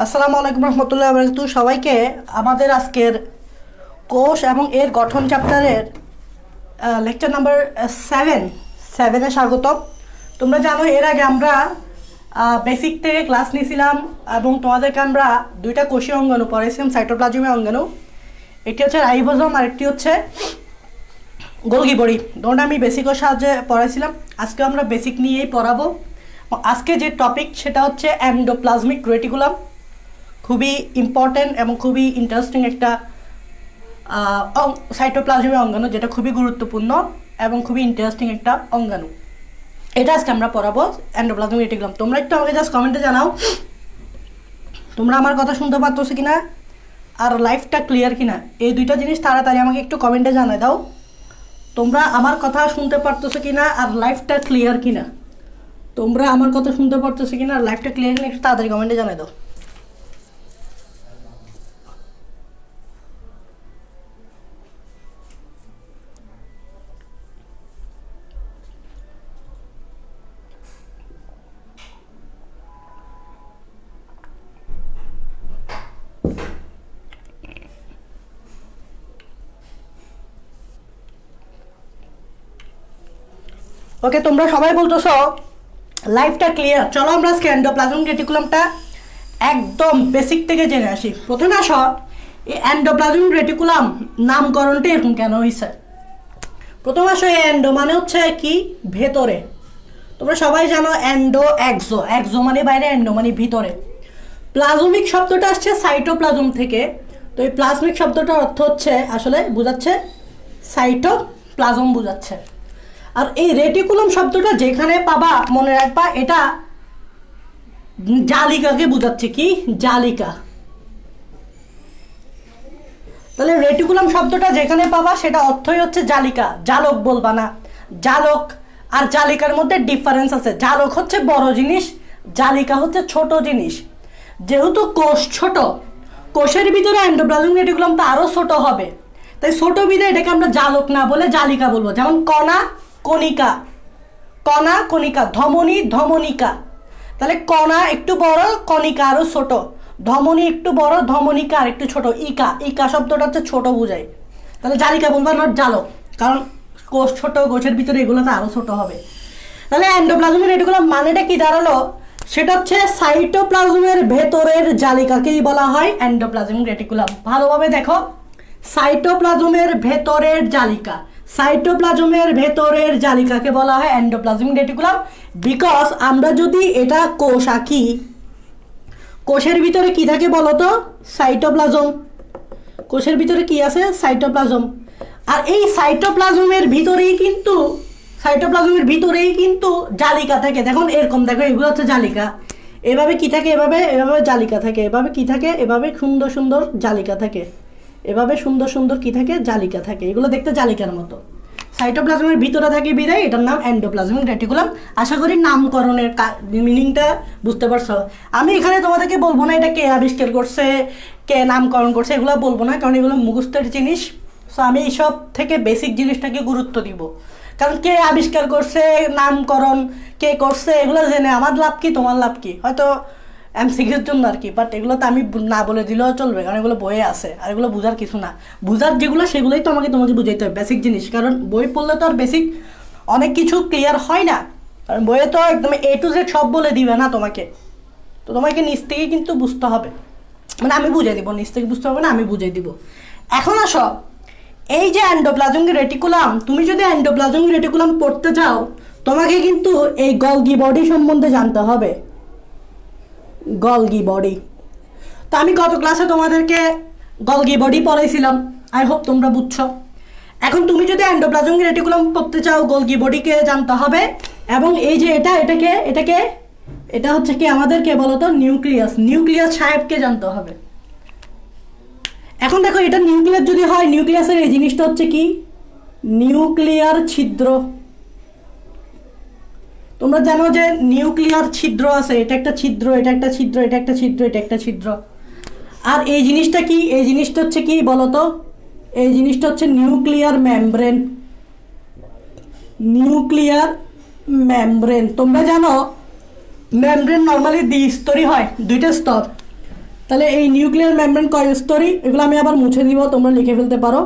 আসসালামু আলাইকুম রহমতুল্লাহ বারাকাতুহু। সবাইকে আমাদের আজকের কোষ এবং এর গঠন চ্যাপ্টারের লেকচার নাম্বার 7-এ স্বাগতম। তোমরা জানো এর আগে আমরা বেসিক থেকে ক্লাস নিয়েছিলাম এবং তোমাদেরকে আমরা দুইটা কোষীয় অঙ্গাণু পড়াইছিলাম, সাইটোপ্লাজমীয় অঙ্গাণু। একটি হচ্ছে রাইবোজোম আর একটি হচ্ছে গোলগি বডি। দুটো আমি বেসিকের সাহায্যে পড়াইছিলাম। আজকে আমরা বেসিক নিয়েই পড়াবো। আজকে যে টপিক সেটা হচ্ছে এন্ডোপ্লাজমিক রেটিকুলাম। খুবই ইম্পর্টেন্ট এবং খুবই ইন্টারেস্টিং একটা সাইটোপ্লাজমীয় অঙ্গাণু, যেটা খুবই গুরুত্বপূর্ণ এবং খুবই ইন্টারেস্টিং একটা অঙ্গাণু। এটা আজকে আমরা পড়াবো এন্ডোপ্লাজমিক রেটিকুলাম। তোমরা একটু আমাকে জাস্ট কমেন্টে জানাও তোমরা আমার কথা শুনতে পারতেছো কিনা আর লাইফটা ক্লিয়ার কিনা। এই দুইটা জিনিস তাড়াতাড়ি আমাকে একটু কমেন্টে জানাই দাও। তোমরা আমার কথা শুনতে পারতেছো কিনা আর লাইফটা ক্লিয়ার কিনা। তোমরা আমার কথা শুনতে পারতেছো কিনা আর লাইফটা ক্লিয়ার কিনা একটু তাড়াতাড়ি কমেন্টে জানাই দাও। ওকে, তোমরা সবাই বলতেছো লাইফটা ক্লিয়ার। চলো আমরা আজকে এন্ডোপ্লাজমিক রেটিকুলামটা একদম বেসিক থেকে জেনে আসি। প্রথমে আসো, এই এন্ডোপ্লাজমিক রেটিকুলাম নামকরণটা এরকম কেন হয়েছে। প্রথমে আসো, এই এন্ডো মানে হচ্ছে কি ভেতরে। তোমরা সবাই জানো এন্ডো এক্সো, এক্সো মানে বাইরে, এন্ডো মানে ভিতরে। প্লাজমিক শব্দটা আসছে সাইটোপ্লাজম থেকে। তো এই প্লাজমিক শব্দটার অর্থ হচ্ছে আসলে বোঝাচ্ছে সাইটোপ্লাজম বোঝাচ্ছে। আর এই রেটিকুলাম শব্দটা যেখানে পাবা মনে রাখবা এটা জালিকাকে বোঝাচ্ছে। কি জালিকা। তাহলে রেটিকুলাম শব্দটা যেখানে পাবা সেটা অর্থই হচ্ছে জালিকা। জালক বলবা না। জালক আর জালিকার মধ্যে ডিফারেন্স আছে। জালক হচ্ছে বড় জিনিস, জালিকা হচ্ছে ছোট জিনিস। যেহেতু কোষ ছোট, কোষের ভিতরে এন্ডোপ্লাজমিক রেটিকুলাম তো আরো ছোট হবে, তাই ছোট বিধে এটাকে আমরা জালক না বলে জালিকা বলবো। যেমন কণা কণিকা, কণা কণিকা, ধমনী ধমনিকা। তাহলে কণা একটু বড়, কণিকা আরো ছোট, ধমনী একটু বড়, ধমনিকা আর একটু ছোট। ইকা, ইকা শব্দটা হচ্ছে ছোট বোঝায়। তাহলে জালিকা বলবো, নট জালক, কারণ কোষ ছোট, কোষের ভিতরে এগুলো তো আরো ছোট হবে। তাহলে এন্ডোপ্লাজমিক রেটিকুলাম মানেটা কি দাঁড়ালো, সেটা হচ্ছে সাইটোপ্লাজমের ভেতরের জালিকাকেই বলা হয় এন্ডোপ্লাজমিক রেটিকুলাম। ভালোভাবে দেখো, সাইটোপ্লাজমের ভেতরের জালিকা, সাইটোপ্লাজমের ভেতরের জালিকাকে বলা হয় এন্ডোপ্লাজমিক রেটিকুলাম। বিকজ আমরা যদি এটা কোষ আঁকি, কোষের ভিতরে কি থাকে বলতো, সাইটোপ্লাজম। কোষের ভিতরে কি আছে, সাইটোপ্লাজম। আর এই সাইটোপ্লাজমের ভিতরেই কিন্তু, সাইটোপ্লাজমের ভিতরেই কিন্তু জালিকা থাকে। দেখুন এরকম, দেখো এগুলো হচ্ছে জালিকা। এভাবে কি থাকে, এভাবে এভাবে জালিকা থাকে। এভাবে কি থাকে, এভাবে সুন্দর সুন্দর জালিকা থাকে। এভাবে সুন্দর সুন্দর কি থাকে, জালিকা থাকে। এগুলো দেখতে জালিকার মতো। সাইটোপ্লাজমের ভিতরে থাকে বিদায় এটার নাম এন্ডোপ্লাজমিক রেটিকুলাম। আশা করি নামকরণের মিনিংটা বুঝতে পারছো। আমি এখানে তোমাদেরকে বলবো না এটা কে আবিষ্কার করছে, কে নামকরণ করছে, এগুলো বলবো না, কারণ এগুলো মুখস্থের জিনিস। সো আমি এইসব থেকে বেসিক জিনিসটাকে গুরুত্ব দিব। কারণ কে আবিষ্কার করছে, নামকরণ কে করছে, এগুলো জেনে আমার লাভ কি, তোমার লাভ কি, হয়তো এমসিকিউর জন্য আর কি। বাট এগুলো তো আমি না বলে দিলেও চলবে, কারণ এগুলো বইয়ে আছে আর এগুলো বোঝার কিছু না। বোঝার যেগুলো সেগুলোই তো তোমাকে বুঝাইতে হবে, বেসিক জিনিস। কারণ বই পড়লে তো আর বেসিক অনেক কিছু ক্লিয়ার হয় না, কারণ বইয়ে তো একদম A to Z সব বলে দিবে না তোমাকে। তো তোমাকে নিচ থেকে কিন্তু বুঝতে হবে, মানে আমি বুঝিয়ে দিব, নিচ থেকে বুঝতে হবে না, আমি বুঝিয়ে দিব। এখন আসো, এই যে এন্ডোপ্লাজমিক রেটিকুলাম, তুমি যদি এন্ডোপ্লাজমিক রেটিকুলাম পড়তে চাও তোমাকে কিন্তু এই গলগি বডি সম্বন্ধে জানতে হবে। গলগি বডি, তো আমি গত ক্লাসে তোমাদেরকে গলগি বডি পড়াইছিলাম, আই হোপ তোমরা বুঝছো। এখন তুমি যদি এন্ডোপ্লাজমিক রেটিকুলাম পড়তে চাও, গলগি বডিকে জানতে হবে। এবং এই যে এটা হচ্ছে কি আমাদেরকে বলো তো, নিউক্লিয়াস, নিউক্লিয়াস সাহেবকে জানতে হবে। এখন দেখো, এটা নিউক্লিয়াস যদি হয়, নিউক্লিয়াসের এই জিনিসটা হচ্ছে কি, নিউক্লিয়ার ছিদ্র। তোমরা জানো যে নিউক্লিয়ার ছিদ্র আছে, এটা একটা ছিদ্র, এটা একটা ছিদ্র, এটা একটা ছিদ্র, এটা একটা ছিদ্র। আর এই জিনিসটা কি, এই জিনিসটা হচ্ছে কি বলতো, এই জিনিসটা হচ্ছে নিউক্লিয়ার মেমব্রেন। নিউক্লিয়ার মেমব্রেন তোমরা জানো মেমব্রেন নর্মালি দ্বিস্তরী হয়, দুইটা স্তর। তাহলে এই নিউক্লিয়ার মেমব্রেন কয় স্তরী, এগুলো আমি আবার মুছে দিব, তোমরা লিখে ফেলতে পারো।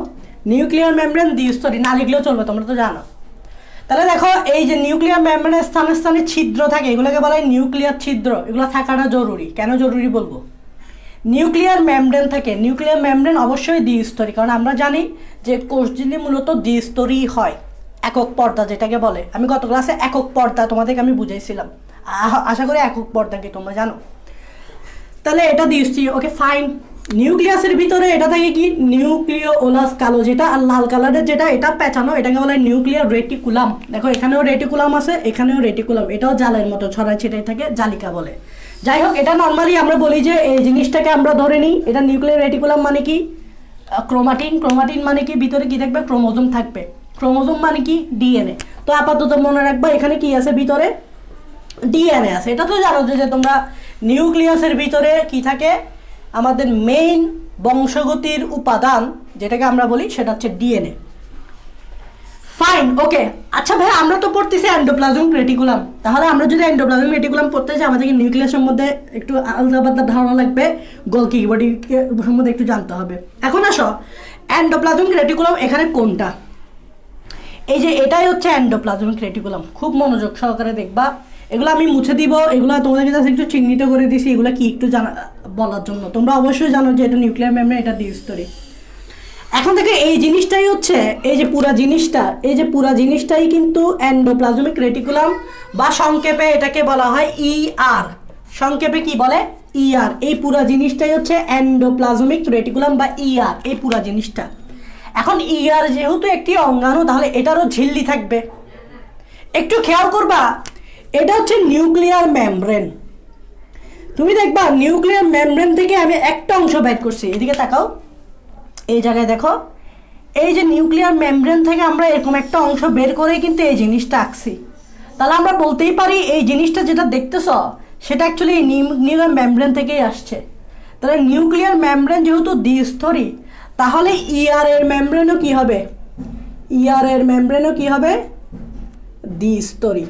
নিউক্লিয়ার মেমব্রেন দ্বিস্তরী, না লিখলেও চলবে, তোমরা তো জানো। তাহলে দেখো এই যে নিউক্লিয়ার মেমব্রেনের স্থানে স্থানে ছিদ্র থাকে, এগুলোকে বলা হয় নিউক্লিয়ার ছিদ্র। এগুলো থাকাটা জরুরি। কেন জরুরি বলবো, নিউক্লিয়ার মেমব্রেন থাকে, নিউক্লিয়ার মেমব্রেন অবশ্যই দ্বিস্তরী, কারণ আমরা জানি যে কোষঝিল্লি মূলত দ্বিস্তরী হয়, একক পর্দা যেটাকে বলে। আমি গত ক্লাসে একক পর্দা তোমাদেরকে আমি বুঝাইছিলাম, আশা করি একক পর্দা কি তোমরা জানো। তাহলে এটা দ্বিস্তরী, ওকে ফাইন। নিউক্লিয়াসের ভিতরে এটা থাকে কি নিউক্লিওলাস কালো যেটা, আর লাল কালারের যেটা এটা পেঁচানো, এটাকে বলা হয় নিউক্লিয়ার রেটিকুলাম। দেখো এখানেও রেটিকুলাম আছে, এখানেও রেটিকুলাম, এটাও জালের মতো ছড়াই ছিটাই থাকে, জালিকা বলে। যাই হোক, এটা নর্মালি আমরা বলি যে এই জিনিসটাকে আমরা ধরে নিই, এটা নিউক্লিয়ার রেটিকুলাম মানে কি ক্রোমাটিন, ক্রোমাটিন মানে কি ভিতরে কি থাকবে ক্রোমোজোম থাকবে, ক্রোমোজোম মানে কি ডিএনএ। তো আপাতত মনে রাখবা এখানে কি আছে ভিতরে ডিএনএ আছে। এটা তো জানো যে তোমরা নিউক্লিয়াসের ভিতরে কি থাকে, আমাদের মেইন বংশগতির উপাদান যেটাকে আমরা বলি সেটা হচ্ছে ডিএনএ। ফাইন, ওকে। আচ্ছা ভাই, আমরা তো পড়তেছি এন্ডোপ্লাজমিক রেটিকুলাম, তাহলে আমরা যদি এন্ডোপ্লাজমিক রেটিকুলাম পড়তে চাই আমাদেরকে নিউক্লিয়াসের মধ্যে একটু আলাদা পাল্টা ধারণা লাগবে, গোলকি বডি সম্বন্ধে একটু জানতে হবে। এখন আসো এন্ডোপ্লাজমিক রেটিকুলাম এখানে কোনটা, এই যে এটাই হচ্ছে এন্ডোপ্লাজমিক রেটিকুলাম। খুব মনোযোগ সহকারে দেখবা, এগুলো আমি মুছে দিব, এগুলো তোমাদেরকে জাস্ট একটু চিহ্নিত করে দিছি, এগুলো কি একটু জানা বলার জন্য। তোমরা অবশ্যই জানো যে এটা নিউক্লিয়ার মেমব্রেন, এটা দ্বিস্তরী। এখন থেকে এই জিনিসটাই হচ্ছে, এই যে পুরা জিনিসটা, এই যে পুরা জিনিসটাই কিন্তু এন্ডোপ্লাজমিক রেটিকুলাম, বা সংক্ষেপে এটাকে বলা হয় ইআর। সংক্ষেপে কি বলে ইআর। এই পুরা জিনিসটাই হচ্ছে এন্ডোপ্লাজমিক রেটিকুলাম বা ইআর, এই পুরা জিনিসটা। এখন ইআর যেহেতু একটি অঙ্গাণু, তাহলে এটারও ঝিল্লি থাকবে। একটু খেয়াল করবা, এটা হচ্ছে নিউক্লিয়ার মেমব্রেন। তুমি দেখবা নিউক্লিয়ার মেমব্রেন থেকে আমি একটা অংশ বের করছি, এদিকে তাকাও, এই জায়গায় দেখো, এই যে নিউক্লিয়ার মেমব্রেন থেকে আমরা এরকম একটা অংশ বের করে কিন্তু এই জিনিসটা আঁকছি। তাহলে আমরা বলতেই পারি এই জিনিসটা যেটা দেখতেছ সেটা অ্যাকচুয়ালি নিউক্লিয়ার মেমব্রেন থেকেই আসছে। তাহলে নিউক্লিয়ার মেমব্রেন যেহেতু দ্বিস্তরী, তাহলে ইআর এর মেমব্রেনও কি হবে, ইআর এর মেমব্রেনও কি হবে দ্বিস্তরী।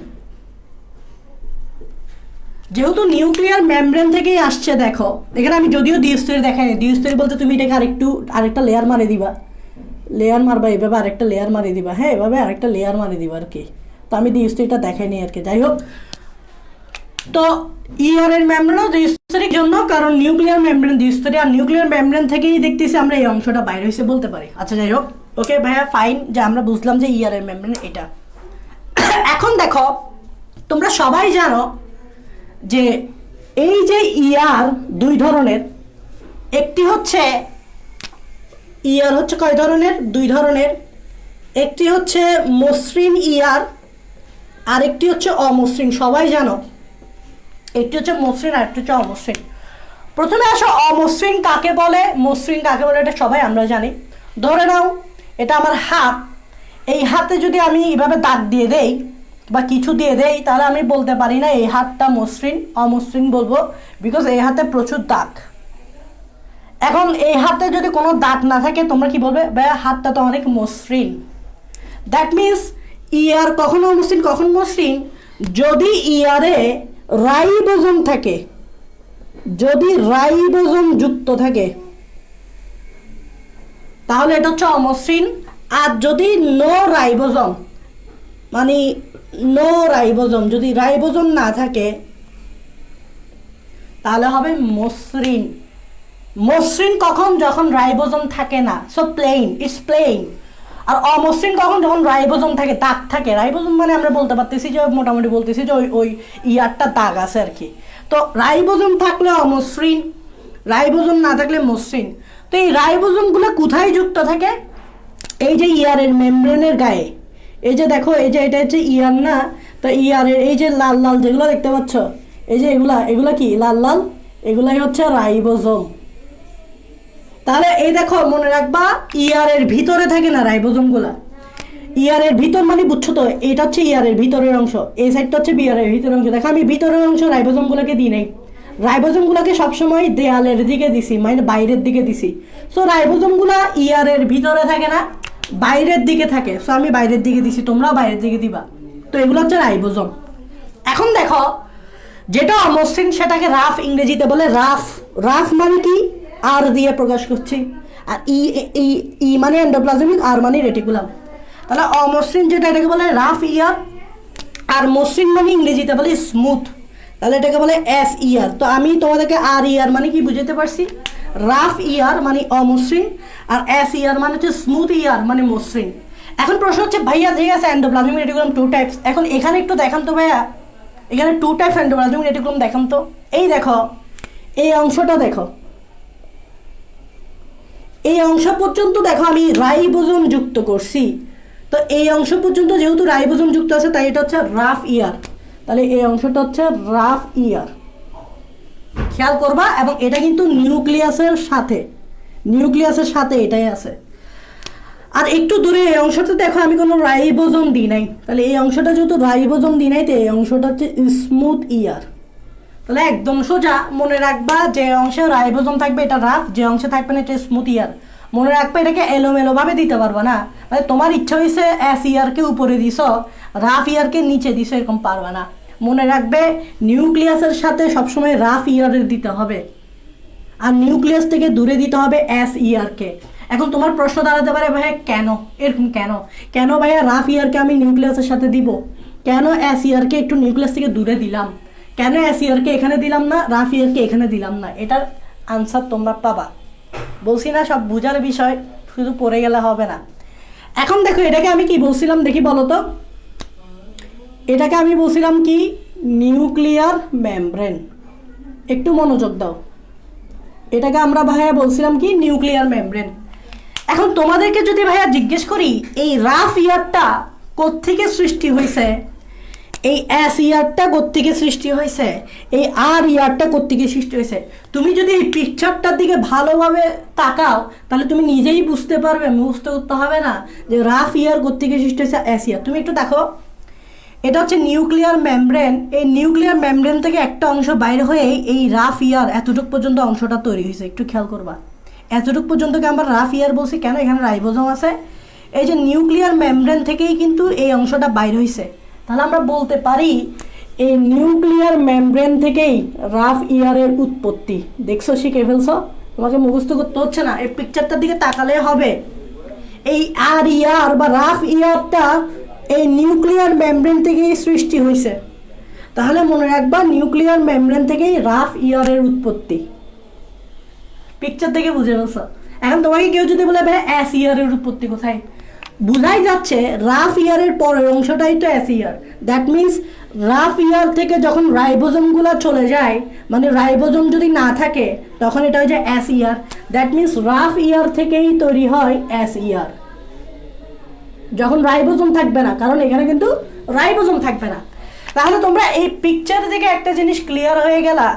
যেহেতু নিউক্লিয়ার মেমব্রেন থেকেই আসছে, দেখো এখানে আমি যদিও দ্বিস্তরী দেখাইনি, দ্বিস্তরী বলতে তুমি এটাকে আরেকটা লেয়ার মারি দিবা, লেয়ার মারবা এভাবে, আরেকটা লেয়ার মারি দিবা, হ্যাঁ এভাবে আরেকটা লেয়ার মারি দিবা আর কি। তো আমি দ্বিস্তরীটা দেখাইনি আর কি। যাই হোক, তো ইআর এর মেমব্রেনও দ্বিস্তরীর জন্য, কারণ নিউক্লিয়ার মেমব্রেন দ্বিস্তরী, আর নিউক্লিয়ার মেমব্রেন থেকেই দেখতেছি আমরা এই অংশটা বাইরে হয়েছে বলতে পারি। আচ্ছা যাই হোক, ওকে ভাইয়া ফাইন, যে আমরা বুঝলাম যে ইআর এর মেমব্রেন এটা। এখন দেখো তোমরা সবাই জানো যে এই যে ইআর দুই ধরনের, একটি হচ্ছে ইআর হচ্ছে কয় ধরনের, দুই ধরনের। একটি হচ্ছে মসৃণ ইআর, আর একটি হচ্ছে অমসৃণ। সবাই জানো একটি হচ্ছে মসৃণ আর একটি হচ্ছে অমসৃণ। প্রথমে আসো অমসৃণ কাকে বলে, মসৃণ কাকে বলে এটা সবাই আমরা জানি। ধরে নাও এটা আমার হাত, এই হাতে যদি আমি এভাবে দাগ দিয়ে দেই বা কিছু দিয়ে দেই, তাহলে আমি বলতে পারি না এই হাতটা মসৃণ, অমসৃণ বলবো, বিকজ এই হাতে প্রচুর দাগ। এখন এই হাতে যদি কোনো দাগ না থাকে তোমরা কি বলবে, ভাই হাতটা তো অনেক মসৃণ। দ্যাট মিনস ইআর কখন অমসৃণ কখন মসৃণ, যদি ইআরে রাইবোজোম থাকে, যদি রাইবোজোম যুক্ত থাকে তাহলে এটা হচ্ছে অমসৃণ। আর যদি নো রাইবোজোম, মানে নো রাইবোজোম, যদি রাইবোজোম না থাকে তাহলে হবে মসৃণ। মসৃণ কখন, যখন রাইবোজোম থাকে না, সো প্লেন, ইটস প্লেন। আর অমসৃণ কখন, যখন রাইবোজোম থাকে, দাগ থাকে। রাইবোজোম মানে আমরা বলতে পারতেছি যে মোটামুটি বলতেছি যে ওই ইয়ারটা দাগ আছে আর কি। তো রাইবোজোম থাকলে অমসৃণ, রাইবোজোম না থাকলে মসৃণ। তো এই রাইবোজোমগুলো কোথায় যুক্ত থাকে, এই যে ইয়ারের মেমব্রেনের গায়ে, এই যে দেখো এই যে এটা হচ্ছে ইয়ার না, তো ইয়ারের এই যে লাল লাল যেগুলো দেখতে পাচ্ছ, এই যে এগুলা কি লাল লাল, এগুলাই হচ্ছে রাইবোজোম। তাহলে এই দেখো মনে রাখবা ইয়ারের ভিতরে থাকে না রাইবোজোমগুলা, ইয়ারের ভিতর মানে বুঝছো তো, এটা হচ্ছে ইয়ারের ভিতরের অংশ, এই সাইডটা হচ্ছে ইয়ারের ভিতরের অংশ। দেখো আমি ভিতরের অংশ রাইবোজোমগুলোকে দিই নাই, রাইবোজোমগুলোকে সবসময় দেয়ালের দিকে দিছি, মানে বাইরের দিকে দিছি। সো রাইবোজোমগুলো ইয়ারের ভিতরে থাকে না, বাইরের দিকে থাকে। সো আমি বাইরের দিকে দিছি, তোমরাও বাইরের দিকে দিবা। তো এগুলো হচ্ছে রাইবোজোম। এখন দেখো যেটা অমসৃণ সেটাকে রাফ ইংরেজিতে বলে রাফ। রাফ মানে কি? আর দিয়ে প্রকাশ করছি, আর ই ই ই মানে এন্ডোপ্লাজমিক, আর মানে রেটিকুলাম। তাহলে অমসৃণ যেটা এটাকে বলে রাফ ইয়ার, আর মসৃণ মানে ইংরেজিতে বলে স্মুথ, তাহলে এটাকে বলে এস ইয়ার। তো আমি তোমাদেরকে আর ইয়ার মানে কি বুঝাতে পারছি? রাফ ইয়ার মানে অমসৃণ, আর এস ইয়ার মানে হচ্ছে স্মুথ ইয়ার মানে মসৃণ। এখন প্রশ্ন হচ্ছে ভাইয়া ঠিক আছে এন্ডোপ্লাজমিক রেটিকুলাম টু টাইপস, এখন এখানে একটু দেখান তো ভাইয়া, এখানে টু টাইপস এন্ডোপ্লাজমিক রেটিকুলাম দেখান তো। এই দেখো, এই অংশটা দেখো, এই অংশ পর্যন্ত দেখো আমি রাইবোজোম যুক্ত করছি। তো এই অংশ পর্যন্ত যেহেতু রাইবোজোম যুক্ত আছে তাই এটা হচ্ছে রাফ ইয়ার। তাহলে এই অংশটা হচ্ছে রাফ ইয়ার, খেয়াল করবা। এবং এটা কিন্তু নিউক্লিয়াসের সাথে এটাই আছে। আর একটু দূরে এই অংশটা দেখো আমি কোনো রাইবোজোম দিই নাই, তাহলে এই অংশটা যেহেতু রাইবোজোম দিই নাই তো এই অংশটা হচ্ছে স্মুথ ইয়ার। তাহলে একদম সোজা মনে রাখবা, যে অংশে রাইবোজোম থাকবে এটা রাফ, যে অংশে থাকবে না এটা স্মুথ ইয়ার। মনে রাখবে এটাকে এলোমেলোভাবে দিতে পারবো না, মানে তোমার ইচ্ছা হয়েছে এস ইয়ারকে উপরে দিছ, রাফ ইয়ারকে নিচে দিছ, এরকম পারবে না। মনে রাখবে নিউক্লিয়াসের সাথে সবসময় রাফ ইয়ারের দিতে হবে, আর নিউক্লিয়াস থেকে দূরে দিতে হবে এস ইয়ারকে। এখন তোমার প্রশ্ন দাঁড়াতে পারে ভাইয়া কেন এরকম, কেন ভাইয়া রাফ ইয়ারকে আমি নিউক্লিয়াসের সাথে দিব, কেন এস ইয়ারকে একটু নিউক্লিয়াস থেকে দূরে দিলাম, কেন এস ইয়ারকে এখানে দিলাম না, রাফ ইয়ারকে এখানে দিলাম না, এটার আনসার তোমরা পাবা। বলছি না সব বুঝার বিষয়, শুধু পড়ে গেলে হবে না। এখন দেখো এটাকে আমি কি বলছিলাম দেখি বলো তো, এটাকে আমি বলছিলাম কি নিউক্লিয়ার মেমব্রেন। একটু মনোযোগ দাও, এটাকে আমরা ভাইয়া বলছিলাম কি নিউক্লিয়ার মেমব্রেন। এখন তোমাদেরকে যদি ভাইয়া জিজ্ঞেস করি এই রাফ ইয়ারটা কোত্থেকে সৃষ্টি হয়েছে, এই এস ইয়ারটা কোত্থেকে সৃষ্টি হয়েছে, এই আর ইয়ারটা কোত্থেকে সৃষ্টি হয়েছে, তুমি যদি এই পিকচারটার দিকে ভালোভাবে তাকাও তাহলে তুমি নিজেই বুঝতে পারবে, মুখস্থ করতে হবে না যে রাফ ইয়ার কোত্থেকে সৃষ্টি হয়েছে এস ইয়ার। তুমি একটু দেখো, এটা হচ্ছে নিউক্লিয়ার মেমব্রেন, এই নিউক্লিয়ার মেমব্রেন থেকে একটা অংশ বাইরে হয়ে এই রাফ ইয়ার এতটুকু পর্যন্ত অংশটা তৈরি হয়েছে। একটু খেয়াল করবা, এতটুকু পর্যন্তকে আমরা রাফ ইয়ার বলছি কেন, এখানে রাইবোজোম আছে, এই যে নিউক্লিয়ার মেমব্রেন থেকেই কিন্তু এই অংশটা বাইরে হয়েছে। তাহলে আমরা বলতে পারি এই নিউক্লিয়ার মেমব্রেন থেকেই রাফ ইয়ারের উৎপত্তি। দেখছো, শিখে ফেলছো, তোমাকে মুখস্থ করতে হচ্ছে না, এই পিকচারটার দিকে তাকালে হবে। এই আর ইয়ার বা রাফ ইয়ারটা এই নিউক্লিয়ার মেমব্রেন থেকেই সৃষ্টি হয়েছে। তাহলে মনে রাখবা নিউক্লিয়ার মেমব্রেন থেকেই রাফ ইয়ারের উৎপত্তি। পিকচার থেকে বুঝে ফেলছো। এখন তোমাকে কেউ যদি বলে ভাই এস ইয়ারের উৎপত্তি কোথায়, বুঝাই যাচ্ছে রাফ ইয়ারের পরের অংশটাই তো S ER. That means rough ER থেকে যখন রাইবোজোমগুলো চলে যায়, মানে রাইবোজোম যদি না থাকে তখন এটা হয়ে যায় S ER. That means rough ER থেকেই তৈরি হয় এস ইয়ার, যখন রাইবোজোম থাকবে না, কারণ এখানে কিন্তু রাইবোজোম থাকবে না। তাহলে তোমরা এই পিকচার থেকে একটা জিনিস ক্লিয়ার হয়ে গেলা,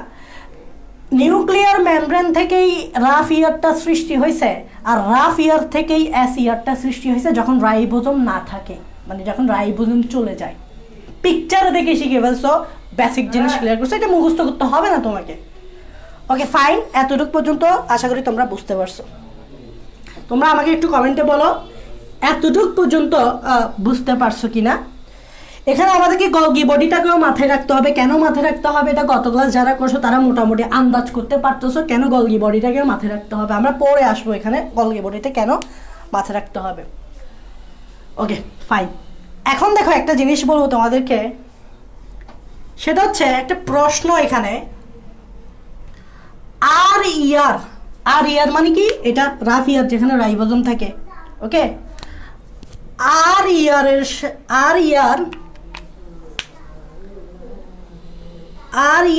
নিউক্লিয়ার মেমব্রেন থেকেই রাফ ইয়ারটা সৃষ্টি হয়েছে, আর রাফ ইয়ার থেকেই এস ইয়ারটা সৃষ্টি হয়েছে যখন রাইবোজোম না থাকে, মানে যখন রাইবোজোম চলে যায়। পিকচার দেখে শিখে ফেলছো, বেসিক জিনিস ক্লিয়ার করছো, এটা মুখস্থ করতে হবে না তোমাকে। ওকে ফাইন, এতটুকু পর্যন্ত আশা করি তোমরা বুঝতে পারছো। তোমরা আমাকে একটু কমেন্টে বলো এতটুকু পর্যন্ত বুঝতে পারছো কিনা। এখানে আমাদেরকে গলগি বডিটাকেও মাথায় রাখতে হবে। কেন মাথায় রাখতে হবে এটা গত ক্লাস যারা করছো তারা মোটামুটি আন্দাজ করতে পারতেছো কেন গলগি বডিটাকেও মাথায় রাখতে হবে। আমরা পরে আসবো এখানে গলগি বডিটা কেন মাথায় রাখতে হবে। ওকে ফাইন, এখন দেখো একটা জিনিস বলবো তোমাদেরকে, সেটা হচ্ছে একটা প্রশ্ন এখানে, আর ইয়ার মানে কি, এটা রাফ ইয়ার যেখানে রাইবোজোম থাকে। ওকে, আর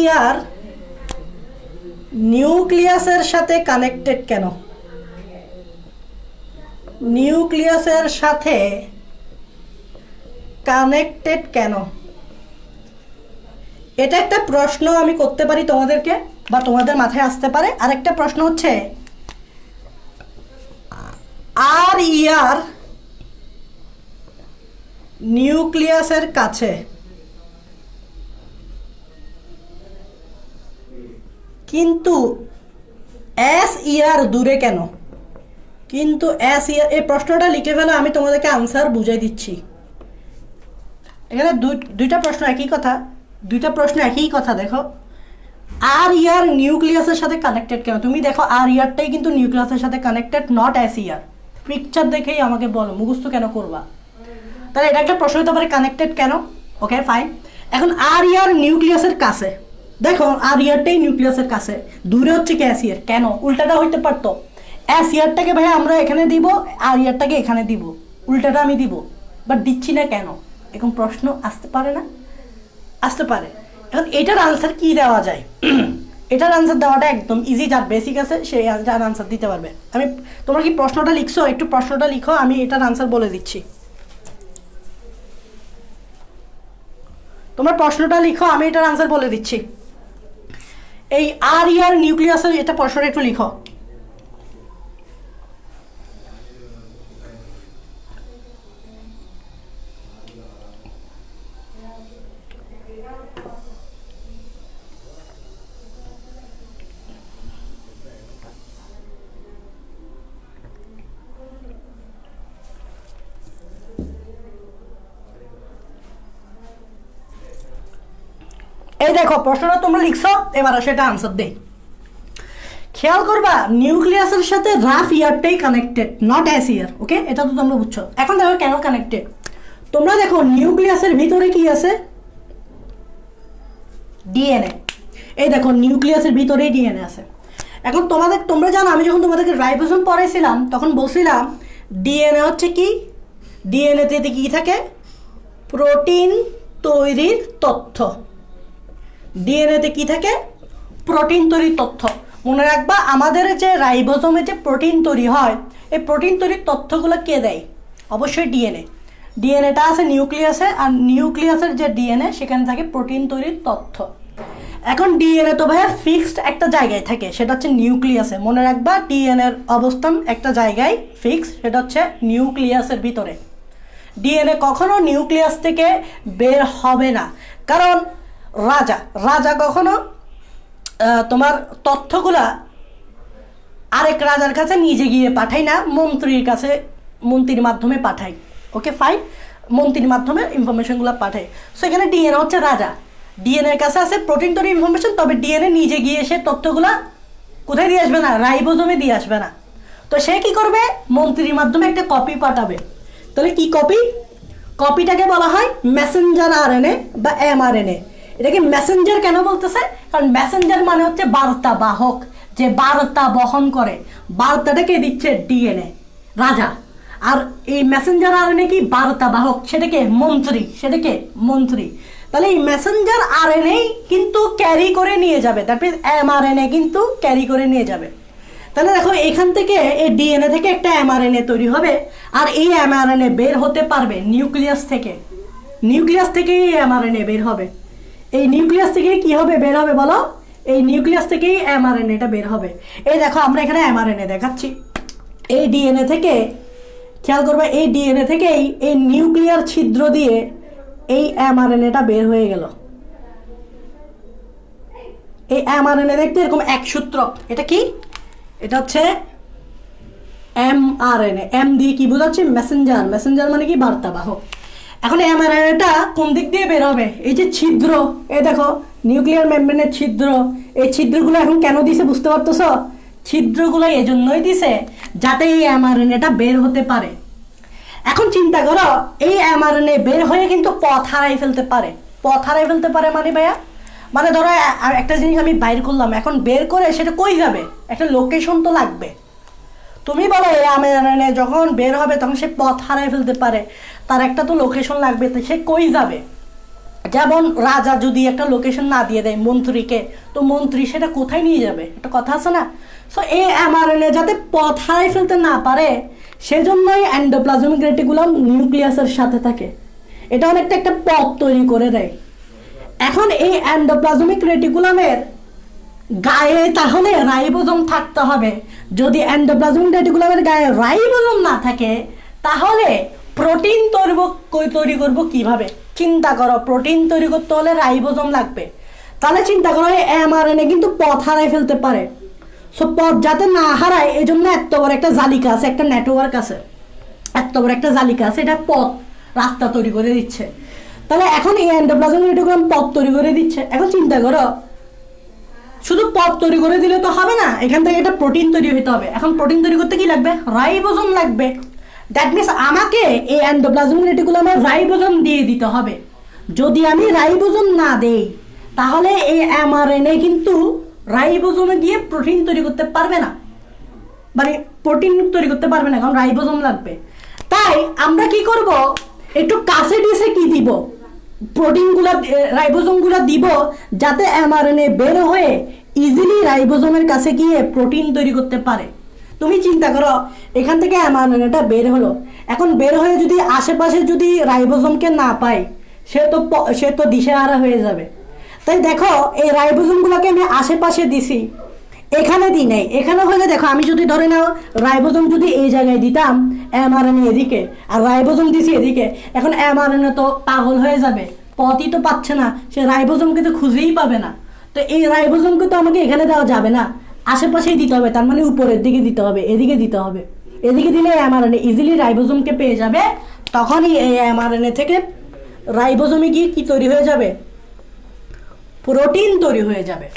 ইয়ার নিউক্লিয়াসের সাথে কানেক্টেড কেন, নিউক্লিয়াসের সাথে কানেক্টেড কেন, এটা একটা প্রশ্ন আমি করতে পারি তোমাদেরকে বা তোমাদের মাথায় আসতে পারে। আরেকটা প্রশ্ন হচ্ছে আর ইয়ার নিউক্লিয়াসের কাছে কিন্তু এস ইয়ার দূরে কেন, কিন্তু এস ইয়ার, এই প্রশ্নটা লিখে ফেলে আমি তোমাদেরকে আনসার বুঝাই দিচ্ছি। এখানে দুইটা প্রশ্ন একই কথা, দুইটা প্রশ্ন একই কথা। দেখো আর ইয়ার নিউক্লিয়াসের সাথে কানেক্টেড কেন? তুমি দেখো আর ইয়ারটাই কিন্তু নিউক্লিয়াসের সাথে connected, not S year. Picture দেখেই আমাকে বলো মুখস্থ কেন করবা? তাহলে এটা একটা প্রশ্ন হতে পারে কানেক্টেড কেন। Okay fine. এখন আর ইয়ার নিউক্লিয়াসের কাছে, দেখো আর ইয়ারটাই নিউক্লিয়াসের কাছে, দূরে হচ্ছে কি এস ইয়ার। কেন? উল্টাটা হইতে পারতো, এস ইয়ারটাকে ভাই আমরা এখানে দিব, আর ইয়ারটাকে এখানে দিব, উল্টাটা আমি দিব, বাট দিচ্ছি না কেন? এরকম প্রশ্ন আসতে পারে না? আসতে পারে। এখন এটার আনসার কি দেওয়া যায়? এটার আনসার দেওয়াটা একদম ইজি, যার বেসিক আছে সেই আনসার দিতে পারবে। আমি, তোমরা কি প্রশ্নটা লিখছো? একটু প্রশ্নটা লিখো, আমি এটার আনসার বলে দিচ্ছি। তোমরা প্রশ্নটা লিখো, আমি এটার আনসার বলে দিচ্ছি। এই আর ইয়ার নিউক্লিয়াসের এটা প্রশ্নটা একটু লিখো। এই দেখো প্রশ্নটা তোমরা লিখছো, এবার সেটা আনসার দেই। খেয়াল করবা নিউক্লিয়াসের সাথে রাফ ইয়ারটাই কানেক্টেড, নট এস ইয়ার। ওকে, এটা তো তোমরা বুঝছো। এখন দেখো কেন কানেক্টেড। তোমরা দেখো নিউক্লিয়াসের ভিতরে কি আছে? ডিএনএ। এই দেখো নিউক্লিয়াসের ভিতরেই ডিএনএ আছে। এখন তোমরা জানো, আমি যখন তোমাদেরকে রাইবোসোম পড়াইছিলাম তখন বলছিলাম ডিএনএ হচ্ছে কি, ডিএনএতে কি থাকে? প্রোটিন তৈরির তথ্য। ডিএনএতে কি থাকে? প্রোটিন তৈরির তথ্য। মনে রাখবা আমাদের যে রাইবোসোমে যে প্রোটিন তৈরি হয়, এই প্রোটিন তৈরির তথ্যগুলো কে দেয়? অবশ্যই ডিএনএ। ডিএনএটা আছে নিউক্লিয়াসে, আর নিউক্লিয়াসের যে ডিএনএ সেখানে থাকে প্রোটিন তৈরির তথ্য। এখন ডিএনএ তো ভাইয়া ফিক্সড একটা জায়গায় থাকে, সেটা হচ্ছে নিউক্লিয়াসে। মনে রাখবা ডিএনএর অবস্থান একটা জায়গায় ফিক্স, সেটা হচ্ছে নিউক্লিয়াসের ভিতরে। ডিএনএ কখনো নিউক্লিয়াস থেকে বের হবে না, কারণ রাজা কখনো তোমার তথ্যগুলা আরেক রাজার কাছে নিজে গিয়ে পাঠায় না, মন্ত্রীর কাছে, মন্ত্রীর মাধ্যমে পাঠায়। ওকে ফাইন, মন্ত্রীর মাধ্যমে ইনফরমেশনগুলো পাঠায়। সো এখানে ডিএনএ হচ্ছে রাজা, ডিএনএর কাছে আছে প্রোটিন তৈরি ইনফরমেশন, তবে ডিএনএ নিজে গিয়ে সে তথ্যগুলা কোথায় দিয়ে আসবে না? রাইবোসোমে দিয়ে আসবে না। তো সে কি করবে? মন্ত্রীর মাধ্যমে একটা কপি পাঠাবে। তাহলে কি কপি? কপিটাকে বলা হয় মেসেঞ্জার আরএনএ বা এমআরএনএ। এটাকে মেসেঞ্জার কেন বলতেছে? কারণ মেসেঞ্জার মানে হচ্ছে বার্তা বাহক, যে বার্তা বহন করে। বার্তাটাকে দিচ্ছে ডিএনএ, রাজা। আর এই মেসেঞ্জার আরএনএ কি? বার্তা বাহক, সেটাকে মন্ত্রী। তাহলে এই মেসেঞ্জার আরএনএ কিন্তু ক্যারি করে নিয়ে যাবে, দ্যাট মিনস এমআরএনএ কিন্তু ক্যারি করে নিয়ে যাবে। তাহলে দেখো এখান থেকে এই ডিএনএ থেকে একটা এমআরএনএ তৈরি হবে, আর এই এমআরএনএ বের হতে পারবে নিউক্লিয়াস থেকে। নিউক্লিয়াস থেকেই এই এমআরএনএ বের হবে। এই নিউক্লিয়াস থেকে কি হবে? বের হবে বলো? এই নিউক্লিয়াস থেকেই এমআরএনএটা বের হবে। এই দেখো আমরা এখানে এমআরএনএ দেখাচ্ছি। এই ডিএনএ থেকে, খেয়াল করবে, এই ডিএনএ থেকেই এই নিউক্লিয়ার ছিদ্র দিয়ে এই এমআরএনএটা বের হয়ে গেল। এই এমআরএনএ দেখতে এরকম এক সূত্র। এটা কি? এটা হচ্ছে এমআরএনএ। এম দিয়ে কি বোঝাচ্ছে? মেসেঞ্জার। মেসেঞ্জার মানে কি? বার্তাবাহক। এখন এমআরএনএটা কোন দিক দিয়ে বের হবে? এই যে ছিদ্র, এই দেখো নিউক্লিয়ার মেমব্রেনের ছিদ্র। এই ছিদ্রগুলো এখন কেন দিছে বুঝতে পারতেছো? ছিদ্রগুলো এজন্যই দিছে যাতে এই এমআরএনএটা বের হতে পারে। এখন চিন্তা করো, এই এমআরএনএ বের হয়ে কিন্তু পথ হারাই ফেলতে পারে। পথ হারাই ফেলতে পারে মানে ভাইয়া, মানে ধরো একটা জিনিস আমি বাইর করলাম, এখন বের করে সেটা কই যাবে? একটা লোকেশন তো লাগবে। তুমি বলো এই এমআরএনএ যখন বের হবে তখন সে পথ হারাই ফেলতে পারে, তার একটা তো লোকেশন লাগবে, তো সে কই যাবে? যেমন রাজা যদি একটা লোকেশন না দিয়ে দেয় মন্ত্রীকে, তো মন্ত্রী সেটা কোথায় নিয়ে যাবে? একটা কথা আছে না? সো এই এমআরএনএ যাতে পথ হারাই ফেলতে না পারে সেজন্যই এন্ডোপ্লাজমিক রেটিকুলাম নিউক্লিয়াসের সাথে থাকে। এটা অনেকটা একটা পথ তৈরি করে দেয়। এখন এই এন্ডোপ্লাজমিক রেটিকুলামের গায়ে তাহলে রাইবোসোম থাকতে হবে। যদি এন্ডোপ্লাজমিক রেটিকুলামের গায়ে রাইবোসোম না থাকে তাহলে প্রোটিন তৈরি করব কিভাবে? চিন্তা করো, প্রোটিন তৈরি করতে হলে রাইবোসোম লাগবে। তাহলে চিন্তা করো এমআরএনএ কিন্তু পথ হারাই ফেলতে পারে। সো পথ যাতে না হারায় এই জন্য এত বড় একটা জালিকা আছে, একটা নেটওয়ার্ক আছে, এত বড় একটা জালিকা আছে, এটা পথ রাস্তা তৈরি করে দিচ্ছে। তাহলে এখন এই এন্ডোপ্লাজমিক রেটিকুলাম পথ তৈরি করে দিচ্ছে। এখন চিন্তা করো, শুধু পথ তৈরি করে দিলে তো হবে না, এখান থেকে একটা প্রোটিন তৈরি হতে হবে। এখন প্রোটিন তৈরি করতে কি লাগবে? রাইবোজোম লাগবে। দ্যাট মিনস আমাকে এই এন্ডোপ্লাজমিক রেটিকুলামে রাইবোজোম দিয়ে দিতে হবে। যদি আমি রাইবোজোম না দেই তাহলে এই এমআরএনএ কিন্তু রাইবোজোমে গিয়ে প্রোটিন তৈরি করতে পারবে না, মানে প্রোটিন তৈরি করতে পারবে না, কারণ রাইবোজোম লাগবে। তাই আমরা কি করব, একটু কাছে ডিসে কি দিব, প্রোটিনগুলো রাইবোজোমগুলো দিব, যাতে এমআরএনএ বের হয়ে ইজিলি রাইবোজোমের কাছে গিয়ে প্রোটিন তৈরি করতে পারে। তুমি চিন্তা করো, এখান থেকে এমআরএনএটা বের হলো, এখন বের হয়ে যদি আশেপাশে যদি রাইবোজোমকে না পায়, সে তো দিশেহারা হয়ে যাবে। তাই দেখো এই রাইবোজোমগুলোকে আমি আশেপাশে দিছি, এখানে দিই নাই। এখানে হলে দেখো আমি যদি ধরে নাও রাইবোজোম যদি এই জায়গায় দিতাম, এমআরএনএ এদিকে, আর রাইবোজোম দিছি এদিকে, এখন এমআরএনএ তো পাগল হয়ে যাবে, পথই তো পাচ্ছে না, সে রাইবোজোমকে তো খুঁজেই পাবে না। তো এই রাইবোজোমকে তো আমাকে এখানে দেওয়া যাবে না, আশেপাশেই দিতে হবে, তার মানে উপরের দিকে দিতে হবে, এদিকে দিতে হবে। এদিকে দিলে এমআরএনএ ইজিলি রাইবোজোমকে পেয়ে যাবে, তখনই এই এমআরএনএ থেকে রাইবোজোমে গিয়ে কি তৈরি হয়ে যাবে? প্রোটিন তৈরি হয়ে যাবে।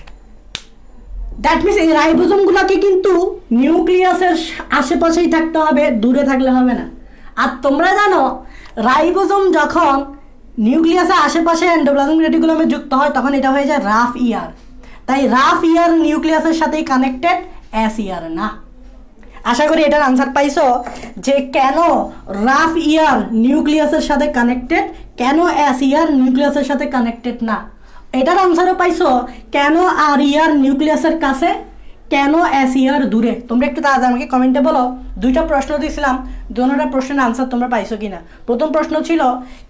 দ্যাট মিনস এই রাইবোজোমগুলোকে কিন্তু নিউক্লিয়াসের আশেপাশেই থাকতে হবে, দূরে থাকলে হবে না। আর তোমরা জানো রাইবোজোম যখন নিউক্লিয়াসের আশেপাশে এন্ডোপ্লাজমিক রেটিকুলামে যুক্ত হয় তখন এটা হয়ে যায় রাফ ইয়ার। তাই রাফ ইয়ার নিউক্লিয়াসের সাথেই কানেক্টেড, এস ইয়ার না। আশা করি এটার আনসার পাইছো যে কেন রাফ ইয়ার নিউক্লিয়াসের সাথে কানেক্টেড, কেন এস ইয়ার নিউক্লিয়াসের সাথে কানেক্টেড না। এটার আনসারও পাইছো কেন আর ইয়ার নিউক্লিয়াসের কাছে, কেন এস ইয়ার দূরে। তোমরা একটু তাড়াতাড়ি আমাকে কমেন্টে বলো। দুইটা প্রশ্ন দিয়েছিলাম, দুটোটা প্রশ্নের আনসার তোমরা পাইছো কিনা। প্রথম প্রশ্ন ছিল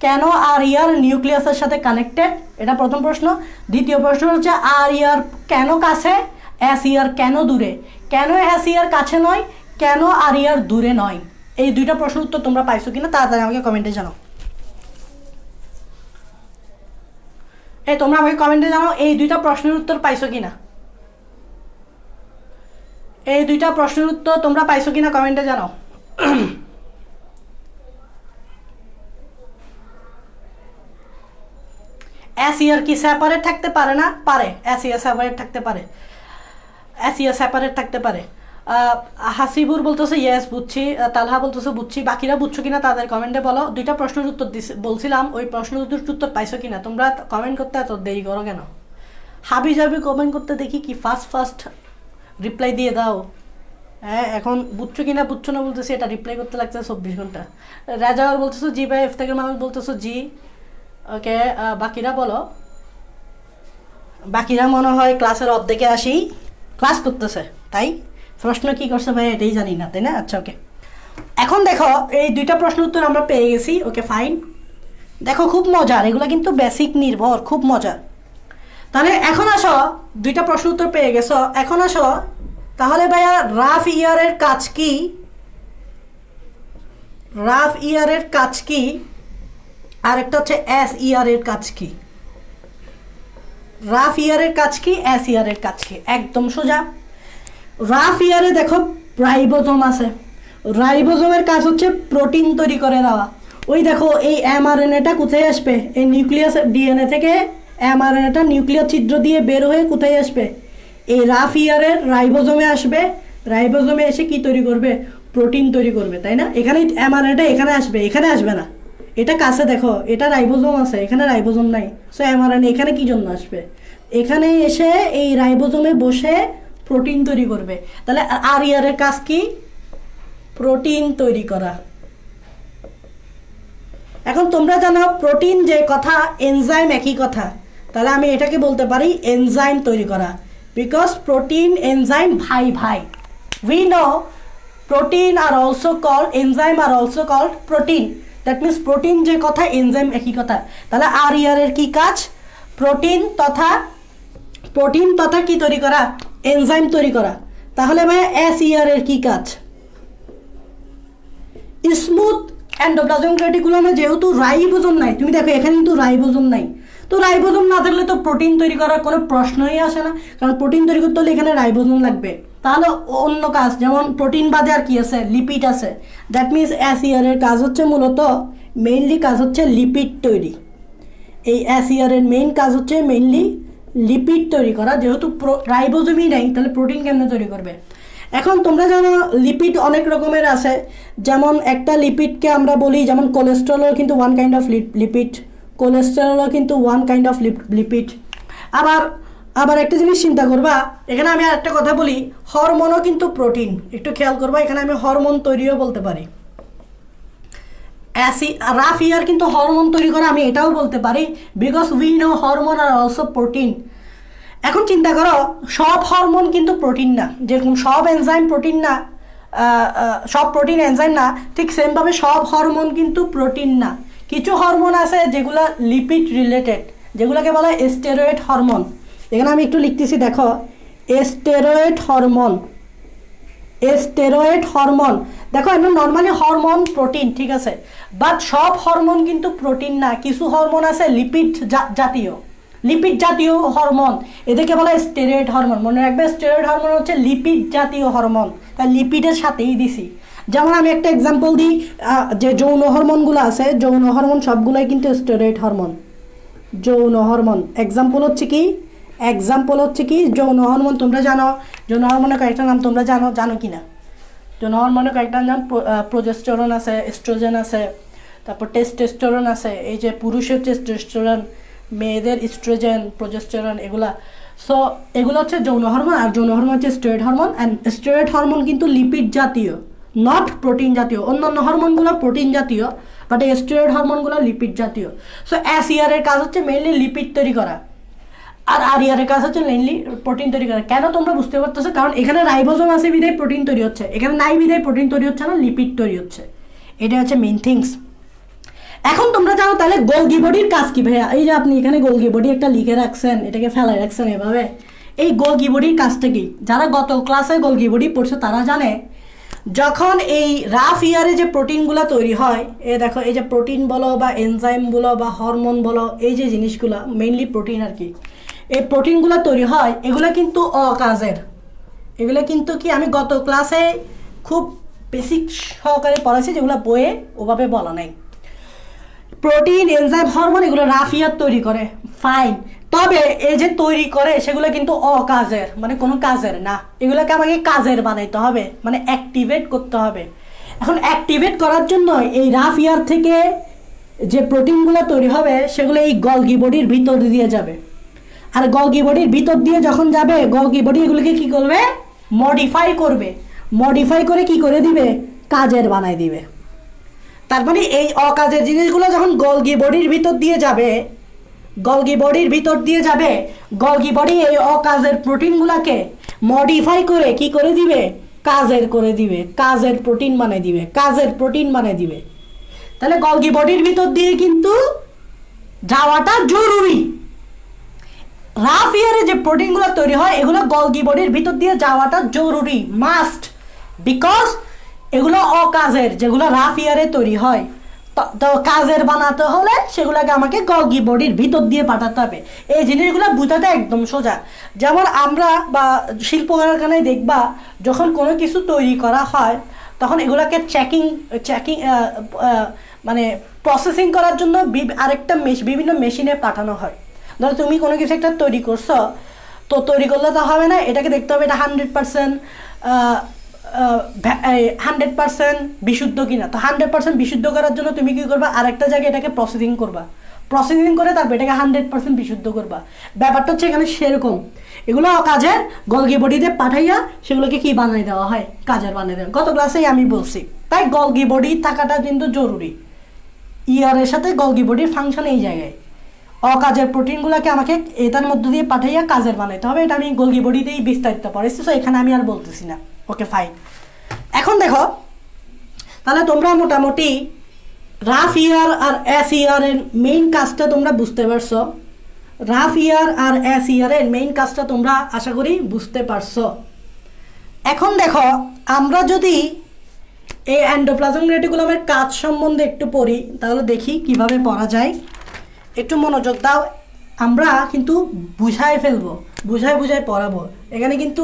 কেন আর ইয়ার নিউক্লিয়াসের সাথে কানেক্টেড, এটা প্রথম প্রশ্ন। দ্বিতীয় প্রশ্ন হচ্ছে আর ইয়ার কেন কাছে, এস ইয়ার কেন দূরে, কেন এস ইয়ার কাছে নয়, কেন আর ইয়ার দূরে নয়। এই দুইটা প্রশ্ন উত্তর তোমরা পাইছো কিনা তাড়াতাড়ি আমাকে কমেন্টে জানাও। তোমরা আমাকে কমেন্টে জানাও এই দুইটা প্রশ্নের উত্তর পাইছো কিনা, এই দুইটা প্রশ্নের উত্তর তোমরা পাইছো কিনা কমেন্টে জানাও। এস ইয়ার কি সেপারেট থাকতে পারে না? পারে, এস ইয়ার সেপারেট থাকতে পারে, এস ইয়ার সেপারেট থাকতে পারে। হাসিবুর বলতেছে ইয়েস বুঝছি, তালহা বলতেছে বুঝছি, বাকিরা বুঝছো কিনা তাদের কমেন্টে বলো। দুইটা প্রশ্নের উত্তর বলছিলাম, ওই প্রশ্নের উত্তর পাইছো কিনা। তোমরা কমেন্ট করতে এত দেরি করো কেন? হাবি যাবি কমেন্ট করতে দেখি কি ফার্স্ট রিপ্লাই দিয়ে দাও। হ্যাঁ, এখন বুঝছো কিনা বুঝছো না বলতেছি, এটা রিপ্লাই করতে লাগছে 24 ঘন্টা। রাজাওয়ার বলতেছো জি ভাই, ইফতেখার মাহমুদ বলতেছো জি। ওকে, বাকিরা বলো। বাকিরা মনে হয় ক্লাসের অর্ধেকে আসি ক্লাস করতেছে, তাই প্রশ্ন কি করছে ভাই এটাই জানি না, তাই না? আচ্ছা ওকে, এখন দেখো এই দুইটা প্রশ্ন উত্তর আমরা পেয়ে গেছি। ওকে ফাইন, দেখো খুব মজার, এগুলো কিন্তু বেসিক নির্ভর, খুব মজার। তাহলে এখন আসো, দুইটা প্রশ্ন উত্তর পেয়ে গেছো, এখন আসো তাহলে ভাইয়া রাফ ইয়ারের কাজ কি, রাফ ইয়ারের কাজ কি, আর একটা হচ্ছে এস ইয়ারের কাজ কি। রাফ ইয়ারের কাজ কি, এস ইয়ারের কাজ কি, একদম সোজা। রাফ ইয়ারে দেখো রাইবোজোম আছে, রাইবোজোমের কাজ হচ্ছে প্রোটিন তৈরি করে দেওয়া। ওই দেখো এই এমআরএনএটা কোথায় আসবে, এই নিউক্লিয়াস ডিএনএ থেকে এমআরএনএটা নিউক্লিয়াস ছিদ্র দিয়ে বের হয়ে কোথায় আসবে, এই রাফ ইয়ারের রাইবোজোমে আসবে। রাইবোজোমে এসে কি তৈরি করবে? প্রোটিন তৈরি করবে, তাই না? এখানে এমআরএনএটা এখানে আসবে, এখানে আসবে না, এটা কাছে দেখো, এটা রাইবোজোম আছে, এখানে রাইবোজোম নাই, সো এমআরএনএ এখানে কি জন্য আসবে? এখানে এসে এই রাইবোজোমে বসে প্রোটিন তৈরি করবে। তাহলে আর ইয়ারের কাজ কি? প্রোটিন তৈরি করা। এখন তোমরা জানো প্রোটিন যে কথা, এনজাইম একই কথা, তাহলে আমি এটাকে বলতে পারি এনজাইম তৈরি করা, বিকজ প্রোটিন এনজাইম ভাই ভাই। We know protein are also called, enzyme are also called protein. That means protein যে কথা, এনজাইম একই কথা। তাহলে আর ইয়ারের কি কাজ? প্রোটিন তথা কি তৈরি করা? এনজাইম তৈরি করা। তাহলে ভাই এস ইয়ারের কি কাজ? স্মুথ এন্ডোপ্লাজমিক রেটিকুলামে যেহেতু রাইবোজোম নাই, তুমি দেখো এখানে কিন্তু রাইবোজোম নাই, তো রাইবোজোম না থাকলে তো প্রোটিন তৈরি করার কোনো প্রশ্নই আসে না, কারণ প্রোটিন তৈরি করতে হলে এখানে রাইবোজোম লাগবে। তাহলে অন্য কাজ, যেমন প্রোটিন বাদে আর কি আছে? লিপিড আছে। দ্যাট মিনস এস ইয়ারের কাজ হচ্ছে মূলত মেইনলি কাজ হচ্ছে লিপিড তৈরি। এই অ্যাসিয়ারের মেইন কাজ হচ্ছে মেইনলি লিপিড তৈরি করা। যেহেতু রাইবোজোমই নেই তাহলে প্রোটিন কেমনে তৈরি করবে? এখন তোমরা জানো লিপিড অনেক রকমের আছে, যেমন একটা লিপিডকে আমরা বলি, যেমন কোলেস্টেরলও কিন্তু ওয়ান কাইন্ড অফ লিপিড, কোলেস্টেরলও কিন্তু ওয়ান কাইন্ড অফ লিপিড। আবার একটা জিনিস চিন্তা করবা, এখানে আমি আরেকটা কথা বলি, হরমোনও কিন্তু প্রোটিন। একটু খেয়াল করবা, এখানে আমি হরমোন তৈরিও বলতে পারি। রাফ ইয়ার কিন্তু হরমোন তৈরি করে, আমি এটাও বলতে পারি, because we know hormone are also protein. এখন চিন্তা করো, সব হরমোন কিন্তু প্রোটিন না, যেরকম সব এনজাইম প্রোটিন না, সব প্রোটিন এনজাইম না, ঠিক সেমভাবে সব হরমোন কিন্তু প্রোটিন না। কিছু হরমোন আছে যেগুলো লিপিড রিলেটেড, যেগুলোকে বলা হয় স্টেরয়েড হরমোন। এখানে আমি একটু লিখতেছি, দেখো, স্টেরয়েড হরমোন। স্টেরয়েড হরমোন, দেখো এমন নর্মালি হরমোন প্রোটিন, ঠিক আছে, বাট সব হরমোন কিন্তু প্রোটিন না। কিছু হরমোন আছে লিপিড জাতীয় হরমোন, এদেরকে বলা হয় স্টেরয়েড হরমোন। মনে রাখবে, স্টেরয়েড হরমোন হচ্ছে লিপিড জাতীয় হরমোন, তাই লিপিডের সাথেই দিছি। যেমন আমি একটা এক্সাম্পল দিই, যে যৌন হরমোনগুলো আছে, যৌন হরমোন সবগুলোই কিন্তু স্টেরয়েড হরমোন। যৌন হরমোন এক্সাম্পল হচ্ছে কি যৌন হরমোন। তোমরা জানো যৌন হরমোনের কয়েকটা নাম, তোমরা জানো কি না? যৌন হরমোনের কয়েকটা নাম, প্রোজেস্টেরন আছে, এস্ট্রোজেন আছে, তারপর টেস্টোস্টেরন আছে, এই যে পুরুষের টেস্টোস্টেরন, মেয়েদের ইস্ট্রোজেন, প্রোজেস্টেরন, এগুলা। সো এগুলো হচ্ছে যৌন হরমোন, আর যৌন হরমোন হচ্ছে steroid hormone. And steroid hormone কিন্তু লিপিড জাতীয়, নট প্রোটিন জাতীয়। অন্যান্য হরমোনগুলো প্রোটিন জাতীয়, বাট এই স্টেরয়েড হরমোনগুলো লিপিড জাতীয়। সো এর কাজ হচ্ছে মেইনলি লিপিড তৈরি করা, আর আরিয়ারের কাজ হচ্ছে মেইনলি প্রোটিন তৈরি করা। কেন তোমরা বুঝতে পারতেছো? কারণ এখানে রাইবোজোম আছে বিধায় প্রোটিন তৈরি হচ্ছে, এখানে নাই বিধায় প্রোটিন তৈরি হচ্ছে না, লিপিড তৈরি হচ্ছে। এটা হচ্ছে মেইন থিংস। এখন তোমরা জানো তাহলে গোলগি বডির কাজ কি ভাইয়া? এই যে আপনি এখানে গোলগি বডি একটা লিখে রাখছেন, এটাকে ফেলাই রাখছেন এভাবে। এই গোলগি বডির কাজটা কি? যারা গত ক্লাসে গোলগি বডি পড়ছে তারা জানে, যখন এই রাফ ইয়ারে যে প্রোটিনগুলো তৈরি হয়, দেখো এই যে প্রোটিন বলো বা এনজাইম বলো বা হরমোন বলো, এই যে জিনিসগুলো মেইনলি প্রোটিন আর কি, এই প্রোটিনগুলো তৈরি হয়, এগুলো কিন্তু অকাজের। এগুলো কিন্তু কি আমি গত ক্লাসে খুব বেসিক সহকারে পড়াইছি, যেগুলো বইয়ে ওভাবে বলা নাই। প্রোটিন, এনজাইম, হরমোন এগুলো রাফ ইয়ার তৈরি করে, ফাইন। তবে এই যে তৈরি করে সেগুলো কিন্তু অকাজের, মানে কোনো কাজের না। এগুলোকে আমাকে কাজের বানাইতে হবে, মানে অ্যাক্টিভেট করতে হবে। এখন অ্যাক্টিভেট করার জন্য এই রাফ ইয়ার থেকে যে প্রোটিনগুলো তৈরি হবে সেগুলো এই গলগি বডির ভিতর দিয়ে যাবে। আর গলগি বডির ভিতর দিয়ে যখন যাবে, গলগি বডি এগুলোকে কী করবে? মডিফাই করবে। মডিফাই করে কি করে দিবে? কাজের বানাই দিবে। তার মানে এই অকাজের জিনিসগুলো যখন গলগি বডির ভিতর দিয়ে যাবে, গলগি বডি এই অকাজের প্রোটিনগুলোকে মডিফাই করে কি করে দিবে? কাজের করে দিবে, কাজের প্রোটিন বানাই দিবে। তাহলে গলগি বডির ভিতর দিয়ে কিন্তু যাওয়াটা জরুরি। রাফ ইয়ারে যে প্রোটিনগুলো তৈরি হয় এগুলো গলগি বডির ভিতর দিয়ে যাওয়াটা জরুরি, মাস্ট, বিকজ এগুলো অকাজের, যেগুলো রাফ ইয়ারে তৈরি হয়। তো কাজের বানাতে হলে সেগুলোকে আমাকে গলগি বডির ভিতর দিয়ে পাঠাতে হবে। এই জিনিসগুলো বোঝাতে একদম সোজা। যেমন আমরা বা শিল্প কারখানায় দেখবা, যখন কোনো কিছু তৈরি করা হয় তখন এগুলোকে মানে প্রসেসিং করার জন্য আরেকটা বিভিন্ন মেশিনে পাঠানো হয়। ধরো তুমি কোনো কিছু একটা তৈরি করছো, তো তৈরি করলে তো হবে না, এটাকে দেখতে হবে এটা 100% বিশুদ্ধ কিনা। তো 100% বিশুদ্ধ করার জন্য তুমি কি করবা? আরেকটা জায়গায় এটাকে প্রসেসিং করে তারপর এটাকে 100% বিশুদ্ধ করবা। ব্যাপারটা হচ্ছে এখানে সেরকম। এগুলো কাজের, গলগি বডিতে পাঠাইয়া সেগুলোকে কি বানিয়ে দেওয়া হয়? কাজের বানিয়ে দেওয়া। গত ক্লাসেই আমি বলছি, তাই গলগি বডি থাকাটা কিন্তু জরুরি। ইয়ারের সাথে গলগি বডির ফাংশন এই জায়গায়। অকাজের প্রোটিনগুলোকে আমাকে এটার মধ্য দিয়ে পাঠাইয়া কাজের বানাইতে হবে। এটা আমি গলগি বডিতেই বিস্তারিত পড়েছি, তো এখানে আমি আর বলতেছি না। ওকে, ফাইন। এখন দেখো, তাহলে তোমরা মোটামুটি রাফ ইয়ার আর এস ইয়ারের মেইন কাজটা তোমরা বুঝতে পারছো। রাফ ইয়ার আর এস ইয়ারের মেইন কাজটা তোমরা আশা করি বুঝতে পারছো। এখন দেখো, আমরা যদি এই এন্ডোপ্লাজমিক রেটিকুলামের কাজ সম্বন্ধে একটু পড়ি, তাহলে দেখি কিভাবে পড়া যায়। একটু মনোযোগ দাও, আমরা কিন্তু বুঝাই ফেলবো, বুঝাই পড়াবো। এখানে কিন্তু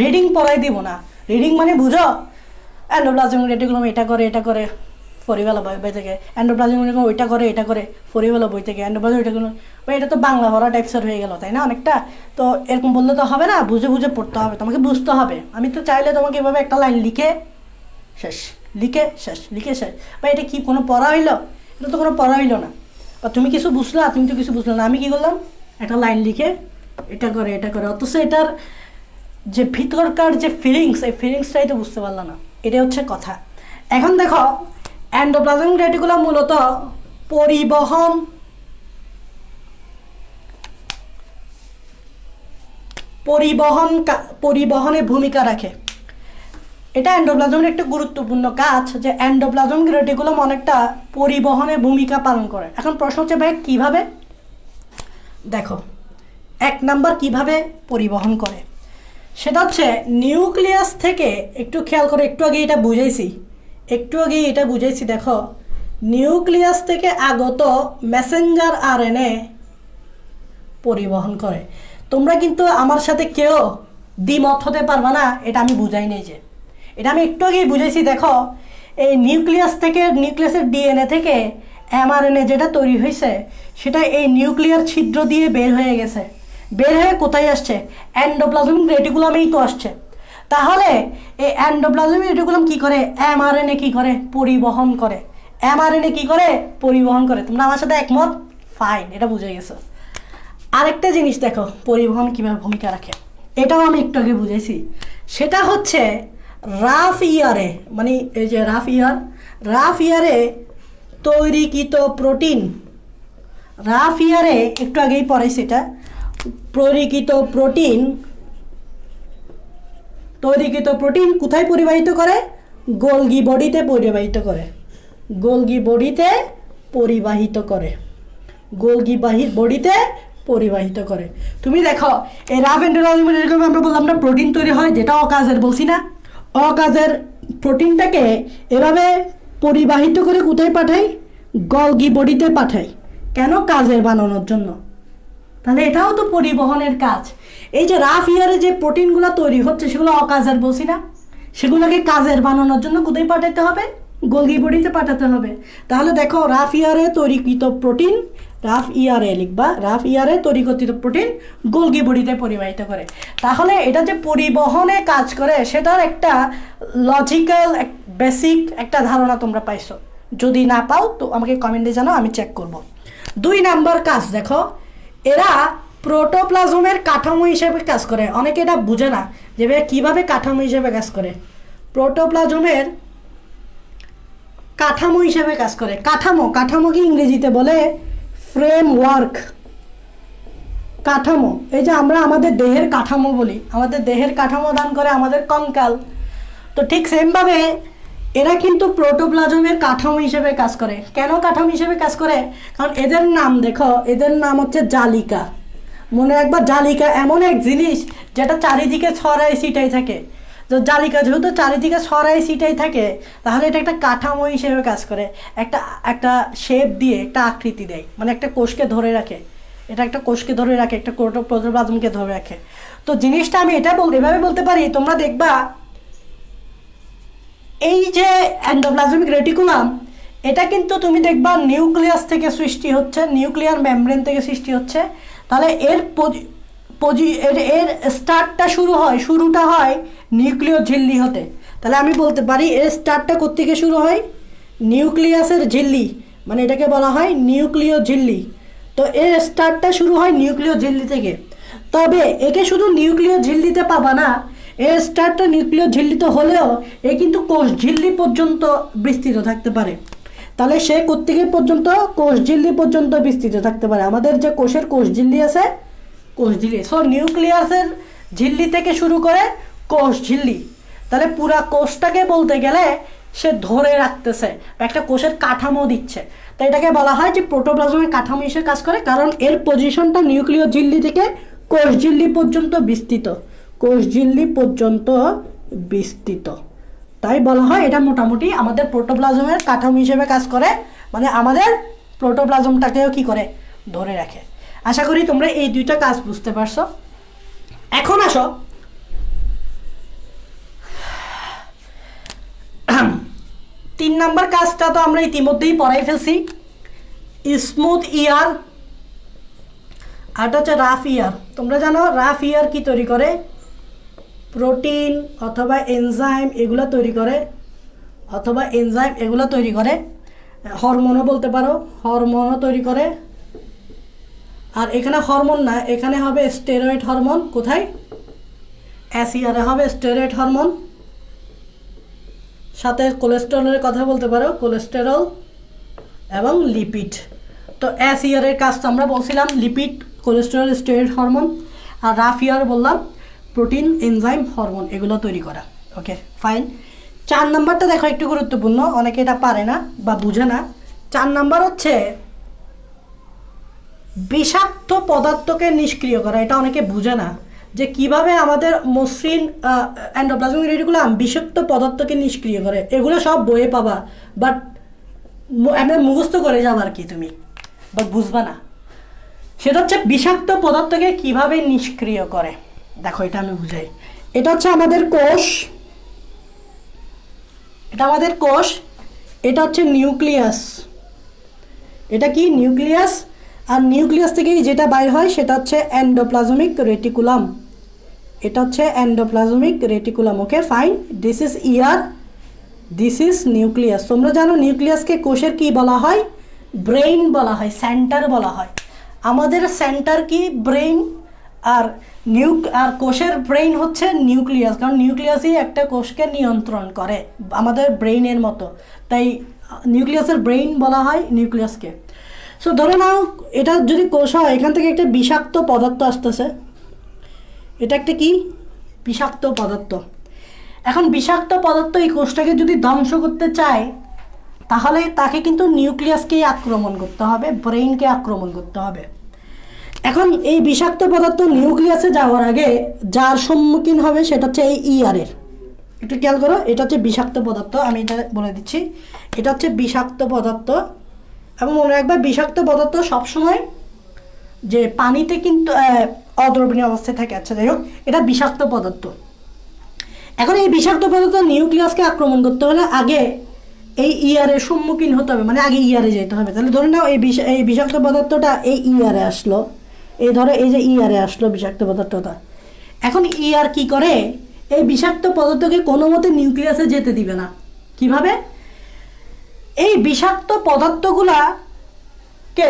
রিডিং পড়াই দিব না। রিডিং মানে বুঝো, এন্ডোপ্লাজমিক রেটিকুলাম এটা করে ফরিবেলা বই থেকে এন্ডোপ্লাজমিক রেটিকুলাম ওইটা করে এটা করে ফরিবেলা বই থেকে এন্ডোপ্লাজমিক রেটিকুলাম ভাই এটা তো বাংলা ভরা টাইপসের হয়ে গেল তাই না অনেকটা তো এরকম বললে তো হবে না বুঝে বুঝে পড়তে হবে তোমাকে বুঝতে হবে আমি তো চাইলে তোমাকে এভাবে একটা লাইন লিখে শেষ লিখে শেষ ভাই এটা কি কোনো পড়া হইলো এটা তো কোনো পড়া হইলো না বা তুমি কিছু বুঝলা তুমি তো কিছু বুঝলো না আমি কি করলাম একটা লাইন লিখে এটা করে অথচ এটার যে ভিতরকার যে ফিলিংস এই ফিলিংসটাই তো বুঝতে পারলাম না এটাই হচ্ছে কথা এখন দেখো এন্ডোপ্লাজমিক রেটিকুলাম মূলত পরিবহনে ভূমিকা রাখে এটা এন্ডোপ্লাজমের একটা গুরুত্বপূর্ণ কাজ যে এন্ডোপ্লাজমিক রেটিকুলাম অনেকটা পরিবহনে ভূমিকা পালন করে এখন প্রশ্ন হচ্ছে ভাই কীভাবে দেখো 1 নাম্বার কিভাবে পরিবহন করে সেটা হচ্ছে নিউক্লিয়াস থেকে একটু খেয়াল করে একটু আগে এটা বুঝাইছি দেখো নিউক্লিয়াস থেকে আগত মেসেঞ্জার আরএনএ পরিবহন করে তোমরা কিন্তু আমার সাথে কেউ দ্বিমত হতে পারবে না এটা আমি বুঝাই নেই যে এটা আমি একটু আগেই বুঝেছি দেখো এই নিউক্লিয়াসের ডিএনএ থেকে এমআরএনএ যেটা তৈরি হয়েছে সেটা এই নিউক্লিয়ার ছিদ্র দিয়ে বের হয়ে গেছে বের হয়ে কোথায় আসছে এন্ডোপ্লাজমিক রেটিকুলামেই তো আসছে তাহলে এই এন্ডোপ্লাজমিক রেটিকুলাম কি করে এমআরএনএ কি করে পরিবহন করে তোমরা আমার সাথে একমত ফাইন এটা বুঝে গেছো আরেকটা জিনিস দেখো পরিবহন কিভাবে ভূমিকা রাখে এটাও আমি একটু আগে বুঝেছি সেটা হচ্ছে রাফ ইয়ারে তৈরিকৃত প্রোটিন একটু আগেই পড়াইছি এটা তৈরিকৃত প্রোটিন কোথায় পরিবাহিত করে গোলগি বডিতে পরিবাহিত করে তুমি দেখো এই রাফ এন্ডোপ্লাজমিক রেটিকুলাম আমরা বললাম না প্রোটিন তৈরি হয় যেটা অকাজের বলছি না অকাজের প্রোটিনটাকে এভাবে পরিবাহিত করে কোথায় পাঠাই গলগি বডিতে পাঠাই কেন কাজের বানানোর জন্য তাহলে এটাও তো পরিবহনের কাজ এই যে রাফ ইয়ারে যে প্রোটিনগুলো তৈরি হচ্ছে সেগুলো অকাজের বলছি না সেগুলোকে কাজের বানানোর জন্য কোথায় পাঠাতে হবে গলগি বডিতে পাঠাতে হবে তাহলে দেখো রাফ ইয়ারে তৈরিকৃত প্রোটিন গোলগি বডিতে পরিবাহিত করে তাহলে এটা যে পরিবহনে কাজ করে সেটার একটা লজিক্যাল বেসিক একটা ধারণা তোমরা পাইছো যদি না পাও তো আমাকে কমেন্টে জানাও আমি চেক করব 2 নাম্বার কাজ দেখো এরা প্রোটোপ্লাজমের কাঠামো হিসেবে কাজ করে অনেকে এটা বুঝে না যে কিভাবে কাঠামো হিসেবে কাজ করে প্রোটোপ্লাজমের কাঠামো হিসেবে কাজ করে কাঠামো কি ইংরেজিতে বলে ফ্রেমওয়ার্ক কাঠামো এই যে আমরা আমাদের দেহের কাঠামো বলি আমাদের দেহের কাঠামো দান করে আমাদের কঙ্কাল তো ঠিক সেমভাবে এরা কিন্তু প্রোটোপ্লাজমের কাঠামো হিসেবে কাজ করে কেন কাঠামো হিসেবে কাজ করে কারণ এদের নাম হচ্ছে জালিকা মনে রাখবা জালিকা এমন এক জিনিস যেটা চারিদিকে ছড়ায় ছিটাই থাকে তো জালিকা যেহেতু চারিদিকে ছড়ায় ছিটাই থাকে তাহলে এটা একটা কাঠামো হিসেবে কাজ করে একটা শেপ দিয়ে একটা আকৃতি দেয় মানে একটা কোষকে ধরে রাখে একটা প্রোটোপ্লাজমকে ধরে রাখে তো জিনিসটা আমি এভাবে বলতে পারি তোমরা দেখবা এই যে এন্ডোপ্লাজমিক রেটিকুলাম এটা কিন্তু তুমি দেখবা নিউক্লিয়াস থেকে সৃষ্টি হচ্ছে নিউক্লিয়ার মেমব্রেন থেকে সৃষ্টি হচ্ছে তাহলে এর শুরুটা হয় নিউক্লিয় ঝিল্লি হতে তাহলে আমি বলতে পারি এর স্টার্টটা কোত্থেকে শুরু হয় নিউক্লিয়াসের ঝিল্লি মানে এটাকে বলা হয় নিউক্লিয় ঝিল্লি তো এর স্টার্টটা শুরু হয় নিউক্লিয় ঝিল্লি থেকে তবে একে শুধু নিউক্লিয় ঝিল্লিতে পাবা না এর স্টার্টটা নিউক্লিয় ঝিল্লিতে হলেও এ কিন্তু কোষ ঝিল্লি পর্যন্ত বিস্তৃত থাকতে পারে তাহলে সে কোত্থেকে পর্যন্ত কোষ ঝিল্লি পর্যন্ত বিস্তৃত থাকতে পারে আমাদের যে কোষের কোষ ঝিল্লি আছে সো নিউক্লিয়াসের ঝিল্লি থেকে শুরু করে কোষ ঝিল্লি তাহলে পুরা কোষটাকে বলতে গেলে সে ধরে রাখতেছে একটা কোষের কাঠামো দিচ্ছে তাই এটাকে বলা হয় যে প্রোটোপ্লাজমের কাঠামো হিসেবে কাজ করে কারণ এর পজিশনটা নিউক্লিয় ঝিল্লি থেকে কোষ ঝিল্লি পর্যন্ত বিস্তৃত তাই বলা হয় এটা মোটামুটি আমাদের প্রোটোপ্লাজমের কাঠামো হিসেবে কাজ করে মানে আমাদের প্রোটোপ্লাজমটাকেও কি করে ধরে রাখে আশা করি তোমরা এই 2টা কাজ বুঝতে পারছো এখন আসো 3 3 নাম্বার কাজটা তো আমরা ইতিমধ্যেই পড়াই ফেলছি, স্মুথ ইয়ার। আরটা হচ্ছে রাফ ইয়ার। তোমরা জানো রাফ ইয়ার কি তৈরি করে? প্রোটিন অথবা এনজাইম এগুলো তৈরি করে, হরমোনও বলতে পারো, হরমোনও তৈরি করে। আর এখানে হরমোন না, এখানে হবে স্টেরয়েড হরমোন। কোথায়? অ্যাসিয়ারে হবে স্টেরয়েড হরমোন। সাথে কোলেস্টেরলের কথা বলতে পারো, কোলেস্টেরল এবং লিপিড। তো অ্যাসিয়ারের কাজ তো আমরা বলছিলাম লিপিড, কোলেস্টেরল, স্টেরয়েড হরমোন। আর রাফ ইয়ার বললাম প্রোটিন, এনজাইম, হরমোন এগুলো তৈরি করা। Okay fine. 4 নাম্বারটা দেখো একটু গুরুত্বপূর্ণ, অনেকে এটা পারে না বা বুঝে না। 4 নাম্বার হচ্ছে বিষাক্ত পদার্থকে নিষ্ক্রিয় করা। এটা অনেকে বুঝে না যে কিভাবে আমাদের মসৃণ এন্ডোপ্লাজমিক রেটিকুলাম বিষাক্ত পদার্থকে নিষ্ক্রিয় করে। এগুলো সব বইয়ে পাবা, বাট এমনি মুখস্থ করে যাবা আর কি তুমি, বাট বুঝবা না। সেটা হচ্ছে বিষাক্ত পদার্থকে কিভাবে নিষ্ক্রিয় করে। দেখো এটা আমি বুঝাই। এটা হচ্ছে আমাদের কোষ, এটা হচ্ছে নিউক্লিয়াস। এটা কি? নিউক্লিয়াস। আর নিউক্লিয়াস থেকেই যেটা বাইর হয় সেটা হচ্ছে এন্ডোপ্লাজমিক রেটিকুলাম। এটা হচ্ছে endoplasmic reticulum. Okay fine. This is year, this is nucleus. তোমরা জানো নিউক্লিয়াসকে কোষের কি বলা হয়? ব্রেইন বলা হয়, সেন্টার বলা হয়। আমাদের সেন্টার কি? ব্রেইন। আর কোষের ব্রেইন হচ্ছে নিউক্লিয়াস, কারণ নিউক্লিয়াসই একটা কোষকে নিয়ন্ত্রণ করে আমাদের ব্রেইনের মতো। তাই নিউক্লিয়াসের ব্রেইন বলা হয় নিউক্লিয়াসকে। সো ধরে নাও এটা যদি কোষ হয়, এখান থেকে একটা বিষাক্ত পদার্থ আসতেছে। এটা একটা কি? বিষাক্ত পদার্থ। এখন বিষাক্ত পদার্থ এই কোষটাকে যদি ধ্বংস করতে চায়, তাহলে তাকে কিন্তু নিউক্লিয়াসকেই আক্রমণ করতে হবে, ব্রেইনকে আক্রমণ করতে হবে। এখন এই বিষাক্ত পদার্থ নিউক্লিয়াসে যাওয়ার আগে যার সম্মুখীন হবে সেটা হচ্ছে এই ইয়ারের। একটু খেয়াল করো, এটা হচ্ছে বিষাক্ত পদার্থ। আমি এটা বলে দিচ্ছি, এটা হচ্ছে বিষাক্ত পদার্থ। এবং মনে রাখবে বিষাক্ত পদার্থ সবসময় যে পানিতে কিন্তু অদ্রবণীয় অবস্থায় থাকে। আচ্ছা যাই হোক, এটা বিষাক্ত পদার্থ। এখন এই বিষাক্ত পদার্থ নিউক্লিয়াসকে আক্রমণ করতে হলে আগে এই ইয়ারের সম্মুখীন হতে হবে, মানে আগে ইয়ারে যেতে হবে। তাহলে ধরে নাও এই বিষাক্ত পদার্থটা এই ইয়ারে আসলো, এই ধরো এই যে ইয়ারে আসলো বিষাক্ত পদার্থটা। এখন ইয়ার কি করে? এই বিষাক্ত পদার্থকে কোনো মতে নিউক্লিয়াসে যেতে দিবে না। কিভাবে? এই বিষাক্ত পদার্থগুলাকে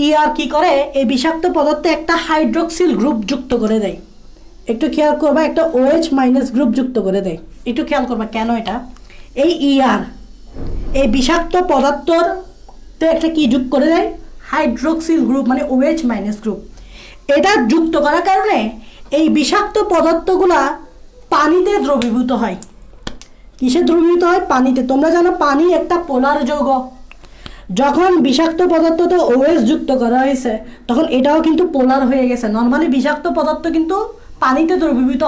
ইয়ার কি করে? এই বিষাক্ত পদার্থে একটা হাইড্রোক্সিল গ্রুপ যুক্ত করে দেয়। একটু খেয়াল করবা, একটা OH মাইনাস গ্রুপ যুক্ত করে দেয়। একটু খেয়াল করবা কেন এটা। এই ইয়ার এই বিষাক্ত পদার্থতে একটা কি যুক্ত করে দেয়? হাইড্রোক্সিল গ্রুপ, মানে OH মাইনাস গ্রুপ। এটা যুক্ত করার কারণে এই বিষাক্ত পদার্থগুলা পানিতে দ্রবীভূত হয়। কিসে দ্রবীভূত হয়? পানিতে। তোমরা জানো পানি একটা পোলার যৌগ। যখন বিষাক্ত পদার্থতে OH যুক্ত করা হয়েছে তখন এটাও কিন্তু পোলার হয়ে গেছে। নর্মালি বিষাক্ত পদার্থ কিন্তু পানিতে দ্রবীভূত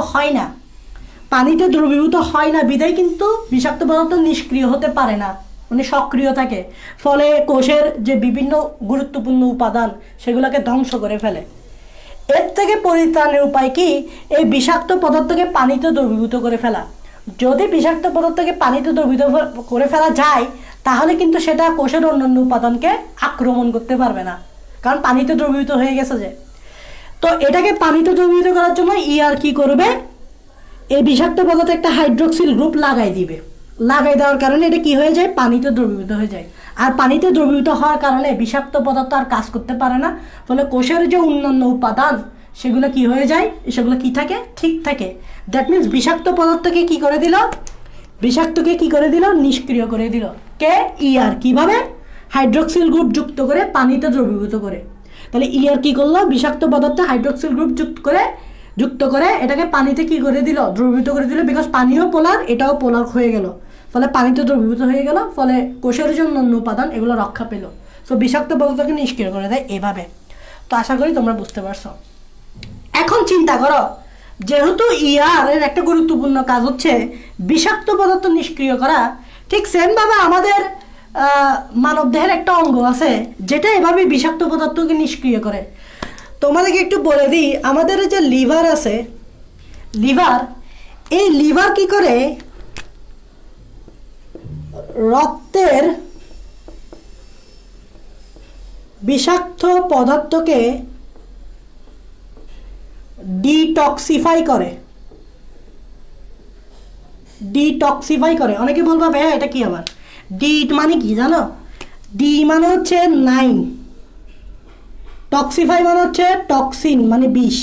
হয় না, বিধায় কিন্তু বিষাক্ত পদার্থ নিষ্ক্রিয় হতে পারে না, মানে সক্রিয় থাকে। ফলে কোষের যে বিভিন্ন গুরুত্বপূর্ণ উপাদান সেগুলোকে ধ্বংস করে ফেলে। এর থেকে পরিত্রাণের উপায় কি? এই বিষাক্ত পদার্থকে পানিতে দ্রবীভূত করে ফেলা। যদি বিষাক্ত পদার্থকে পানিতে দ্রবীভূত করে ফেলা যায় তাহলে কিন্তু সেটা কোষের অন্যান্য উপাদানকে আক্রমণ করতে পারবে না, কারণ পানিতে দ্রবীভূত হয়ে গেছে যে। তো এটাকে পানিতে দ্রবীভূত করার জন্য ইয়ার কি করবে? এই বিষাক্ত পদার্থে একটা হাইড্রোক্সিল গ্রুপ লাগাই দিবে। লাগাই দেওয়ার কারণে এটা কি হয়ে যায়? পানিতে দ্রবীভূত হয়ে যায়। আর পানিতে দ্রবীভূত হওয়ার কারণে বিষাক্ত পদার্থ আর কাজ করতে পারে না। ফলে কোষের যে অন্যান্য উপাদান সেগুলো কি হয়ে যায়? সেগুলো কি থাকে? ঠিক থাকে। দ্যাট মিনস বিষাক্ত পদার্থকে কি করে দিল? নিষ্ক্রিয় করে দিল। কে? ইয়ার। কিভাবে? হাইড্রোক্সিল গ্রুপ যুক্ত করে পানিতে দ্রবীভূত করে। তাহলে ইয়ার কি করলো? বিষাক্ত পদার্থে হাইড্রোক্সিল গ্রুপ যুক্ত করে এটাকে পানিতে কি করে দিল? দ্রবীভূত করে দিল। বিকজ পানিও পোলার, এটাও পোলার হয়ে গেল, ফলে পানিতে দ্রবীভূত হয়ে গেল। ফলে কোষের জন্য অন্য উপাদান এগুলো রক্ষা পেল। সো বিষাক্ত পদার্থকে নিষ্ক্রিয় করে দেয় এভাবে। তো আশা করি তোমরা বুঝতে পারছো। এখন চিন্তা করো, যেহেতু ইয়ারের একটা গুরুত্বপূর্ণ কাজ হচ্ছে বিষাক্ত পদার্থ নিষ্ক্রিয় করা, ঠিক সেমভাবে আমাদের মানবদেহের একটা অঙ্গ আছে যেটা এভাবে বিষাক্ত পদার্থকে নিষ্ক্রিয় করে। তোমাদেরকে একটু বলে দিই, আমাদের যে লিভার আছে, এই লিভার কি করে? রক্তের বিষাক্ত পদার্থকে ডিটক্সিফাই করে। অনেকে বলবা ভাইয়া এটা কি আবার? ডি মানে কি জানো? ডি মানে হচ্ছে 9, টক্সিফাই মানে হচ্ছে টক্সিন মানে বিষ,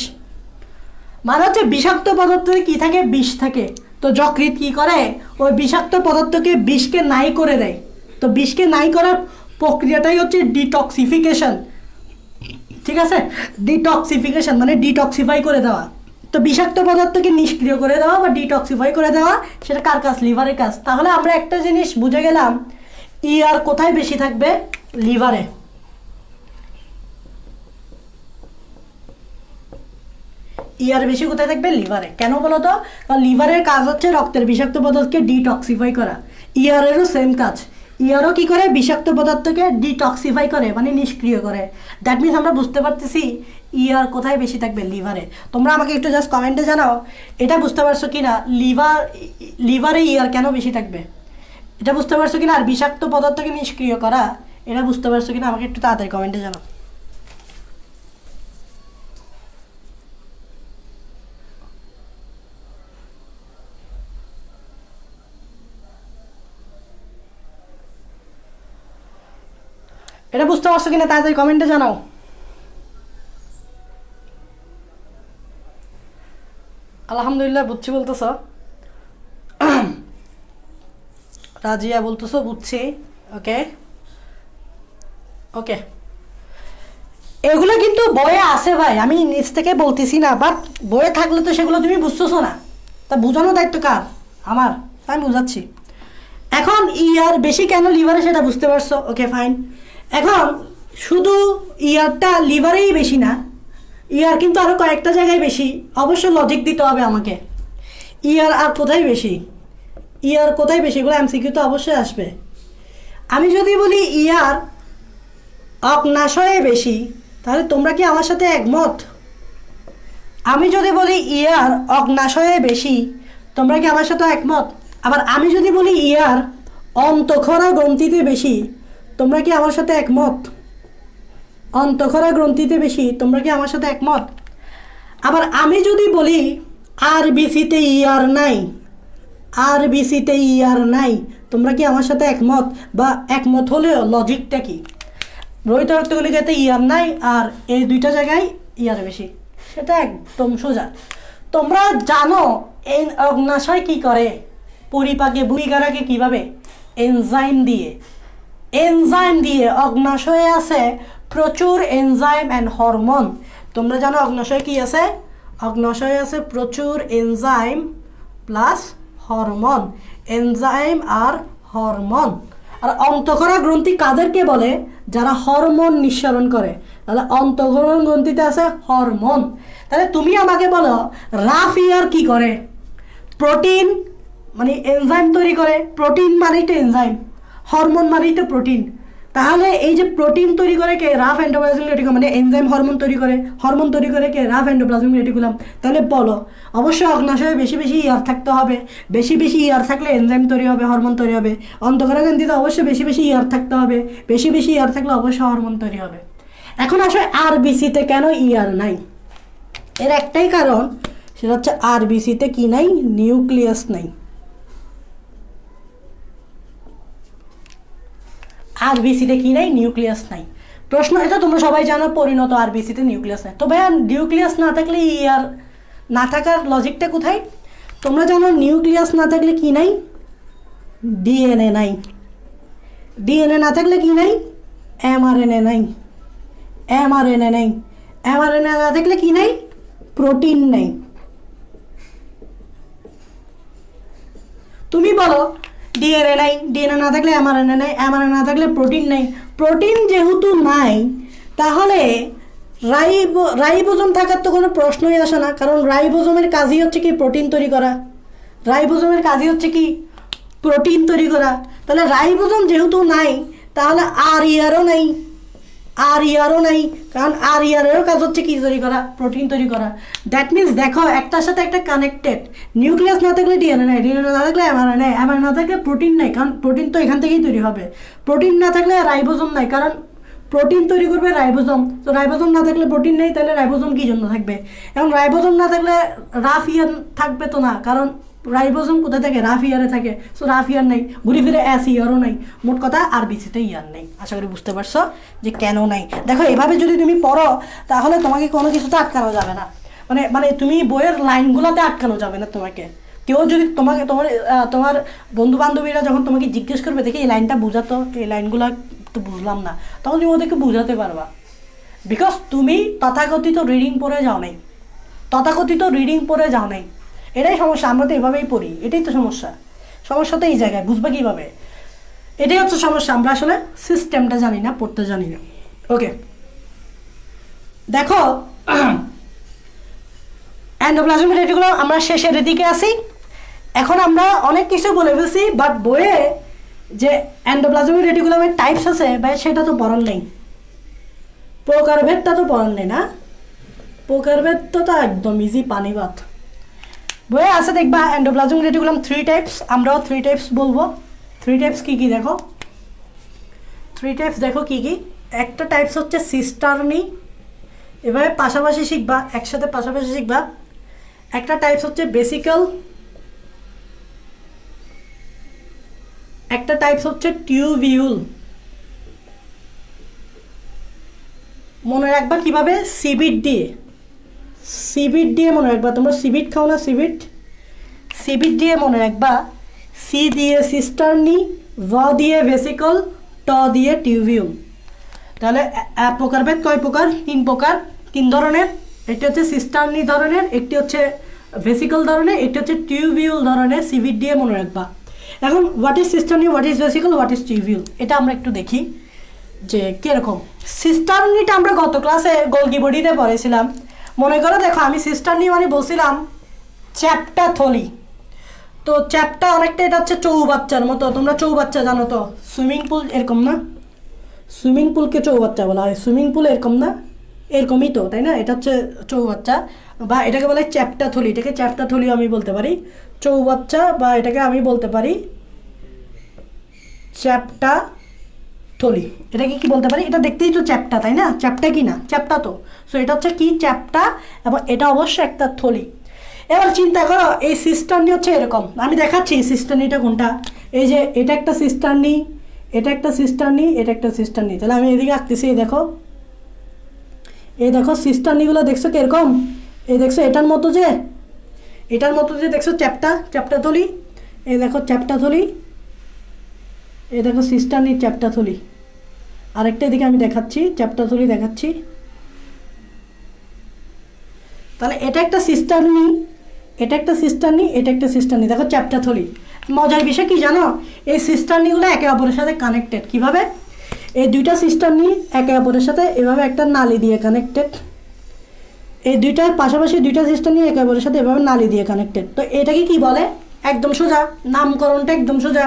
মানে হচ্ছে বিষাক্ত পদার্থে কি থাকে? বিষ থাকে। তো যকৃৎ কি করে? ওই বিষাক্ত পদার্থকে বিষকে নাই করে দেয়। তো বিষকে নাই করার প্রক্রিয়াটাই হচ্ছে ডিটক্সিফিকেশন। ঠিক আছে, ডিটক্সিফিকেশন মানে ডিটক্সিফাই করে দেওয়া। তো বিষাক্ত পদার্থকে নিষ্ক্রিয় করে দেওয়া বা ডিটক্সিফাই করে দেওয়া, সেটা কার কাজ? লিভারের কাজ। তাহলে আমরা একটা জিনিস বুঝে গেলাম, আর কোথায় বেশি থাকবে? লিভারে। আর বেশি কোথায় থাকবে? লিভারে। কেন বলো তো? কারণ লিভারের কাজ হচ্ছে রক্তের বিষাক্ত পদার্থকে ডিটক্সিফাই করা। ইয়ারেরও সেম কাজ। ইয়ারও কি করে? বিষাক্ত পদার্থকে ডিটক্সিফাই করে মানে নিষ্ক্রিয় করে। দ্যাট মিনস আমরা বুঝতে পারতেছি ইয়ার কোথায় বেশি থাকবে? লিভারে। তোমরা আমাকে একটু জাস্ট কমেন্টে জানাও এটা বুঝতে পারছো কি না, লিভারে ইয়ার কেন বেশি থাকবে? এটা বুঝতে পারছো কিনা? আর বিষাক্ত পদার্থকে নিষ্ক্রিয় করা, এটা বুঝতে পারছো কিনা আমাকে একটু তাড়াতাড়ি কমেন্টে জানাও। এটা বুঝতে পারছো কিনা তাড়াতাড়ি কমেন্টে জানাও। আলহামদুলিল্লাহ বুঝছি বলতেছ। রাজিয়া বলতেছো বুঝছি। ওকে ওকে, এগুলো কিন্তু বইয়ে আছে ভাই, আমি নিজ থেকে বলতেছি না, বাট বইয়ে থাকলে তো সেগুলো তুমি বুঝতেছো না। তা বোঝানোর দায়িত্ব কার? আমার। আমি বুঝাচ্ছি। এখন ইয়ার বেশি কেন লিভারে সেটা বুঝতে পারছো। Okay fine. এখন শুধু ইয়ারটা লিভারেই বেশি না, ইয়ার কিন্তু আরও কয়েকটা জায়গায় বেশি। অবশ্য লজিক দিতে হবে আমাকে। ইয়ার আর কোথায় বেশি? ইয়ার কোথায় বেশি? এগুলো এমসিকিউ তো অবশ্যই আসবে। আমি যদি বলি ইয়ার অগ্নাশয়ে বেশি, তাহলে তোমরা কি আমার সাথে একমত? আমি যদি বলি ইয়ার অগ্নাশয়ে বেশি, তোমরা কি আমার সাথে একমত? আবার আমি যদি বলি ইয়ার অন্তঃক্ষরা গ্রন্থিতে বেশি, তোমরা কি আমার সাথে একমত? অন্তঃক্ষরা গ্রন্থিতে বেশি, তোমরা কি আমার সাথে একমত? আবার আমি যদি বলি আরবিসিতে ইয়ার নাই, আরবিসিতে ইয়ার নাই, তোমরা কি আমার সাথে একমত? বা একমত হলেও লজিকটা কি? রোহিত রক্তকণিকাতে ইয়ার নাই আর এই দুইটা জায়গায় ইয়ার বেশি, সেটা একদম সোজা। তোমরা জানো এই অগ্নাশয় কি করে? পরিপাকে ভূমিকারাকে কিভাবে? এনজাইম দিয়ে। এনজাইম দিয়ে অগ্নাশয়ে আছে প্রচুর এনজাইম অ্যান্ড হরমোন। তোমরা জানো অগ্নাশয়ে কি আছে? অগ্নাশয়ে আছে প্রচুর এনজাইম প্লাস হরমোন। এনজাইম আর হরমোন। আর অন্তঃক্ষরা গ্রন্থি কাদেরকে বলে? যারা হরমোন নিঃসরণ করে। তাহলে অন্তঃক্ষরা গ্রন্থিতে আছে হরমোন। তাহলে তুমি আমাকে বলো রাফ ইয়ার কি করে? প্রোটিন মানে এনজাইম তৈরি করে। প্রোটিন মানেই তো এনজাইম, হরমোন মানেই তো প্রোটিন। তাহলে এই যে প্রোটিন তৈরি করে কে? Rough endoplasmic reticulum. মানে এনজাইম হরমোন তৈরি করে, হরমোন তৈরি করে কে? Rough endoplasmic reticulum. তাহলে বলো অবশ্যই অগ্নাশয়ে বেশি বেশি ইয়ার থাকতে হবে। বেশি বেশি ইয়ার থাকলে এনজাইম তৈরি হবে, হরমোন তৈরি হবে। অন্তঃক্ষরা গ্রন্থিতে অবশ্যই বেশি বেশি ইয়ার থাকতে হবে। বেশি বেশি ইয়ার থাকলে অবশ্যই হরমোন তৈরি হবে। এখন আসলে আরবিসিতে কেন ইয়ার নাই? এর একটাই কারণ, সেটা হচ্ছে আরবিসিতে কি নাই? নিউক্লিয়াস নাই। আরবিসিতে কি নাই? নিউক্লিয়াস নাই। প্রশ্ন এটা তোমরা সবাই জানো, পরিণত আরবিসিতে নিউক্লিয়াস নাই। তো ভাইয়া নিউক্লিয়াস না থাকলে ইয়ার না থাকার লজিকটা কোথায়? তোমরা জানো নিউক্লিয়াস না থাকলে কি নাই? ডিএনএ নাই। ডিএনএ না থাকলে কি নাই? এমআরএনএ নাই। এমআরএনএ নাই। এমআরএনএ না থাকলে কি নাই? প্রোটিন নাই। তুমি বলো ডিএনএ নাই, ডিএনএ না থাকলে এমআরএনএ নাই, এমআরএনএ না থাকলে প্রোটিন নাই। প্রোটিন যেহেতু নাই, তাহলে রাইবোজোম থাকার তো কোনো প্রশ্নই আসে না। কারণ রাইবোজোমের কাজই হচ্ছে কি? প্রোটিন তৈরি করা। রাইবোজোমের কাজই হচ্ছে কি? প্রোটিন তৈরি করা। তাহলে রাইবোজোম যেহেতু নাই, তাহলে আর ইয়ারও নাই। আর ইয়ারও নাই, কারণ আর ইয়ারেরও কাজ হচ্ছে কি তৈরি করা, প্রোটিন তৈরি করা। দ্যাট মিনস দেখো একটার সাথে একটা কানেক্টেড। নিউক্লিয়াস না থাকলে ডিএনএ নাই, ডিএনএ না থাকলে এমআরএনএ নাই, এমআরএনএ না থাকলে প্রোটিন নাই, কারণ প্রোটিন তো এখান থেকেই তৈরি হবে। প্রোটিন না থাকলে রাইবোজোম নাই, কারণ প্রোটিন তৈরি করবে রাইবোজোম। তো রাইবোজোম না থাকলে প্রোটিন নেই, তাহলে রাইবোজোম কী জন্য থাকবে? এখন রাইবোজোম না থাকলে রাফ ইয়ার থাকবে তো না, কারণ রাইবোজোম কোথায় থাকে? রাফ ইয়ারে থাকে। সো রাফ ইয়ার নেই, ঘুরে ফিরে অ্যাস ইয়ারও নেই। মোট কথা আরবিসিতে ইয়ার নেই। আশা করি বুঝতে পারছো যে কেন নাই। দেখো এভাবে যদি তুমি পড়ো তাহলে তোমাকে কোনো কিছুতে আটকানো যাবে না, মানে মানে তুমি বইয়ের লাইনগুলোতে আটকানো যাবে না তোমাকে। কেউ যদি তোমাকে তোমার বন্ধু বান্ধবীরা যখন তোমাকে জিজ্ঞেস করবে দেখি এই লাইনটা বোঝাতো, এই লাইনগুলো তো বুঝলাম না, তখন তুমি ওদেরকে বোঝাতে পারবা। বিকজ তুমি তথাকথিত রিডিং পড়ে যাও নাই, তথাকথিত রিডিং পড়ে যাও নাই। এটাই সমস্যা, আমরা তো এভাবেই পড়ি, এটাই তো সমস্যা। সমস্যা তো এই জায়গায়, বুঝবা কীভাবে? এটাই হচ্ছে সমস্যা, আমরা আসলে সিস্টেমটা জানি না, পড়তে জানি না। ওকে, দেখো এন্ডোপ্লাজমিক রেটিকুলাম আমরা শেষের দিকে আসি। এখন আমরা অনেক কিছু বলে ফেলছি, বাট বইয়ে যে এন্ডোপ্লাজমিক রেটিকুলামের টাইপস আছে ভাই সেটা তো পড়ার নেই, প্রকারভেদটা তো পড়ার নেই না। প্রকারভেদ তো একদম ইজি পানি ভাত। বইয়ে আছে দেখবা এন্ডোপ্লাজমিক রেটিকুলাম 3 টাইপস, আমরাও 3 টাইপস বলবো। 3 টাইপস কী কী দেখো, 3 টাইপস দেখো কী কী। একটা টাইপস হচ্ছে সিস্টার্নি, এভাবে পাশাপাশি শিখবা, একসাথে পাশাপাশি শিখবা। একটা টাইপস হচ্ছে বেসিক্যাল, একটা টাইপস হচ্ছে টিউবিউল। মনে রাখবা কিভাবে? সিবিট দিয়ে, সিবিট দিয়ে মনে রাখবা। তোমরা সিবিট খাও না? সিবিট, সিবিট দিয়ে মনে রাখবা। সি দিয়ে সিস্টার্নি, ভ দিয়ে ভেসিকল, ট দিয়ে টিউবিউল। তাহলে প্রকারভেদ কয় প্রকার? 3 প্রকার, 3 ধরনের। একটি হচ্ছে সিস্টার্নি ধরনের, একটি হচ্ছে ভেসিকল ধরনের, একটি হচ্ছে টিউবিউল ধরনের। সিবিট দিয়ে মনে রাখবা। এখন what is সিস্টার্নি, what is vesicle, what is tubule, এটা আমরা একটু দেখি যে কীরকম। সিস্টার্নিটা আমরা গত ক্লাসে গোলকি বডিতে পড়েছিলাম। মনে করো দেখো আমি সিস্টার্নি মানে বলছিলাম চ্যাপ্টা থলি। তো চ্যাপ্টা অনেকটা এটা হচ্ছে চৌবাচ্চার মতো। তোমরা চৌবাচ্চা জানো তো, সুইমিং পুল এরকম না? সুইমিং পুলকে চৌবাচ্চা বলা হয়। সুইমিং পুল এরকম না? এরকমই তো, তাই না? এটা হচ্ছে চৌবাচ্চা, বা এটাকে বলে চ্যাপ্টা থলি। এটাকে চ্যাপ্টা থলিও আমি বলতে পারি, চৌবাচ্চা, বা এটাকে আমি বলতে পারি চ্যাপ্টা থলি। এটাকে কি বলতে পারি? এটা দেখতেই তো চ্যাপ্টা, তাই না? চ্যাপ্টা কি না? চ্যাপ্টা তো। সো এটা হচ্ছে কি? চ্যাপ্টা, এবং এটা অবশ্যই একটা থলি। এবার চিন্তা করো এই সিস্টার্নি হচ্ছে এরকম। আমি দেখাচ্ছি সিস্টার্নিটা কোনটা। এই যে এটা একটা সিস্টার্নি, এটা একটা সিস্টার্নি, এটা একটা সিস্টার্নি। তাহলে আমি এদিকে আঁকতেছি, এই দেখো, এই দেখো সিস্টার্নিগুলো দেখছো কিরকম? এই দেখছো এটার মতো যে, এটার মতো যে দেখছো চ্যাপ্টা, চ্যাপ্টা থলি। এই দেখো চ্যাপ্টা থলি, এই দেখো সিস্টার্নি চ্যাপ্টা থলি। আরেকটা এদিকে আমি দেখাচ্ছি, চ্যাপ্টা থলি দেখাচ্ছি। তাহলে এটা একটা সিস্টার্নি, এটা একটা সিস্টার্নি, এটা একটা সিস্টার্নি। দেখো চ্যাপ্টা থলি। মজার বিষয় কি জানো? এই সিস্টার্নিগুলো একে অপরের সাথে কানেক্টেড। কিভাবে? এই দুইটা সিস্টার্নি একে অপরের সাথে এভাবে একটা নালি দিয়ে কানেক্টেড। এই দুইটার পাশাপাশি দুইটা সিস্টার্নি একে অপরের সাথে এভাবে নালি দিয়ে কানেক্টেড। তো এটাকে কি বলে? একদম সোজা, নামকরণটা একদম সোজা।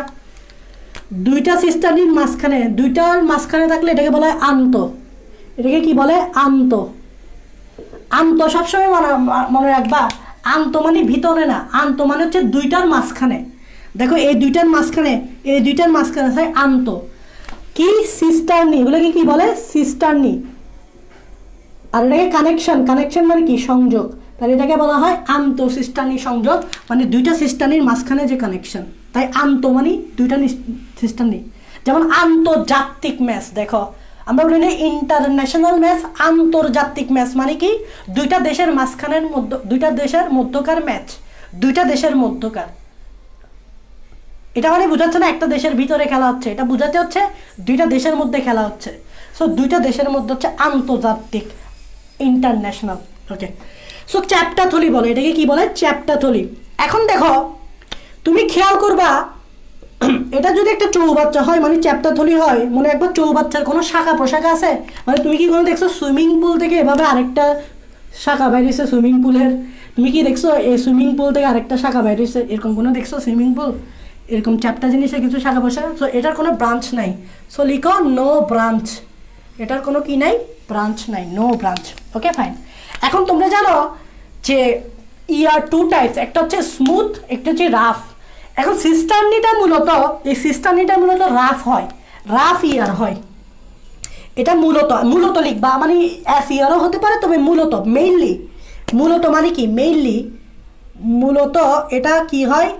দুইটা সিস্টার্নির মাঝখানে, দুইটার মাঝখানে থাকলে এটাকে বলা হয় আন্ত। এটাকে কি বলে? আন্ত। আন্ত সবসময় মনে রাখবা, আন্ত মানে ভিতরে না, আন্ত মানে হচ্ছে দুইটার মাঝখানে। দেখো এই দুইটার মাঝখানে, এই দুইটার মাঝখানে থাকে আন্ত। কি? সিস্টার্নি। এগুলোকে কি বলে? সিস্টার্নি। আর এটাকে কানেকশন, কানেকশন মানে কি? সংযোগ। তাহলে এটাকে বলা হয় আন্ত সিস্টার্নি সংযোগ, মানে দুইটা সিস্টার্নির মাঝখানে যে কানেকশন। তাই আন্ত মানে দুইটা সিস্টার্নি। যেমন আন্তর্জাতিক ম্যাচ, দেখো আমরা বলি না ইন্টারন্যাশনাল ম্যাচ, আন্তর্জাতিক ম্যাচ মানে কি? দুইটা দেশের মাঝখানের মধ্যে, দুইটা দেশের মধ্যকার ম্যাচ, দুইটা দেশের মধ্যকার। এটা মানে বোঝাচ্ছে না একটা দেশের ভিতরে খেলা হচ্ছে, এটা বোঝাতে হচ্ছে দুইটা দেশের মধ্যে খেলা হচ্ছে। সো দুইটা দেশের মধ্যে হচ্ছে আন্তর্জাতিক, ইন্টারন্যাশনাল। ওকে, সো চ্যাপ্টা থলি বলে, এটাকে কি বলে? চ্যাপ্টা থলি। এখন দেখো তুমি খেয়াল করবা, এটা যদি একটা চৌবাচ্চা হয় মানে চ্যাপ্টা থলি হয়, মনে একবার চৌবাচ্চার কোনো শাখা প্রশাখা আছে? মানে তুমি কি কোনো দেখছো সুইমিং পুল থেকে এভাবে আরেকটা শাখা বাইরেছে সুইমিং পুলের? তুমি কি দেখছো এই সুইমিং পুল থেকে আরেকটা শাখা বাইরেছে? এরকম কোনো দেখছো সুইমিং পুল? এরকম চ্যাপ্টা জিনিসের কিছু শাখা প্রশাখা? সো এটার কোনো ব্রাঞ্চ নাই। সো লিখো নো ব্রাঞ্চ। এটার কোনো কি নাই, ব্রাঞ্চ নাই, নো ব্রাঞ্চ। Okay fine. এখন তোমরা জানো যে ইয়ার টু টাইপস, একটা হচ্ছে স্মুথ, একটা হচ্ছে রাফ। এখন সিস্টারনিটা মূলত, এই সিস্টারনিটা মূলত রাফ হয়, রাফ ইয়ার হয়। এটা মূলত লিখবা, মানে অ্যাস ইয়ারও হতে পারে, তবে মেইনলি মানে কি, মূলত এটা কি হয়,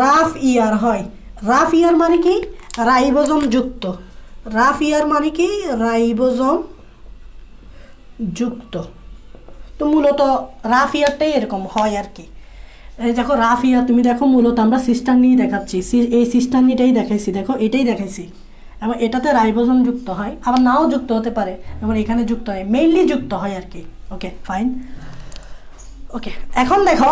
রাফ ইয়ার হয়। রাফ ইয়ার মানে কি, রাইবোজম যুক্ত। রাফ ইয়ার মানে কি, রাইবোজম যুক্ত। তো মূলত রাফ ইয়ারটাই এরকম হয় আর কি। এই দেখো রাফ ইয়ার, তুমি দেখো মূলত আমরা সিস্টারনি দেখাচ্ছি, এই সিস্টারনিটাই দেখাইছি, দেখো এটাই দেখাইছি। এবং এটাতে রাইবোজম যুক্ত হয়, আবার নাও যুক্ত হতে পারে, এবং এখানে যুক্ত হয়, মেইনলি যুক্ত হয় আর কি। Okay fine. ওকে এখন দেখো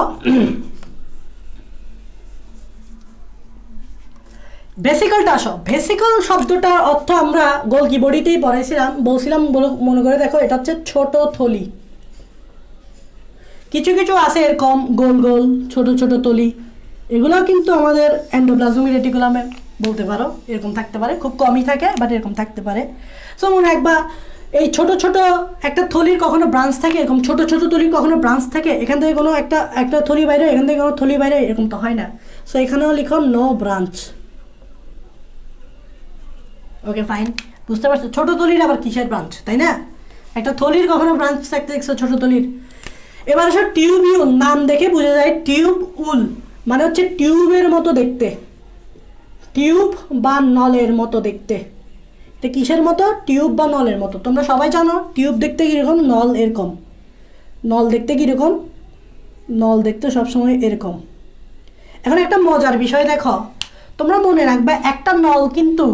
ভেসিকলটা আসো। ভেসিকল শব্দটার অর্থ আমরা গোলকি বডিতেই পড়াইছিলাম, বলছিলাম, মনে করে দেখো এটা হচ্ছে ছোট থলি। কিছু কিছু আছে এরকম গোল গোল ছোট ছোট থলি, এগুলো কিন্তু আমাদের এন্ডোপ্লাজমিক রেটিকুলামে বলতে পারো, এরকম থাকতে পারে, খুব কমই থাকে বাট এরকম থাকতে পারে। সো মনে একবার এই ছোট ছোট একটা থলির কখনো ব্রাঞ্চ থাকে, এরকম ছোট ছোট থলির কখনো ব্রাঞ্চ থাকে, এখান থেকে কোনো একটা থলি বাইরে, এখান থেকে কোনো থলি বাইরে, এরকম তো হয় না। সো এখানেও লিখো নো ব্রাঞ্চ। ওকে ফাইন, বুঝতে পারছো? ছোট থলির আবার কিসের ব্রাঞ্চ, তাই না? একটা থলির কখনো ব্রাঞ্চ থাকতে দেখছো ছোট থলির। এবার আসো টিউবিউল, নাম দেখে বোঝা যায় টিউবউল মানে হচ্ছে টিউবের মতো দেখতে, টিউব বা নলের মতো দেখতে। এটা কিসের মতো? টিউব বা নলের মতো। তোমরা সবাই জানো টিউব দেখতে কীরকম, নল এরকম। নল দেখতে কীরকম? নল দেখতে সবসময় এরকম। এখন একটা মজার বিষয় দেখো, তোমরা মনে রাখবে একটা নল কিন্তু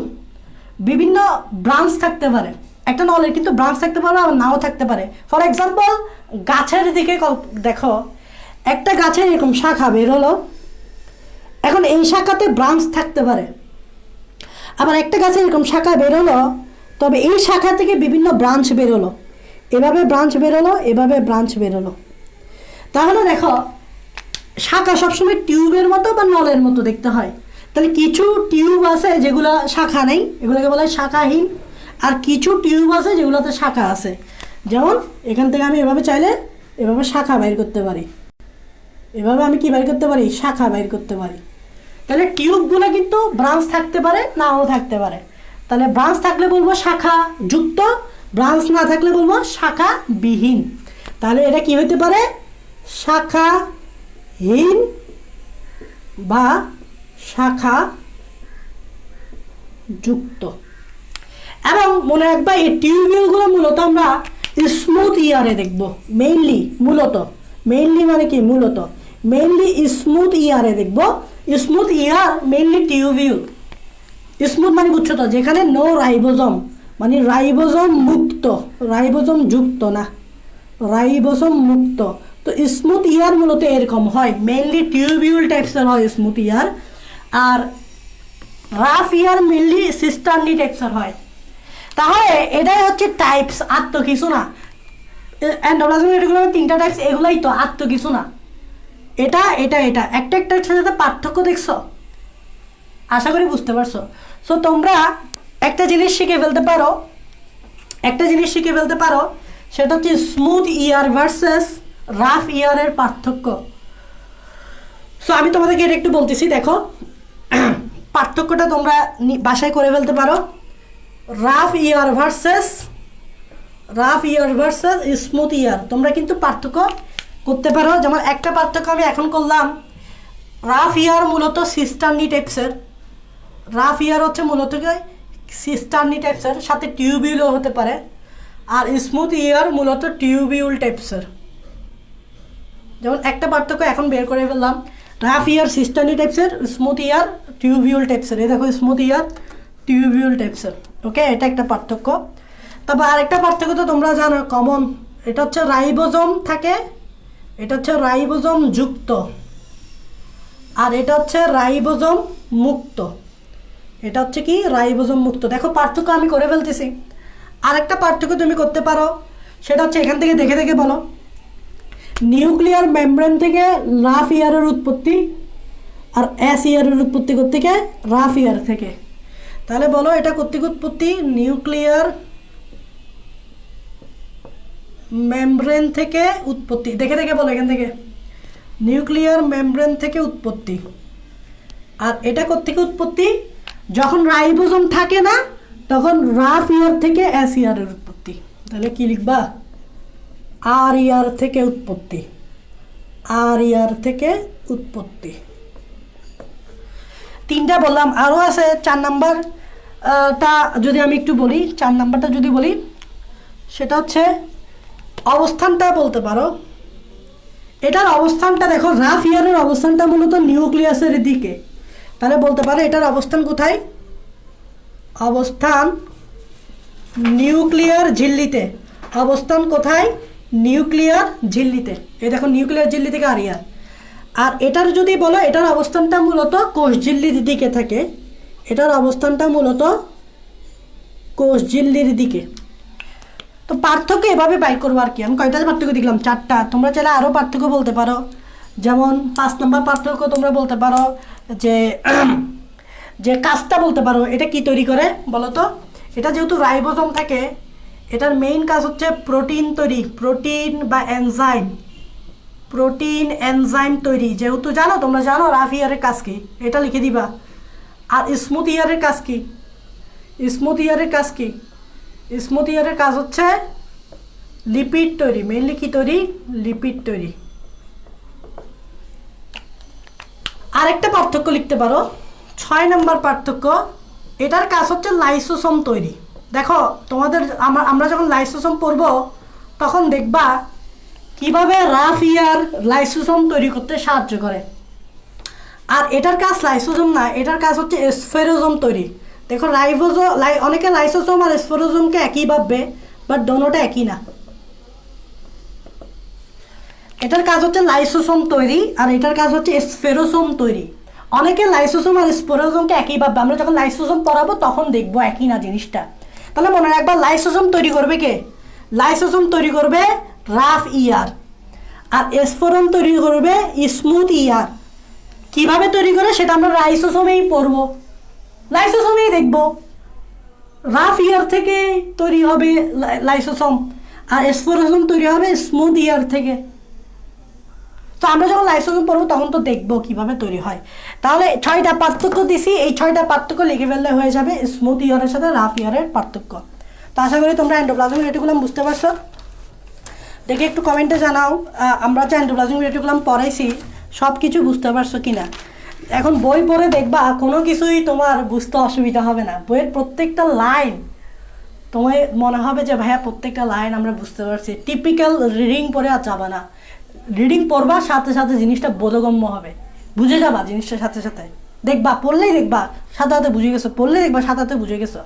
বিভিন্ন ব্রাঞ্চ থাকতে পারে, একটা নলের কিন্তু ব্রাঞ্চ থাকতে পারে আর নাও থাকতে পারে। ফর এক্সাম্পল গাছের দিকে দেখো, একটা গাছের এরকম শাখা বের হলো, এখন এই শাখাতে ব্রাঞ্চ থাকতে পারে, আবার একটা গাছের এরকম শাখা বের হলো, তবে এই শাখা থেকে বিভিন্ন ব্রাঞ্চ বের হলো, এভাবে ব্রাঞ্চ বের হলো, এভাবে ব্রাঞ্চ বের হলো। তাহলে দেখো শাখা সবসময় টিউবের মতো বা নলের মতো দেখতে হয়। তাহলে কিছু টিউব আছে যেগুলো শাখা নেই, এগুলোকে বলা হয় শাখাহীন, আর কিছু টিউব আছে যেগুলোতে শাখা আছে। যেমন এখান থেকে আমি এভাবে চাইলে এভাবে শাখা বাইর করতে পারি, এভাবে আমি কি বাইর করতে পারি, শাখা বাইর করতে পারি। তাহলে টিউবগুলো কিন্তু ব্রাঞ্চ থাকতে পারে, নাও থাকতে পারে। তাহলে ব্রাঞ্চ থাকলে বলবো শাখা যুক্ত, ব্রাঞ্চ না থাকলে বলবো শাখা বিহীন। তাহলে এটা কি হতে পারে, শাখাহীন বা শাখা যুক্ত। এবং মনে রাখবা এই টিউবিউলগুলো মূলত আমরা স্মুথ ইয়ারে দেখব, মেইনলি মানে কি, মেইনলি স্মুথ ইয়ারে দেখব। স্মুথ ইয়ার মেইনলি টিউবিউল। স্মুথ মানে বুঝছো তো, যেখানে নো রাইবোজম, মানে রাইবোজম মুক্ত, রাইবোজম যুক্ত না, রাইবোজম মুক্ত। তো স্মুথ ইয়ার মূলত এরকম হয়, মেইনলি টিউবিউল টাইপসের হয় স্মুথ ইয়ার। আর রাফ ইয়ার মেইনলি সিস্টারনি টাইপসের হয়। তাহলে এটাই হচ্ছে টাইপস, আর তো কিছু না। এন্ডোপ্লাজমিক রেটিকুলামের তিনটা টাইপস, এগুলাই তো, আর তো কিছু না। এটা একটা সাথে পার্থক্য দেখছো, আশা করি বুঝতে পারছো। সো তোমরা একটা জিনিস শিখে ফেলতে পারো, সেটা হচ্ছে স্মুথ ইয়ার ভার্সেস রাফ ইয়ারের পার্থক্য। সো আমি তোমাদেরকে এটা একটু বলতেছি, দেখো পার্থক্যটা তোমরা বাসায় করে ফেলতে পারো। রাফ ইয়ার ভার্সেস স্মুথ ইয়ার তোমরা কিন্তু পার্থক্য করতে পারো। যেমন একটা পার্থক্য আমি এখন করলাম, রাফ ইয়ার মূলত সিস্টারনি টাইপসের, রাফ ইয়ার হচ্ছে মূলত সিস্টারনি টাইপসের, সাথে টিউবিউলও হতে পারে। আর স্মুথ ইয়ার মূলত টিউবিউল টাইপসের। যেমন একটা পার্থক্য এখন বের করে ফেললাম, রাফ ইয়ার সিস্টারনি টাইপসের, স্মুথ ইয়ার টিউবিউল টাইপসের। এই দেখো স্মুথ ইয়ার টিউবিউল টাইপসের। ওকে, এটা একটা পার্থক্য। তারপর আরেকটা পার্থক্য তো তোমরা জানো কমন, এটা হচ্ছে রাইবোজম থাকে, এটা হচ্ছে রাইবোজম যুক্ত, আর এটা হচ্ছে রাইবোজম মুক্ত। এটা হচ্ছে কি, রাইবোজম মুক্ত। দেখো পার্থক্য আমি করে ফেলতেছি। আরেকটা পার্থক্য তুমি করতে পারো, সেটা হচ্ছে এখান থেকে দেখে বলো, নিউক্লিয়ার মেমব্রেন থেকে রাফ ইয়ারের উৎপত্তি, আর এস ইয়ারের উৎপত্তি করতে গিয়ে রাফ ইয়ার থেকে। তাহলে বলো এটা কর্তৃক উৎপত্তি নিউক্লিয়ার মেমব্রেন থেকে উৎপত্তি, দেখে দেখে বলো এখান থেকে, নিউক্লিয়ার মেমব্রেন থেকে উৎপত্তি। আর এটা কোত্থেকে উৎপত্তি? যখন রাইবোজোম থাকে না তখন রাফ ইয়ার থেকে এস ইয়ারের উৎপত্তি। তাহলে কি লিখবা? আর ইয়ার থেকে উৎপত্তি, আর ইয়ার থেকে উৎপত্তি। তিনটা বললাম, আরও আছে 4 নাম্বারটা যদি আমি একটু বলি, 4 নাম্বারটা যদি বলি সেটা হচ্ছে অবস্থানটা বলতে পারো। এটার অবস্থানটা দেখো, রাফ ইয়ারের অবস্থানটা মূলত নিউক্লিয়াসের দিকে, তাহলে বলতে পারো এটার অবস্থান কোথায়? অবস্থান নিউক্লিয়ার ঝিল্লিতে। অবস্থান কোথায়? নিউক্লিয়ার ঝিল্লিতে। এই দেখো নিউক্লিয়ার ঝিল্লি থেকে আর ইয়ার। আর এটার যদি বলো এটার অবস্থানটা মূলত কোষ ঝিল্লির দিকে থাকে, এটার অবস্থানটা মূলত কোষ ঝিল্লির দিকে। তো পার্থক্য এভাবে বাই করবো আর কি। আমি কয়টা পার্থক্য দেখলাম? 4টা। তোমরা চাইলে আরও পার্থক্য বলতে পারো, যেমন 5 নম্বর পার্থক্য তোমরা বলতে পারো যে যে কাজটা বলতে পারো, এটা কি তৈরি করে বলো তো? এটা যেহেতু রাইবোজোম থাকে, এটার মেইন কাজ হচ্ছে প্রোটিন তৈরি, প্রোটিন বা এনজাইম, প্রোটিন এনজাইম তৈরি। যেহেতু জানো, তোমরা জানো রাফ ইয়ারের কাজ কি, এটা লিখে দিবা। আর স্মুথ ইয়ারের কাজ কি? স্মুথ ইয়ারের কাজ কি? স্মুথ ইয়ারের কাজ হচ্ছে লিপিড তৈরি। মেইনলি কি তৈরি? লিপিড তৈরি। আরেকটা পার্থক্য লিখতে পারো, 6 নম্বর পার্থক্য, এটার কাজ হচ্ছে লাইসোসোম তৈরি। দেখো তোমাদের আমরা যখন লাইসোসোম পড়ব তখন দেখবা কিভাবে রাফ ইয়ার লাইসোসোম তৈরি করতে সাহায্য করে। আর এটার কাজ লাইসোসোম না, এটার কাজ হচ্ছে স্ফেরোজোম তৈরি। দেখো অনেকে লাইসোসোম আর স্ফেরোজোমকে একই ভাববে, বাট দোনোটা একই না। এটার কাজ হচ্ছে লাইসোসোম তৈরি আর এটার কাজ হচ্ছে স্ফেরোসোম তৈরি। অনেকে লাইসোসোম আর স্ফেরোসোমকে একই ভাববে, আমরা যখন লাইসোসোম পড়াবো তখন দেখবো একই না জিনিসটা। তাহলে মনে রাখবা, লাইসোসোম তৈরি করবে কে? লাইসোসোম তৈরি করবে রাফ ইয়ার, আর স্ফেরোসোম তৈরি করবে স্মুথ ইয়ার। কিভাবে তৈরি করে সেটা আমরা লাইসোসোমেই পড়বো, লাইসোসোমেই দেখবো। রাফ ইয়ার থেকে তৈরি হবে লাইসোসোম, আর স্ফেরোসোম তৈরি হবে স্মুথ ইয়ার থেকে। তো আমরা যখন লাইসোসোম পড়বো তখন তো দেখবো কিভাবে তৈরি হয়। তাহলে 6টা পার্থক্য দিছি, এই 6টা পার্থক্য লিখে ফেললে হয়ে যাবে স্মুথ ইয়ারের সাথে রাফ ইয়ারের পার্থক্য। তো আশা করি তোমরা এন্ডোপ্লাজমিক রেটিকুলাম বুঝতে পারছো। দেখে একটু কমেন্টে জানাও আমরা যে এন্ডোপ্লাজমিক রেটিকুলাম পড়াইছি সব কিছু বুঝতে পারছো কিনা। এখন বই পড়ে দেখবা কোনো কিছুই তোমার বুঝতে অসুবিধা হবে না। বইয়ের প্রত্যেকটা লাইন তোমার মনে হবে যে ভাইয়া প্রত্যেকটা লাইন আমরা বুঝতে পারছি। টিপিক্যাল রিডিং পড়ে আর যাবা না, রিডিং পড়বা সাথে সাথে জিনিসটা বোধগম্য হবে, বুঝে যাবা জিনিসটার সাথে সাথে। দেখবা পড়লেই দেখবা সাথে সাথে বুঝে গেছো, পড়লেই দেখবা সাথে সাথে বুঝে গেছো।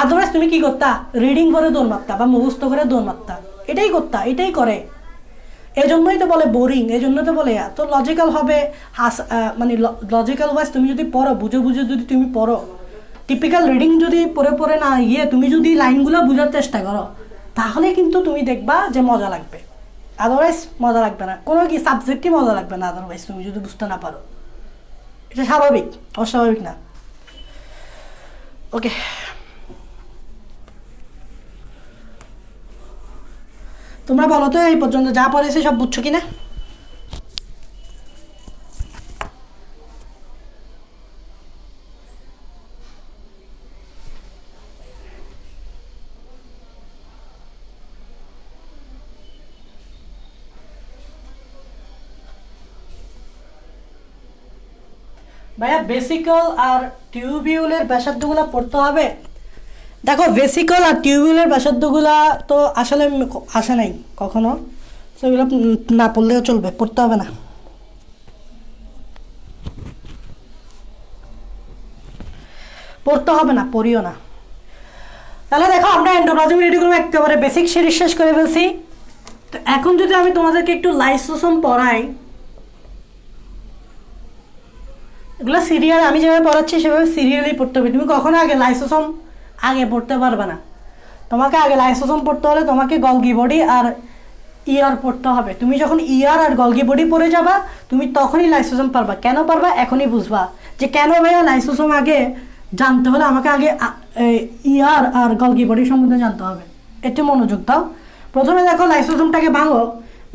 আদারওয়াইজ তুমি কি করতা? রিডিং করে দৌড় মারতা বা মুখস্থ করে দৌড় মারতা, এটাই করতা, এটাই করে। এজন্যই তো বলে বোরিং, এজন্য তো বলে তো লজিক্যাল হবে। মানে লজিক্যাল ওয়াইজ তুমি যদি পড়ো, বুঝে বুঝে যদি তুমি পড়ো, টিপিক্যাল রিডিং যদি পড়ে পড়ে না গিয়ে তুমি যদি লাইনগুলো বোঝার চেষ্টা করো, তাহলে কিন্তু তুমি দেখবা যে মজা লাগবে। আদারওয়াইজ মজা লাগবে না, কোনো কি সাবজেক্টই মজা লাগবে না আদারওয়াইজ তুমি যদি বুঝতে না পারো। এটা স্বাভাবিক, অস্বাভাবিক না। ওকে, তোমরা বলো তো এই পর্যন্ত যা পড়েছে সব বুঝছো কিনা? ভাইয়া বেসিকল আর টিউবিউলের ব্যাসার্ধগুলো পড়তে হবে। দেখো ভেসিকল আর টিউবিউলের ব্যাসার্ধগুলা তো আসলে আসে নাই কখনো, সেগুলো না পড়লেও চলবে, পড়তে হবে না। পড়তে হবে না, পড়িও না। তাহলে দেখো আমরা এন্ডোপ্লাজমিক রেটিকুলাম একেবারে বেসিক সিরিজ শেষ করে ফেলছি। তো এখন যদি আমি তোমাদেরকে একটু লাইসোসোম পড়াই, এগুলো সিরিয়াল আমি যেভাবে পড়াচ্ছি সেভাবে সিরিয়ালই পড়তে হবে। তুমি কখনো আগে লাইসোসোম আগে পড়তে পারবে না। তোমাকে আগে লাইসোসোম পড়তে হলে তোমাকে গলগি বডি আর ইয়ার পড়তে হবে। তুমি যখন ইয়ার আর গলগি বডি পড়ে যাবা তুমি তখনই লাইসোসোম পারবা। কেন পারবা এখনই বুঝবা যে কেন ভাইয়া লাইসোসোম আগে জানতে হলে আমাকে আগে ইয়ার আর গলগি বডি সম্বন্ধে জানতে হবে। একটু মনোযোগ দাও, প্রথমে দেখো লাইসোসোমটাকে ভাঙো।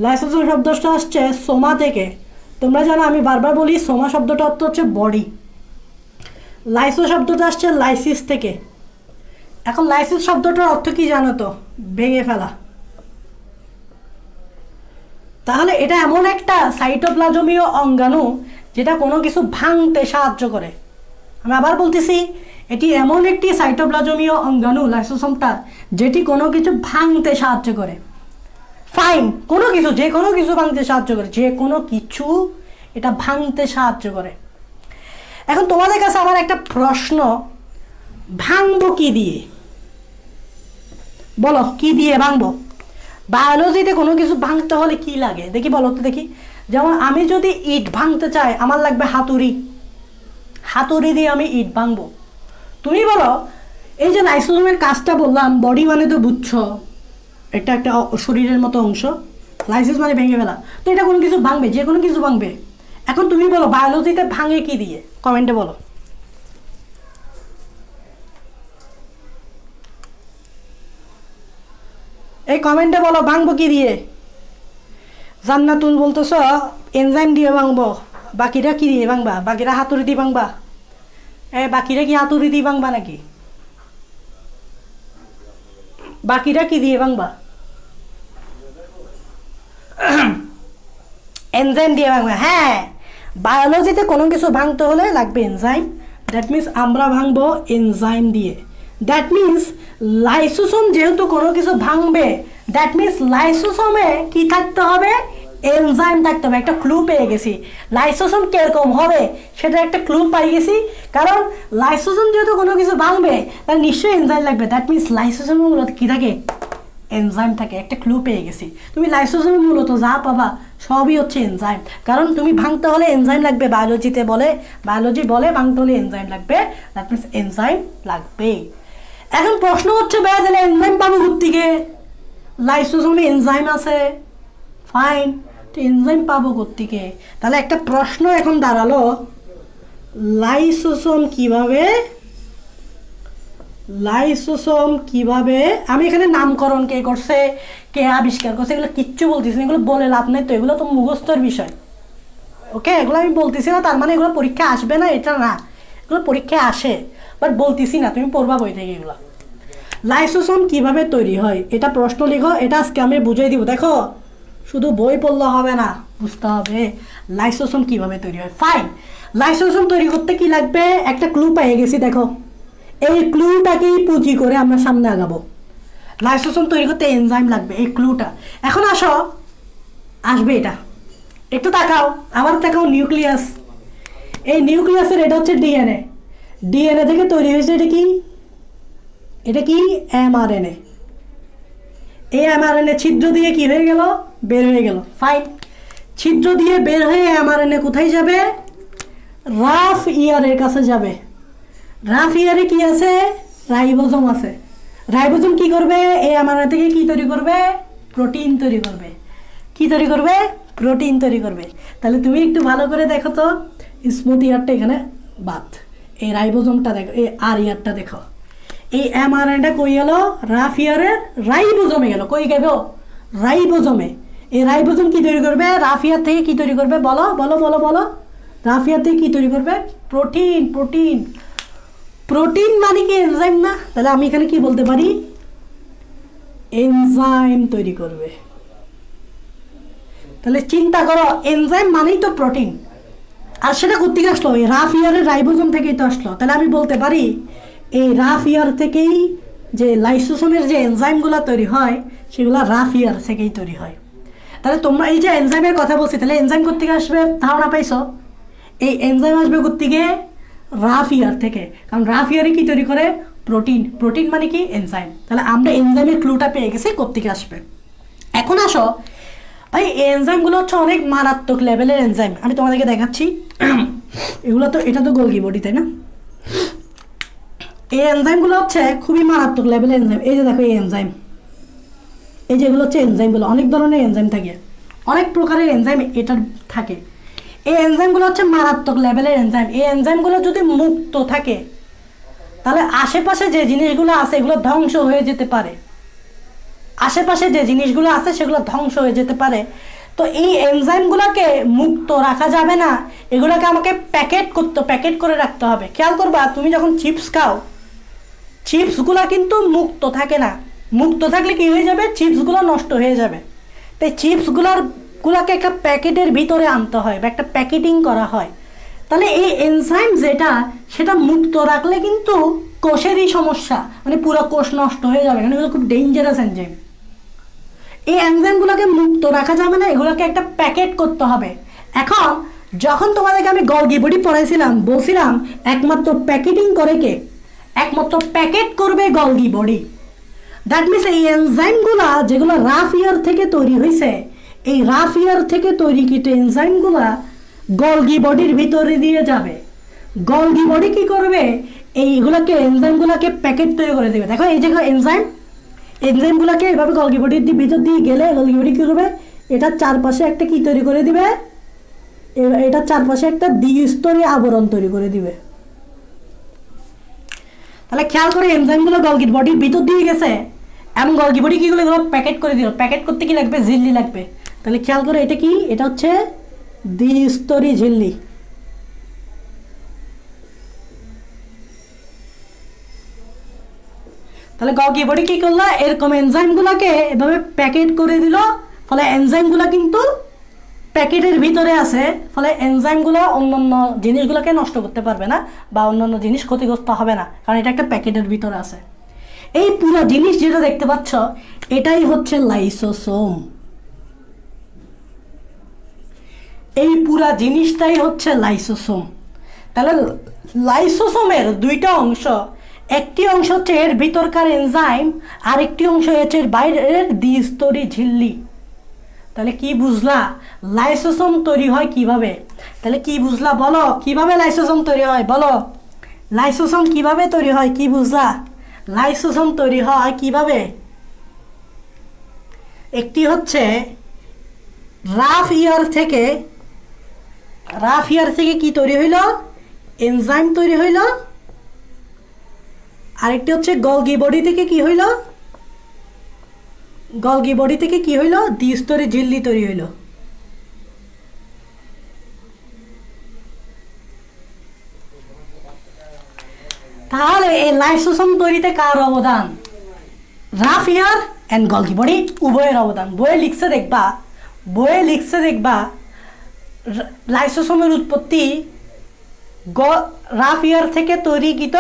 লাইসোসোম শব্দটা আসছে সোমা থেকে। তোমরা জানো আমি বারবার বলি সোমা শব্দটা অর্থ হচ্ছে বডি। লাইসো শব্দটা আসছে লাইসিস থেকে। এখন লাইসিস শব্দটার অর্থ কি জানো তো? ভেঙে ফেলা। তাহলে এটা এমন একটা সাইটোপ্লাজমীয় অঙ্গাণু যেটা কোনো কিছু ভাঙতে সাহায্য করে। আমি আবার বলতেছি, এটি এমন একটি সাইটোপ্লাজমীয় অঙ্গাণু লাইসোসোমটা যেটি কোনো কিছু ভাঙতে সাহায্য করে। ফাইন, কোনো কিছু, যে কোনো কিছু ভাঙতে সাহায্য করে, যে কোনো কিছু এটা ভাঙতে সাহায্য করে। এখন তোমাদের কাছে আমার একটা প্রশ্ন, ভাঙবো কি দিয়ে? বলো কি দিয়ে ভাঙবো? বায়োলজিতে কোনো কিছু ভাঙতে হলে কি লাগে দেখি, বলো তো দেখি। যেমন আমি যদি ইট ভাঙতে চাই আমার লাগবে হাতুড়ি। হাতুড়ি দিয়ে আমি ইট ভাঙবো। তুমি বলো, এই যে লাইসোসোমের কাজটা বললাম, বডি মানে তো বুঝছো, এটা একটা শরীরের মতো অংশ। লাইসিস মানে ভেঙে ফেলা। তো এটা কোনো কিছু ভাঙবে, যে কোনো কিছু ভাঙবে। এখন তুমি বলো বায়োলজিতে ভাঙে কি দিয়ে? কমেন্টে বলো। এই কমেন্টে বলো ভাঙবো কি দিয়ে। জান্নাতুল বলতেছ এনজাইম দিয়ে ভাঙবো। বাকিরা কি দিয়ে ভাঙবা? বাকিরা হাতুড়ি দিয়ে ভাঙবা? বাকিরা কি হাতুড়ি দিয়ে ভাঙবা নাকি? বাকিরা কি দিয়ে ভাঙবা? এনজাইম দিয়ে ভাঙবা। হ্যাঁ, বায়োলজিতে কোনো কিছু ভাঙতে হলে লাগবে এনজাইম। দ্যাট মিন্স আমরা ভাঙবো এনজাইম দিয়ে। দ্যাট মিন্স লাইসোসোম যেহেতু কোনো কিছু ভাঙবে, দ্যাট মিন্স লাইসোসোমে কি থাকতে হবে? এনজাইম থাকতে হবে। একটা ক্লু পেয়ে গেছি লাইসোসোম কিরকম হবে, সেটা একটা ক্লু পাই গেছি। কারণ লাইসোসোম যেহেতু কোনো কিছু ভাঙবে তাহলে নিশ্চয়ই এনজাইম লাগবে। দ্যাট মিন্স লাইসোসোমগুলো কি থাকে? এনজাইম থাকে। একটা ক্লু পেয়ে গেছি। তুমি লাইসোসোমে মূলত যা পাবা সবই হচ্ছে এনজাইম। কারণ তুমি ভাঙতে হলে এনজাইম লাগবে। বায়োলজিতে বলে, বায়োলজি বলে ভাঙতে হলে এনজাইম লাগবে। দ্যাট মিন্স এনজাইম লাগবে। এখন প্রশ্ন হচ্ছে ভাইয়া তাহলে এনজাইম পাবো কোত্থেকে? লাইসোসোমে এনজাইম আছে, ফাইন, তো এনজাইম পাবো কোত্থেকে? তাহলে একটা প্রশ্ন এখন দাঁড়ালো, লাইসোসোম কিভাবে, লাইসোসোম কিভাবে, আমি এখানে নামকরণ কে করছে, কে আবিষ্কার করছে, এগুলো কিচ্ছু বলতেছি না। এগুলো বলে লাভ নেই তো, এগুলো তো মুখস্থর বিষয়। ওকে, এগুলো আমি বলতেছি না তার মানে এগুলো পরীক্ষা আসবে না এটা না। এগুলো পরীক্ষায় আসে, বাট বলতেছি না, তুমি পড়বা বই থেকে এগুলো। লাইসোসোম কিভাবে তৈরি হয় এটা প্রশ্ন লিখো, এটা আজকে আমি বুঝিয়ে দিব। দেখো শুধু বই পড়লে হবে না, বুঝতে হবে লাইসোসোম কিভাবে তৈরি হয়। ফাইন, লাইসোসোম তৈরি করতে কি লাগবে? একটা ক্লু পেয়ে গেছি। দেখো এই ক্লুটাকেই পুঁজি করে আমরা সামনে আগাবো। লাইসোসোম তৈরি করতে এনজাইম লাগবে, এই ক্লুটা। এখন আসো, আসবে এটা, একটু তাকাও, আবার তাকাও নিউক্লিয়াস। এই নিউক্লিয়াসের এটা হচ্ছে ডিএনএ। ডিএনএ থেকে তৈরি হয়েছে এটা কি? এটা কি? এমআরএনএ। এই এমআরএনএ ছিদ্র দিয়ে কি হয়ে গেল? বের হয়ে গেল। ফাইন, ছিদ্র দিয়ে বের হয়ে এমআরএনএ কোথায় যাবে? রাফ ইয়ারের কাছে যাবে। রাফ ইয়ারে কি আছে? রাইবোজোম আছে। রাইবোজোম কি করবে? এই এমআরএনএ থেকে কি তৈরি করবে? প্রোটিন তৈরি করবে। কি তৈরি করবে? প্রোটিন তৈরি করবে। তাহলে তুমি একটু ভালো করে দেখো তো, স্মুথ ইয়ারটা এখানে বাদ, এই রাইবোজোমটা দেখো, এই আর ইয়ারটা দেখো। এই এমআরএনএটা কই গেল? রাফ ইয়ারের রাইবোজোমে গেল। কই গেল? রাইবোজোমে। এই রাইবোজোম কি তৈরি করবে? রাফ ইয়ার থেকে কি তৈরি করবে? বলো বলো বলো বলো। রাফ ইয়ার থেকে কি তৈরি করবে? প্রোটিন। প্রোটিন, প্রোটিন মানে কি এনজাইম না? তাহলে আমি এখানে কি বলতে পারি? এনজাইম তৈরি করবে। তাহলে চিন্তা করো, এনজাইম মানেই তো প্রোটিন। আর সেটা কোত্থেকে আসলো? এই রাফ ইয়ারের রাইবোজোম থেকেই তো আসলো। তাহলে আমি বলতে পারি এই রাফ ইয়ার থেকেই যে লাইসোসোমের যে এনজাইমগুলো তৈরি হয় সেগুলো রাফ ইয়ার থেকেই তৈরি হয়। তাহলে তোমরা এই যে এনজাইমের কথা বলছি, তাহলে এনজাইম কোত্থেকে আসবে? ধারণা পাইছো? এই এনজাইম আসবে কোত্থেকে? রাফ ইয়ার থেকে। কারণ রাফ ইয়ারে কি তৈরি করে? প্রোটিন। প্রোটিন মানে কি? এনজাইম। তাহলে আমরা এনজাইমের ক্লুটা পেয়ে গেছি কোত্থেকে আসবে। এখন আসো ভাই, এনজাইমগুলো হচ্ছে অনেক মারাত্মক লেভেলের এনজাইম। আমি তোমাদেরকে দেখাচ্ছি। এগুলো তো, এটা তো গোলগি বডি, তাই না? এই এনজাইমগুলো হচ্ছে খুবই মারাত্মক লেভেলের এনজাইম। এই যে দেখো এই এনজাইম, এই যেগুলো হচ্ছে এনজাইমগুলো, অনেক ধরনের এনজাইম থাকে, অনেক প্রকারের এনজাইম এটার থাকে। এই এনজাইমগুলো হচ্ছে মারাত্মক লেভেলের এনজাইম। এই এনজাইমগুলো যদি মুক্ত থাকে তাহলে আশেপাশে যে জিনিসগুলো আছে এগুলো ধ্বংস হয়ে যেতে পারে। আশেপাশে যে জিনিসগুলো আছে সেগুলো ধ্বংস হয়ে যেতে পারে। তো এই এনজাইমগুলোকে মুক্ত রাখা যাবে না, এগুলোকে আমাকে প্যাকেট করে রাখতে হবে। খেয়াল করবা, তুমি যখন চিপস খাও, চিপসগুলো কিন্তু মুক্ত থাকে না। মুক্ত থাকলে কি হয়ে যাবে? চিপসগুলো নষ্ট হয়ে যাবে। তাই চিপসগুলোকে একটা প্যাকেটের ভিতরে আনতে হয় বা একটা প্যাকেটিং করা হয়। তাহলে এই এনজাইম যেটা, সেটা মুক্ত রাখলে কিন্তু কোষেরই সমস্যা, মানে পুরো কোষ নষ্ট হয়ে যাবে, কারণ এগুলো খুব ডেঞ্জারাস এনজাইম। এই এনজাইমগুলোকে মুক্ত রাখা যাবে না, এগুলোকে একটা প্যাকেট করতে হবে। এখন যখন তোমাদেরকে আমি গলগি বডি পড়াইছিলাম, বলছিলাম একমাত্র প্যাকেটিং করে কে? একমাত্র প্যাকেট করবে গলগি বডি। দ্যাট মিনস এই এনজাইমগুলা যেগুলো রাফ ইয়ার থেকে তৈরি হয়েছে, এই রাফ ইয়ার থেকে তৈরিকৃত এনজাইমগুলা গলগি বডির ভিতরে দিয়ে যাবে। গলগি বডি কি করবে? এইগুলোকে এনজাইমগুলোকে প্যাকেট তৈরি করে দেবে। দেখো এই যে এনজাইমগুলোকে এভাবে গলগি বডির ভিতর দিয়ে গেলে গলগি বডি কী করবে? এটার চারপাশে একটা কি তৈরি করে দিবে? এটার চারপাশে একটা দ্বিস্তরীয় আবরণ তৈরি করে দিবে। তাহলে খেয়াল করে, এনজাইমগুলো গলগি বডির ভিতর দিয়ে গেছে এবং গলগি বডি কীগুলো এগুলো প্যাকেট করে দিল। প্যাকেট করতে কি লাগবে? ঝিল্লি লাগবে। তাহলে খেয়াল করে, এটা কি? এটা হচ্ছে দ্বিস্তরী ঝিল্লি। তাহলে গলগি বডি কি করলো? এরকম এনজাইমগুলোকে এভাবে প্যাকেট করে দিল। ফলে এনজাইমগুলো কিন্তু প্যাকেটের ভিতরে আছে, ফলে এনজাইমগুলো অন্যান্য জিনিসগুলোকে নষ্ট করতে পারবে না বা অন্যান্য জিনিস ক্ষতিগ্রস্ত হবে না, কারণ এটা একটা প্যাকেটের ভিতরে আছে। এই পুরো জিনিস যেটা দেখতে পাচ্ছ, এটাই হচ্ছে লাইসোসোম। এই পুরা জিনিসটাই হচ্ছে লাইসোসোম। তাহলে লাইসোসোমের দুইটা অংশ, একটি অংশ হচ্ছে এর ভিতরকার এনজাইম, আর একটি অংশ হচ্ছে এর বাইরের দ্বিস্তরী ঝিল্লি। তাহলে কি বুঝলা লাইসোসোম তৈরি হয় কিভাবে? তাহলে কি বুঝলা বলো, কিভাবে লাইসোসোম তৈরি হয় বলো? লাইসোসোম কিভাবে তৈরি হয় কি বুঝলা? লাইসোসোম তৈরি হয় কিভাবে? একটি হচ্ছে রাফ ইয়ার থেকে কি তৈরি হইল? এনজাইম তৈরি হইল। আরেকটি হচ্ছে গলগি বডি থেকে কি হইল? গলগি বডি থেকে কি হইল? দ্বিস্তরী ঝিল্লি তৈরি হইল। তাহলে এই লাইসোসোম তৈরিতে কার অবদান? Rough year and Golgi body উভয়ের অবদান। বইয়ে লিখছে দেখবা লাইসোসোমের উৎপত্তি রাফ ইয়ার থেকে তৈরিকৃত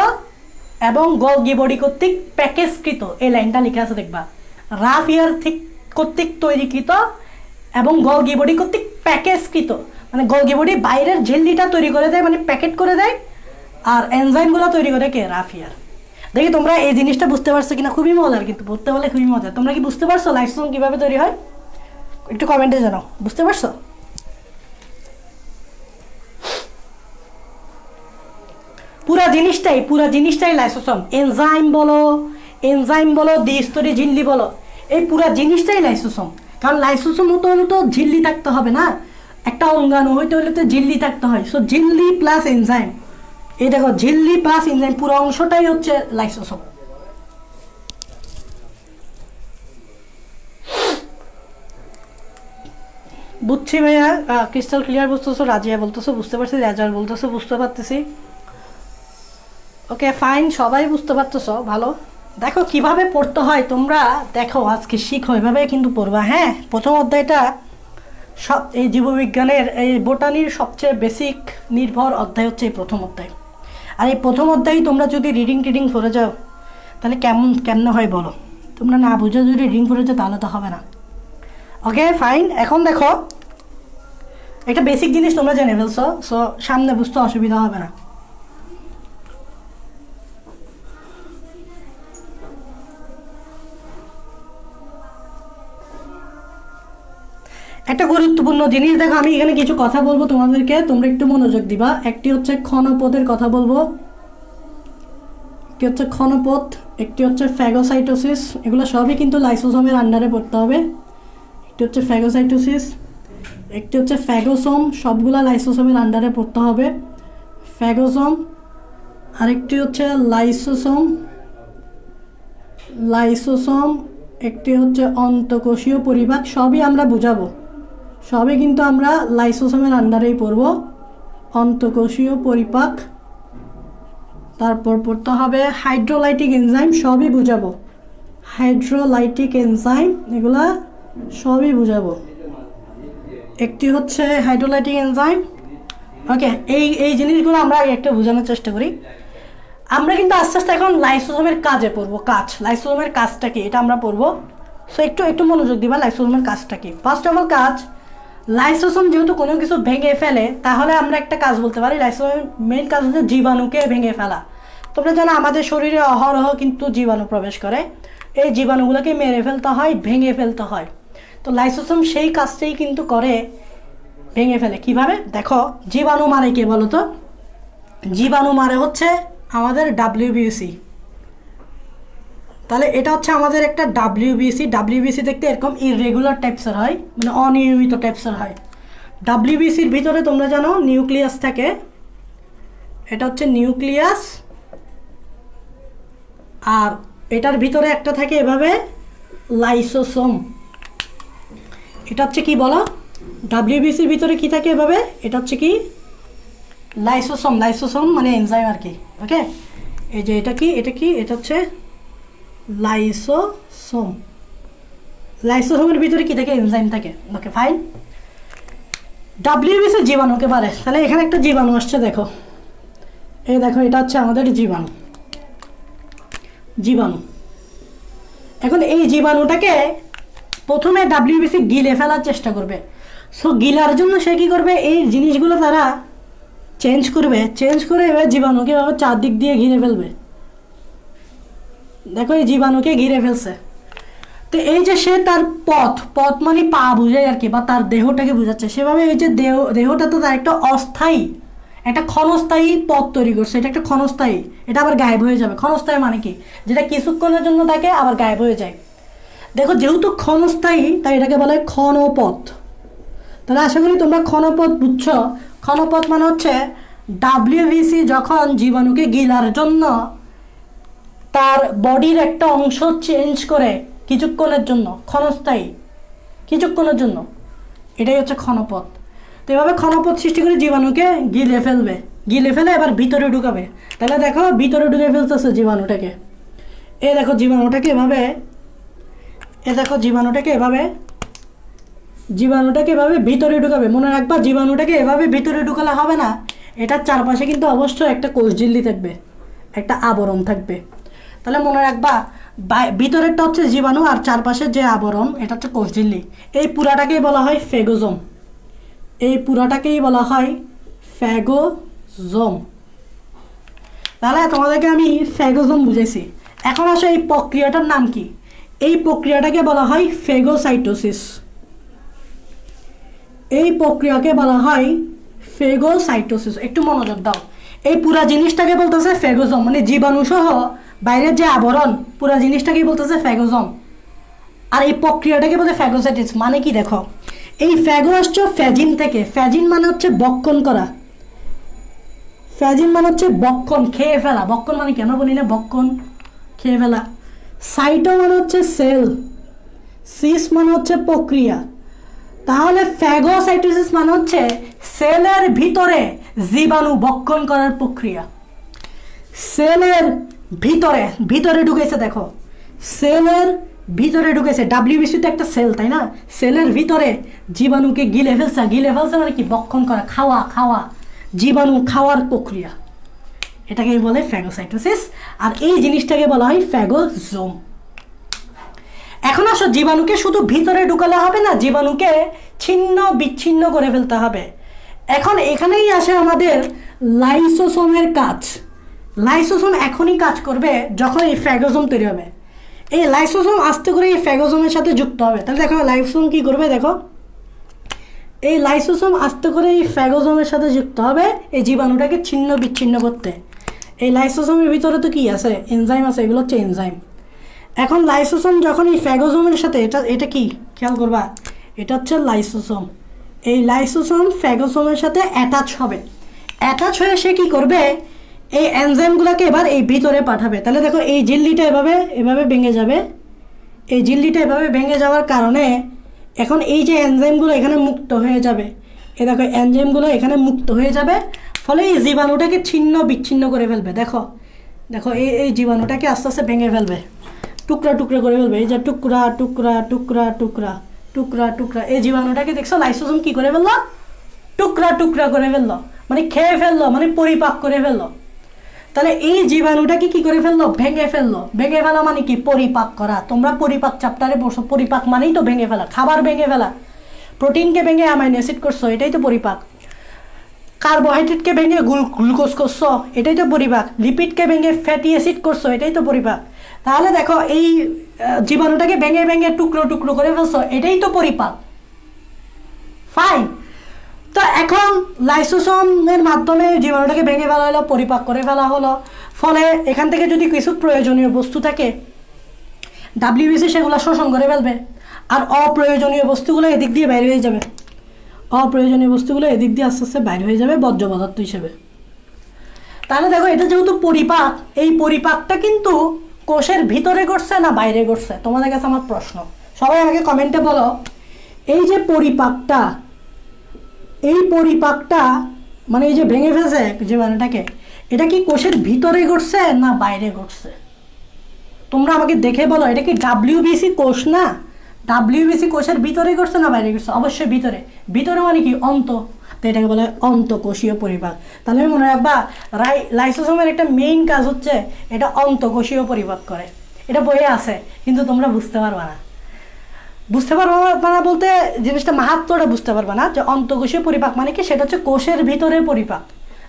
এবং গলগি বডি কর্তৃক প্যাকেজকৃত। এই লাইনটা লিখে আছে দেখবা, রাফ ইয়ার কর্তৃক তৈরিকৃত এবং গলগি বডি কর্তৃক প্যাকেজকৃত। মানে গলগি বডি বাইরের ঝিল্লিটা তৈরি করে দেয়, মানে প্যাকেট করে দেয়, আর এনজাইমগুলো তৈরি করে কে? রাফ ইয়ার। দেখি তোমরা এই জিনিসটা বুঝতে পারছো কিনা? খুবই মজার, কিন্তু পড়তে বলে খুবই মজার। তোমরা কি বুঝতে পারছো লাইসোসোম কিভাবে তৈরি হয়? একটু কমেন্টে জানাও, বুঝতে পারছো? পুরা জিনিসটাই লাইসোসোম। এনজাইম বলো দ্বিস্তরী ঝিল্লি বলো, এই পুরা জিনিসটাই লাইসোসোম। কারণ লাইসোসোম হতে হলে তো ঝিল্লি থাকতে হবে না, একটা অঙ্গাণু হইতে হলে তো ঝিল্লি থাকতে হয়। সো ঝিল্লি প্লাস এনজাইম, এই দেখো ঝিল্লি প্লাস এনজাইম, পুরো অংশটাই হচ্ছে লাইসোসোম। বুঝছি ভাইয়া, ক্রিস্টাল ক্লিয়ার বুঝতেছো? রাজিয়া বলতেছো বুঝতে পারছি, রাজার বলতেছো বুঝতে পারতেছি। ওকে ফাইন, সবাই বুঝতে পারতেছো, ভালো। দেখো কিভাবে পড়তে হয় তোমরা দেখো, আজকে শিখো, এভাবে কিন্তু পড়বা। হ্যাঁ, প্রথম অধ্যায়টা এই জীববিজ্ঞানের এই বোটানির সবচেয়ে বেসিক নির্ভর অধ্যায় হচ্ছে এই প্রথম অধ্যায়। আর এই প্রথম অধ্যায় তোমরা যদি রিডিং করে যাও তাহলে কেমন হয় বলো? তোমরা না বুঝে যদি রিডিং করে যাও তাহলে তো হবে না। ওকে ফাইন, এখন দেখো একটা বেসিক জিনিস তোমরা জেনে ফেলছো, সো সামনে বুঝতে অসুবিধা হবে না। একটা গুরুত্বপূর্ণ জিনিস দেখো, আমি এখানে কিছু কথা বলবো তোমাদেরকে, তোমরা একটু মনোযোগ দিবা। একটি হচ্ছে ক্ষণপথের কথা বলবো, একটি হচ্ছে ক্ষণপথ, একটি হচ্ছে ফ্যাগোসাইটোসিস। এগুলো সবই কিন্তু লাইসোসোমের আন্ডারে পড়তে হবে। একটি হচ্ছে ফ্যাগোসাইটোসিস, একটি হচ্ছে ফ্যাগোসোম, সবগুলা লাইসোসোমের আন্ডারে পড়তে হবে। ফ্যাগোসোম, আরেকটি হচ্ছে লাইসোসোম একটি হচ্ছে অন্তঃকোষীয় পরিপাক, সবই আমরা বুঝাবো, সবই কিন্তু আমরা লাইসোসোমের আন্ডারেই পড়ব। অন্তঃকোষীয় পরিপাক, তারপর পড়তে হবে হাইড্রোলাইটিক এনজাইম, সবই বুঝাবো। হাইড্রোলাইটিক এনজাইম এগুলা সবই বুঝাবো। একটি হচ্ছে হাইড্রোলাইটিক এনজাইম। ওকে, এই জিনিসগুলো আমরা আগে একটু বোঝানোর চেষ্টা করি। আমরা কিন্তু আস্তে আস্তে এখন লাইসোসোমের কাজে পড়বো। লাইসোসোমের কাজটা কি এটা আমরা পড়বো। সো একটু মনোযোগ দিবা, লাইসোসোমের কাজটা কি। ফার্স্ট অফ অল কাজ, লাইসোসোম যেহেতু কোনো কিছু ভেঙে ফেলে, তাহলে আমরা একটা কাজ বলতে পারি লাইসোসোমের মেইন কাজ হচ্ছে জীবাণুকে ভেঙে ফেলা। তোমরা জানো আমাদের শরীরে অহরহ কিন্তু জীবাণু প্রবেশ করে, এই জীবাণুগুলোকে মেরে ফেলতে হয়, ভেঙে ফেলতে হয়। তো লাইসোসোম সেই কাজটাই কিন্তু করে, ভেঙে ফেলে। কিভাবে দেখো, জীবাণু মারে কে বলো তো? জীবাণু মারে হচ্ছে আমাদের ডাব্লিউবিসি। তাহলে এটা হচ্ছে আমাদের একটা ডাব্লিউবিসি দেখতে এরকম ইররেগুলার টাইপসের হয়, মানে অনিয়মিত টাইপসের হয়। ডাব্লিউবিসির ভিতরে তোমরা জানো নিউক্লিয়াস থাকে, এটা হচ্ছে নিউক্লিয়াস, আর এটার ভিতরে একটা থাকে এভাবে লাইসোসোম। এটা হচ্ছে কি বলো, ডাব্লিউবিসির ভিতরে কি থাকে এভাবে, এটা হচ্ছে কি লাইসোসোম মানে এনজাইম আর কি। ওকে, এই যে এটা হচ্ছে লাইসোসোমের ভিতরে কি থাকে, এনজাইম থাকে। Okay fine. ডাব্লিউবিসি জীবাণুকে পারে, তাহলে এখানে একটা জীবাণু আসছে, দেখো এই দেখো, এটা হচ্ছে আমাদের জীবাণু। এখন এই জীবাণুটাকে প্রথমে ডাব্লিউবিসি গিলে ফেলার চেষ্টা করবে। সো গিলার জন্য সে কী করবে, এই জিনিসগুলো তারা চেঞ্জ করে এবার জীবাণুকে এভাবে চারদিক দিয়ে ঘিরে ফেলবে। দেখো এই জীবাণুকে ঘিরে ফেলছে। তো এই যে সে তার পথ মানে পা বুঝায় আর কি, বা তার দেহটাকে বোঝাচ্ছে, সেভাবে এই যে দেহটা তো তার একটা অস্থায়ী, একটা ক্ষণস্থায়ী পথ তৈরি করছে। এটা একটা ক্ষণস্থায়ী, এটা আবার গায়েব হয়ে যাবে। ক্ষণস্থায়ী মানে কি, যেটা কিছুক্ষণের জন্য থাকে আবার গায়েব হয়ে যায়। দেখো যেহেতু ক্ষণস্থায়ী, তাই এটাকে বলা হয় ক্ষণপথ। তাহলে আশা করি তোমরা ক্ষণপথ বুঝছো। ক্ষণপথ মানে হচ্ছে ডাব্লিউবিসি যখন জীবাণুকে গিলার জন্য তার বডির একটা অংশ চেঞ্জ করে কিছুক্ষণের জন্য, ক্ষণস্থায়ী কিছুক্ষণের জন্য, এটাই হচ্ছে ক্ষণপথ। তো এভাবে ক্ষণপথ সৃষ্টি করে জীবাণুকে গিলে ফেলে এবার ভিতরে ঢুকাবে। তাহলে দেখো ভিতরে ঢুকে ফেলতেছে জীবাণুটাকে। দেখো জীবাণুটাকে এভাবে ভিতরে ঢুকাবে। মনে রাখবা, জীবাণুটাকে এভাবে ভিতরে ঢুকালে হবে না, এটার চারপাশে কিন্তু অবশ্যই একটা কোষঝিল্লি থাকবে, একটা আবরণ থাকবে। তাহলে মনে রাখবা, ভিতরেরটা হচ্ছে জীবাণু আর চারপাশের যে আবরণ এটা হচ্ছে কোষঝিল্লি। এই পুরাটাকেই বলা হয় ফ্যাগোজোম। তাহলে তোমাদেরকে আমি ফ্যাগোজোম বুঝেছি। এখন আসো এই প্রক্রিয়াটার নাম কি? এই প্রক্রিয়াটাকে বলা হয় ফেগোসাইটোসিস। একটু মনোযোগ দাও। এই পুরা জিনিসটাকে বলতেছে ফ্যাগোজোম, মানে জীবাণু সহ বাইরের যে আবরণ, পুরা জিনিসটাকেই বলতেছে ফ্যাগোজোম। আর এই প্রক্রিয়াটাকে বলে ফ্যাগোসাইটিস। মানে কি দেখো, এই ফ্যাগো আসছে ফ্যাজিন থেকে। ফ্যাজিন মানে হচ্ছে বক্ষণ করা, খেয়ে ফেলা। বক্ষণ মানে কি, আমরা বলি না বক্ষণ, খেয়ে ফেলা। সাইটো মানে হচ্ছে সেল, সিস মানে হচ্ছে প্রক্রিয়া। তাহলে ফ্যাগোসাইটোসিস মানে হচ্ছে সেলের ভিতরে জীবাণু বক্ষণ করার প্রক্রিয়া। সেলের ভিতরে ঢুকেছে, দেখো সেলের ভিতরে ঢুকেছে। ডাব্লিউবিসি তো একটা সেল, তাই না? সেলের ভিতরে জীবাণুকে গিলে ফেলছে মানে কি, বক্ষণ করা, খাওয়া জীবাণু খাওয়ার প্রক্রিয়া, এটাকে বলে ফ্যাগোসাইটোসিস। আর এই জিনিসটাকে বলা হয় ফ্যাগোজোম। এখন আসো, জীবাণুকে শুধু ভিতরে ঢুকালে হবে না, জীবাণুকে ছিন্ন বিচ্ছিন্ন করে ফেলতে হবে। এখন এখানেই আসে আমাদের লাইসোসোমের কাজ। লাইসোসোম এখনই কাজ করবে যখন এই ফ্যাগোজোম তৈরি হবে। এই লাইসোসোম আস্তে করে এই ফ্যাগোজোমের সাথে যুক্ত হবে। তাহলে দেখো লাইসোসোম কি করবে, দেখো এই লাইসোসোম আস্তে করে এই ফ্যাগোজোমের সাথে যুক্ত হবে এই জীবাণুটাকে ছিন্ন বিচ্ছিন্ন করতে। এই লাইসোসোমের ভিতরে তো কি আছে, এনজাইম আছে, এগুলো হচ্ছে এনজাইম। এখন লাইসোসোম যখন এই ফ্যাগোজোমের সাথে, এটা কি খেয়াল করবা, এটা হচ্ছে লাইসোসোম। এই লাইসোসোম ফ্যাগোজোমের সাথে অ্যাটাচ হয়ে সে কি করবে, এই এনজাইমগুলোকে এবার এই ভিতরে পাঠাবে। তাহলে দেখো এই ঝিল্লিটা এভাবে ভেঙে যাবে, এই ঝিল্লিটা এভাবে ভেঙে যাওয়ার কারণে এখন এই যে এনজাইমগুলো এখানে মুক্ত হয়ে যাবে, এ দেখো এনজাইমগুলো এখানে মুক্ত হয়ে যাবে, ফলে এই জীবাণুটাকে ছিন্ন বিচ্ছিন্ন করে ফেলবে। দেখো দেখো এই জীবাণুটাকে আস্তে আস্তে ভেঙে ফেলবে, টুকরা টুকরা করে ফেলবে। এই যে টুকরা টুকরা টুকরা টুকরা টুকরা টুকরা, এই জীবাণুটাকে দেখছো লাইসোসোম কি করে ফেললো? টুকরা টুকরা করে ফেললো, মানে খেয়ে ফেললো, মানে পরিপাক করে ফেললো। তাহলে এই জীবাণুটাকে কি করে ফেললো? ভেঙে ফেললো। ভেঙে ফেলা মানে কি? পরিপাক করা। তোমরা পরিপাক চ্যাপ্টারে বসো, পরিপাক মানেই তো ভেঙে ফেলা, খাবার ভেঙে ফেলা। প্রোটিনকে ভেঙে অ্যামাইনো অ্যাসিড করছো, এটাই তো পরিপাক। কার্বোহাইড্রেটকে ভেঙে গ্লুকোজ করছো, এটাই তো পরিপাক। লিপিডকে ভেঙে ফ্যাটি অ্যাসিড করছো, এটাই তো পরিপাক। তাহলে দেখো এই জীবাণুটাকে ভেঙে ভেঙে টুকরো টুকরো করে ফেলছো, এটাই তো পরিপাক। ফাইন। তো এখন লাইসোসোমের মাধ্যমে জীবাণুটাকে ভেঙে ফেলা হলো, পরিপাক করে ফেলা হলো। ফলে এখান থেকে যদি কিছু প্রয়োজনীয় বস্তু থাকে ডাব্লিউবিসি সেগুলো শোষণ করে ফেলবে, আর অপ্রয়োজনীয় বস্তুগুলো এদিক দিয়ে বাইরে হয়ে যাবে। অপ্রয়োজনীয় বস্তুগুলো এদিক দিয়ে আস্তে আস্তে বাইরে হয়ে যাবে বর্জ্য পদার্থ হিসেবে। তাহলে দেখো এটা যেহেতু পরিপাক, এই পরিপাকটা কিন্তু কোষের ভিতরে ঘটছে না বাইরে ঘটছে? তোমাদের কাছে আমার প্রশ্ন, সবাই আমাকে কমেন্টে বলো। এই যে পরিপাকটা, এই পরিপাকটা মানে এই যে ভেঙে ফেলছে জীবাণুটাকে, এটা কি কোষের ভিতরে ঘটছে না বাইরে ঘটছে? তোমরা আমাকে দেখে বলো, এটা কি ডাব্লিউবিসি কোষ না? ডাব্লিউবিসি কোষের ভিতরে ঘটছে না বাইরে ঘটছে? অবশ্যই ভিতরে। ভিতরে মানে কি? অন্ত। তো এটাকে বলা হয় অন্তঃকোষীয় পরিপাক। তাহলে মনে রাখবা লাইসোসোমের একটা মেইন কাজ হচ্ছে এটা অন্তঃকোষীয় পরিপাক করে। এটা বইয়ে আছে কিন্তু তোমরা বুঝতে পারবা না। বুঝতে পারবা না বলতে জিনিসটা মাহাত্ম্যটা বুঝতে পারবা না যে অন্তঃকোষীয় পরিপাক মানে কি, সেটা হচ্ছে কোষের ভিতরে পরিপাক।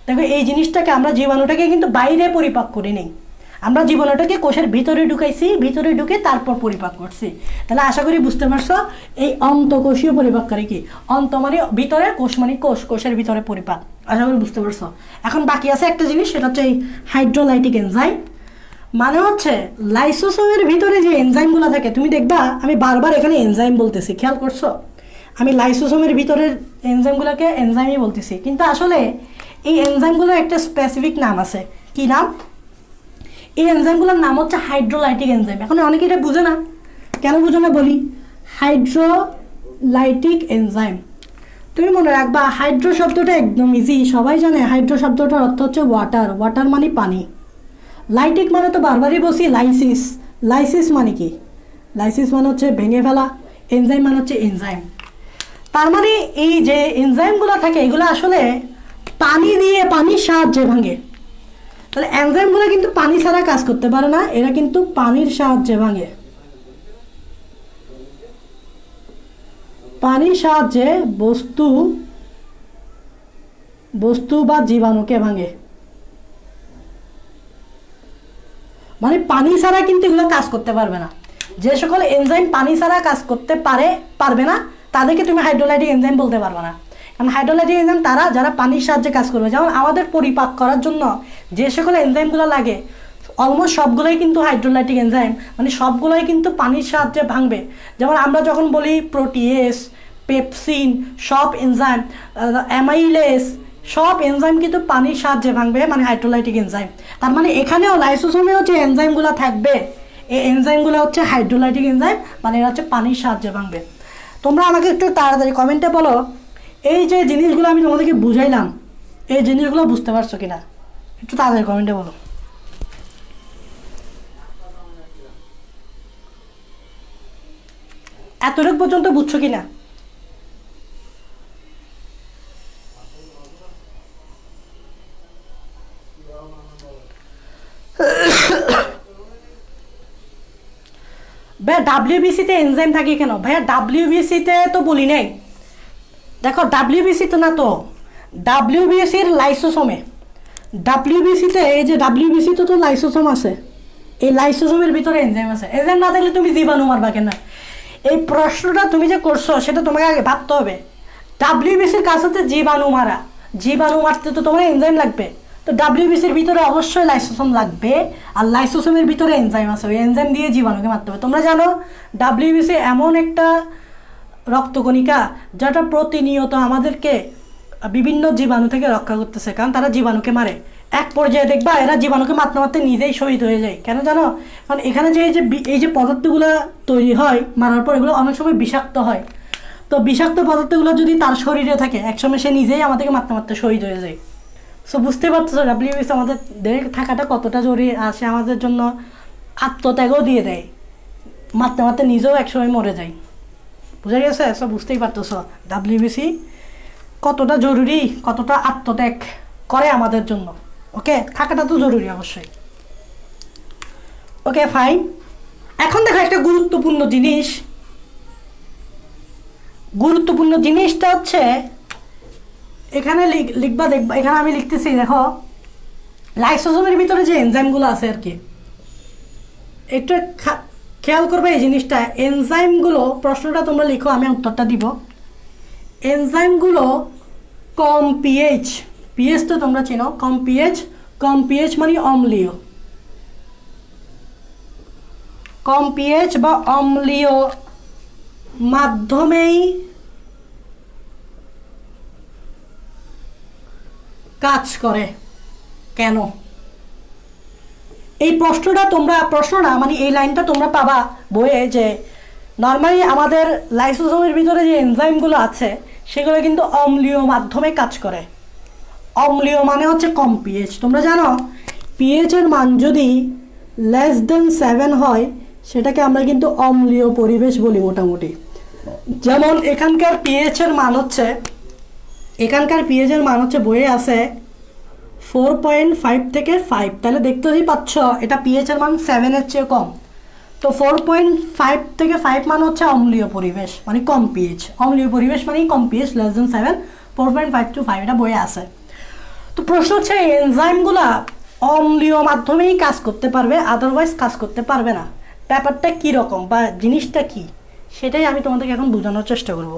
দেখো এই জিনিসটাকে আমরা জীবাণুটাকে কিন্তু বাইরে পরিপাক করি নেই, আমরা জীবাণুটাকে কোষের ভিতরে ঢুকাইছি, ভিতরে ঢুকে তারপর পরিপাক করছি। তাহলে আশা করি বুঝতে পারছো এই অন্তঃকোষীয় পরিপাককারী কি। অন্ত মানে ভিতরে, কোষ মানে কোষ, কোষের ভিতরে পরিপাক। আশা করি বুঝতে পারছো। এখন বাকি আছে একটা জিনিস, সেটা হচ্ছে এই হাইড্রোলাইটিক এনজাইম। মানে হচ্ছে লাইসোসোমের ভিতরে যে এনজাইমগুলো থাকে, তুমি দেখবা আমি বারবার এখানে এনজাইম বলতেছি, খেয়াল করছো? আমি লাইসোসোমের ভিতরের এনজাইমগুলোকে এনজাইমই বলতেছি, কিন্তু আসলে এই এনজাইমগুলোর একটা স্পেসিফিক নাম আছে। কি নাম? এই এনজাইমগুলোর নাম হচ্ছে হাইড্রোলাইটিক এনজাইম। এখন অনেকে এটা বুঝে না, কেন বুঝে না বলি। হাইড্রোলাইটিক এনজাইম, তুমি মনে রাখবা হাইড্রো শব্দটা একদম ইজি, সবাই জানে। হাইড্রো শব্দটার অর্থ হচ্ছে ওয়াটার, ওয়াটার মানে পানি। লাইটিক মানে তো বারবারই বলছি লাইসিস। লাইসিস মানে কি? লাইসিস মানে হচ্ছে ভেঙে ফেলা, এনজাইম মানে হচ্ছে এনজাইম। তার মানে এই যে এনজাইমগুলো থাকে এগুলো আসলে পানি দিয়ে, পানির সাহায্যে ভাঙে। তাহলে এনজাইমগুলো কিন্তু পানি ছাড়া কাজ করতে পারে না, এরা কিন্তু পানির সাহায্যে ভাঙে। পানির সাহায্যে বস্তু বা জীবাণুকে ভাঙে। মানে পানি ছাড়া কিন্তু এগুলো কাজ করতে পারবে না। যে সকল এনজাইম পানি ছাড়া কাজ করতে পারবে না তাদেরকে তুমি হাইড্রোলাইটিক এনজাইম বলতে পারবে না। কারণ হাইড্রোলাইটিক এনজাইম তারা যারা পানির সাহায্যে কাজ করবে। যেমন আমাদের পরিপাক করার জন্য যে সকল এনজাইমগুলো লাগে অলমোস্ট সবগুলোই কিন্তু হাইড্রোলাইটিক এনজাইম, মানে সবগুলোই কিন্তু পানির সাহায্যে ভাঙবে। যেমন আমরা যখন বলি প্রোটিয়েস, পেপসিন, সব এনজাইম, অ্যামাইলেস, সব এনজাইম কিন্তু পানির সাহায্যে ভাঙবে, মানে হাইড্রোলাইটিক এনজাইম। তার মানে এখানেও লাইসোসোমেও যে এনজাইমগুলো থাকবে এই এনজাইমগুলো হচ্ছে হাইড্রোলাইটিক এনজাইম, মানে এরা হচ্ছে পানির সাহায্যে ভাঙবে। তোমরা আমাকে একটু তাড়াতাড়ি কমেন্টে বলো এই যে জিনিসগুলো আমি তোমাদেরকে বুঝাইলাম এই জিনিসগুলো বুঝতে পারছো কিনা, একটু তাড়াতাড়ি কমেন্টে বলো। এতটুকু পর্যন্ত বুঝছো কিনা? ভাইয়া ডাব্লিউবিসিতে এনজাইম থাকে কেন? ভাইয়া ডাব্লিউবিসিতে তো বলি নাই, দেখো ডাব্লিউবিসি তো না, তো ডাব্লিউবিসির লাইসোসোমে, ডাব্লিউবিসিতে এই যে ডাব্লিউবিসিতে তো লাইসোসোম আছে, এই লাইসোসোমের ভিতরে এনজাইম আছে। এনজাইম না থাকলে তুমি জীবাণু মারবা কেন? এই প্রশ্নটা তুমি যে করছো সেটা তোমাকে আগে ভাবতে হবে। ডাব্লিউবিসির কাজ হচ্ছে জীবাণু মারা, জীবাণু মারতে তো তোমার এনজাইম লাগবে। তো ডাব্লিউবিসির ভিতরে অবশ্যই লাইসোসোম লাগবে, আর লাইসোসোমের ভিতরে এনজাইম আছে, ওই এনজাইম দিয়ে জীবাণুকে মারতে হবে। তোমরা জানো ডাব্লিউবিসি এমন একটা রক্তকণিকা যেটা প্রতিনিয়ত আমাদেরকে বিভিন্ন জীবাণু থেকে রক্ষা করতেছে, কারণ তারা জীবাণুকে মারে। এক পর্যায়ে দেখবা এরা জীবাণুকে মারতে মারতে নিজেই শহীদ হয়ে যায়। কেন জানো? কারণ এখানে যে এই যে পদার্থগুলো তৈরি হয় মারার পর এগুলো অনেক সময় বিষাক্ত হয়। তো বিষাক্ত পদার্থগুলো যদি তার শরীরে থাকে একসময় সে নিজেই আমাদেরকে মারতে মারতে শহীদ হয়ে যায়। সো বুঝতে পারতেছো ডাব্লিউবিসি আমাদের দেহে থাকাটা কতটা জরুরি, আর সে আমাদের জন্য আত্মত্যাগও দিয়ে দেয়, মারতে মারতে নিজেও একসময় মরে যায়। বুঝা গেছে? সো বুঝতেই পারতেছ ডাব্লিউবিসি কতটা জরুরি, কতটা আত্মত্যাগ করে আমাদের জন্য। ওকে, থাকাটা তো জরুরি অবশ্যই। Okay fine. এখন দেখো একটা গুরুত্বপূর্ণ জিনিস। গুরুত্বপূর্ণ জিনিসটা হচ্ছে এখানে লিখবা, দেখবা এখানে আমি লিখতেছি, দেখো লাইসোজোমের ভিতরে যে এনজাইমগুলো আছে আর কি, একটু খেয়াল করবে এই জিনিসটা। এনজাইমগুলো, প্রশ্নটা তোমরা লিখো, আমি উত্তরটা দিব। এনজাইমগুলো কম পিএইচ, পিএইচ তো তোমরা চেনো, কম পিএইচ মানে অম্লীয়, কম পিএইচ বা অম্লীয় মাধ্যমেই কাজ করে। কেন? এই প্রশ্নটা মানে এই লাইনটা তোমরা পাবা বইয়ে, যে নর্মালি আমাদের লাইসোজোমের ভিতরে যে এনজাইমগুলো আছে সেগুলো কিন্তু অম্লীয় মাধ্যমে কাজ করে। অম্লীয় মানে হচ্ছে কম পিএইচ। তোমরা জানো পিএইচের মান যদি <7 হয় সেটাকে আমরা কিন্তু অম্লীয় পরিবেশ বলি মোটামুটি। যেমন এখানকার পিএইচের মান হচ্ছে বইয়ে আছে 4.5 থেকে 5, তাহলে দেখতেই পাচ্ছ এটা পিএইচের মান 7-এর চেয়ে কম। তো 4.5 থেকে 5 মান হচ্ছে অম্লীয় পরিবেশ মানে কম পিএইচ। অম্লীয় পরিবেশ মানে কম পিএইচ, <7, 4.5 to 5, এটা বইয়ে আছে। তো প্রশ্ন হচ্ছে এনজাইমগুলা অম্লীয় মাধ্যমেই কাজ করতে পারবে, আদারওয়াইজ কাজ করতে পারবে না। ব্যাপারটা কী রকম বা জিনিসটা কি, সেটাই আমি তোমাদেরকে এখন বোঝানোর চেষ্টা করব।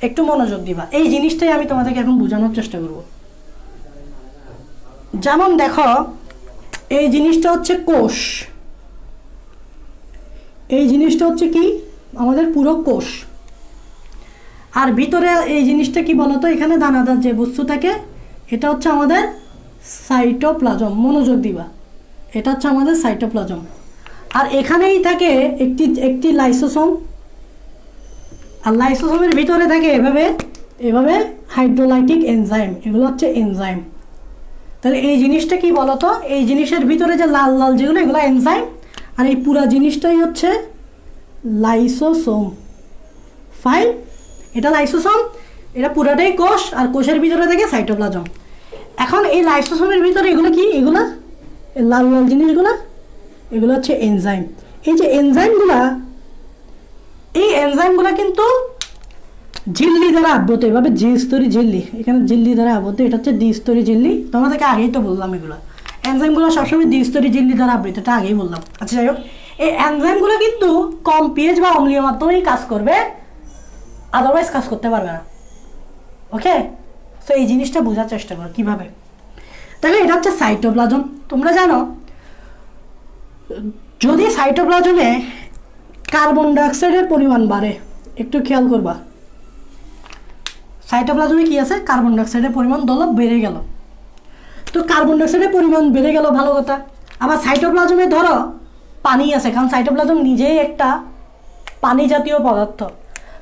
একটু মনোযোগ দিবা, এই জিনিসটাই আমি তোমাদেরকে এখন বোঝানোর চেষ্টা করব। যেমন দেখো এই জিনিসটা হচ্ছে কোষ, এই জিনিসটা হচ্ছে কি আমাদের পুরো কোষ, আর ভিতরে এই জিনিসটা কি বলতো, এখানে দানাদার যে বস্তু থাকে এটা হচ্ছে আমাদের সাইটোপ্লাজম। মনোযোগ দিবা, এটা হচ্ছে আমাদের সাইটোপ্লাজম। আর এখানেই থাকে একটি লাইসোসোম, আর লাইসোসোমের ভিতরে থাকে এভাবে হাইড্রোলাইটিক এনজাইম, এগুলো হচ্ছে এনজাইম। তাহলে এই জিনিসটা কি বলতো, এই জিনিসের ভিতরে যে লাল লাল যেগুলো এগুলো এনজাইম, আর এই পুরা জিনিসটাই হচ্ছে লাইসোসোম। ফাইন, এটা লাইসোসোম, এটা পুরাটাই কোষ, আর কোষের ভিতরে থাকে সাইটোপ্লাজম। এখন এই লাইসোসোমের ভিতরে এগুলো কি, এগুলো লাল লাল জিনিসগুলো এগুলো হচ্ছে এনজাইম। এই যে এনজাইমগুলা, এই এনজাইমগুলা কিন্তু ঝিল্লি দ্বারা আবৃত, এভাবে দ্বিস্তরী ঝিল্লি, এখানে ঝিল্লি দ্বারা আবৃত, এটা হচ্ছে দ্বিস্তরী ঝিল্লি। তোমাদেরকে আগেই তো বললাম এগুলো এনজাইমগুলো সবসময় দ্বিস্তরী ঝিল্লি দ্বারা আবৃত, এটা আগেই বললাম। আচ্ছা যাই হোক, এই এনজাইমগুলো কিন্তু কম পিএইচ বা অম্লীয় মাধ্যমেই কাজ করবে, আদারওয়াইজ কাজ করতে পারবে না। ওকে, সো এই জিনিসটা বোঝার চেষ্টা করো কীভাবে। তাহলে এটা হচ্ছে সাইটোপ্লাজম। তোমরা জানো যদি সাইটোপ্লাজমে কার্বন ডাইঅক্সাইডের পরিমাণ বাড়ে, একটু খেয়াল করবা, সাইটোপ্লাজমে কি আছে, কার্বন ডাইঅক্সাইডের পরিমাণ বেড়ে গেল। তো কার্বন ডাইঅক্সাইডের পরিমাণ বেড়ে গেল, ভালো কথা। আবার সাইটোপ্লাজমে ধরো পানি আছে, কারণ সাইটোপ্লাজম নিজেই একটা পানি জাতীয় পদার্থ,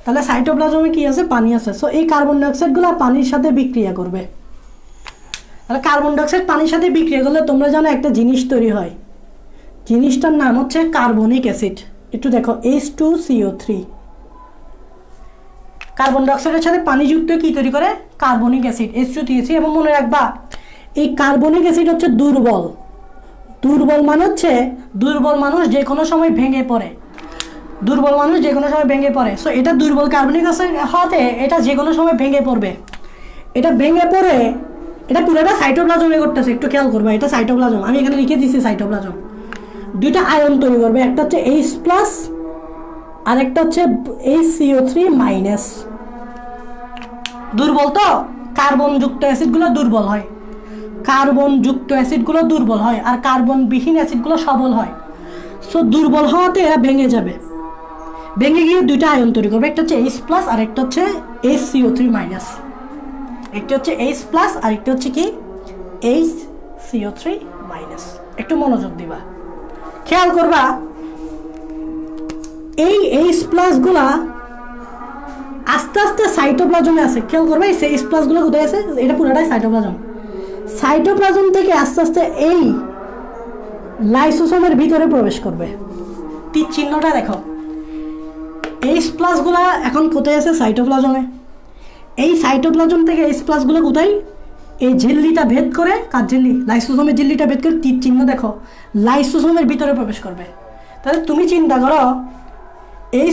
তাহলে সাইটোপ্লাজমে কি আছে, পানি আছে। সো এই কার্বন ডাইঅক্সাইডগুলো পানির সাথে বিক্রিয়া করবে। তাহলে কার্বন ডাইঅক্সাইড পানির সাথে বিক্রিয়া করলে তোমরা জানো একটা জিনিস তৈরি হয়, জিনিসটার নাম হচ্ছে কার্বনিক অ্যাসিড। একটু দেখো H2CO3, কার্বন ডাইঅক্সাইডের সাথে পানিযুক্ত কি তৈরি করে, কার্বনিক অ্যাসিড H2CO3। এবং মনে রাখবা এই কার্বনিক অ্যাসিড হচ্ছে দুর্বল, দুর্বল মানুষ যে কোনো সময় ভেঙে পড়ে, সো এটা দুর্বল কার্বনিক অ্যাসিড হতে এটা যে কোনো সময় ভেঙে পড়বে। এটা ভেঙে পড়ে এটা পুরোটা সাইটোপ্লাজমে করতেছে, একটু খেয়াল করবা, এটা সাইটোপ্লাজম, আমি এখানে লিখে দিচ্ছি সাইটোপ্লাজম। দুইটা আয়ন তৈরি করবে, একটা হচ্ছে H+, আর একটা হচ্ছে HCO3-। দুর্বল তো, কার্বনযুক্ত অ্যাসিডগুলো দুর্বল হয়, আর কার্বনবিহীন অ্যাসিডগুলো সবল হয়। সো দুর্বল হওয়াতে এরা ভেঙে যাবে, ভেঙে গিয়ে দুইটা আয়ন তৈরি করবে, একটা হচ্ছে H+, আর একটা হচ্ছে HCO3-। একটা হচ্ছে H+, আর একটা হচ্ছে কি CO3 মাইনাস। একটু মনোযোগ দিবা, খেয়াল করবা এই H+ গুলা আস্তে আস্তে সাইটোপ্লাজমে আছে। খেয়াল করবা এই H+ গুলো কোথায় আছে, এটা পুরোটাই সাইটোপ্লাজম। সাইটোপ্লাজম থেকে আস্তে আস্তে এই লাইসোসোমের ভিতরে প্রবেশ করবে। তীর চিহ্নটা দেখো, H+ গুলা এখন কোথায় আছে, সাইটোপ্লাজমে। এই সাইটোপ্লাজম থেকে H+ গুলো কোথায়, এই ঝিল্লিটা ভেদ করে, কার ঝিল্লি, লাইসোসোমের ঝিল্লিটা ভেদ করে তীর চিহ্ন দেখো লাইসোসোমের ভিতরে প্রবেশ করবে। তাহলে তুমি চিন্তা করো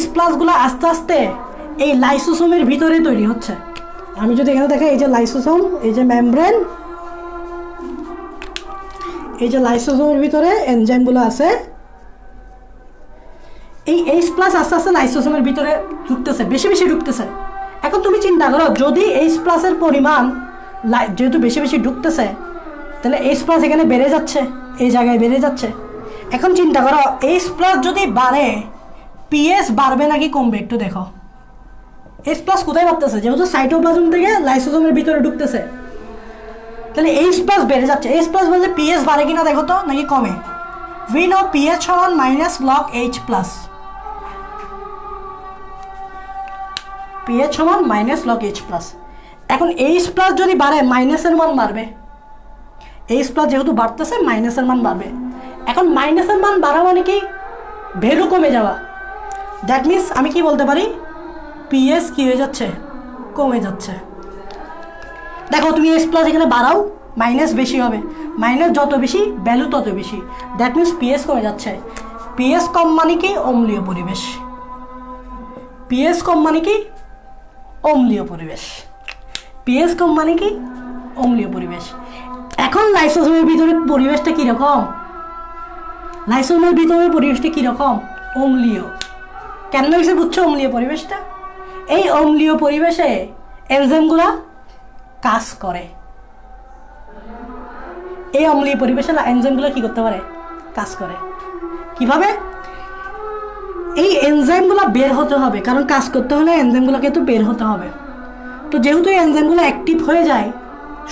H+ গুলো আস্তে আস্তে এই লাইসোসোমের ভিতরে তৈরি হচ্ছে। আমি যদি এখানে দেখি, এই যে লাইসোসোম, এই যে মেমব্রেন, এই যে লাইসোসোমের ভিতরে এনজাইমগুলো আছে, এই H+ আস্তে আস্তে লাইসোসোমের ভিতরে ঢুকতেছে, বেশি বেশি ঢুকতেছে। এখন তুমি চিন্তা করো যদি H+ এর পরিমাণ যেহেতু বেশি বেশি ঢুকতেছে, তাহলে H+ এখানে বেড়ে যাচ্ছে, এই জায়গায় বেড়ে যাচ্ছে। এখন চিন্তা করো H+ যদি বাড়ে, pH বাড়বে নাকি কমবে, একটু দেখো। H+ কোথায় বাড়তেছে, যেহেতু সাইটোপ্লাজম থেকে লাইসোসোমের ভিতরে ঢুকতেছে, তাহলে H+ বেড়ে যাচ্ছে। H+ বলতে pH বাড়ে কিনা দেখো তো, নাকি কমে। we know pH সমান -log H+, pH সমান -log H+। এখন H+ যদি বাড়ে, মাইনাসের মান বাড়বে। H+ যেহেতু বাড়তেছে, মাইনাসের মান বাড়বে। এখন মাইনাসের মান বাড়া মানে কি, ভ্যালু কমে যাওয়া। দ্যাট মিনস আমি কি বলতে পারি, pH কি হয়ে যাচ্ছে, কমে যাচ্ছে। দেখো তুমি H+ এখানে বাড়াও, মাইনাস বেশি হবে, মাইনাস যত বেশি ভ্যালু তত বেশি। দ্যাট মিনস pH কমে যাচ্ছে। pH কম মানে কি, অম্লীয় পরিবেশ। pH কম মানে কি, অম্লীয় পরিবেশ। pH কম মানে কি, অম্লীয় পরিবেশ। এখন লাইসোসোমের ভিতরে পরিবেশটা কীরকম, লাইসোসোমের ভিতরে পরিবেশটা কীরকম, অম্লীয়। কেন হয়েছে বুঝছো অম্লীয় পরিবেশটা? এই অম্লীয় পরিবেশে এনজাইমগুলো কাজ করে। এই অম্লীয় পরিবেশে এনজাইমগুলো কি করতে পারে, কাজ করে। কিভাবে? এই এনজাইমগুলো বের হতে হবে, কারণ কাজ করতে হলে এনজাইমগুলোকে তো বের হতে হবে। তো যেহেতু এই এনজাইমগুলো অ্যাক্টিভ হয়ে যায়,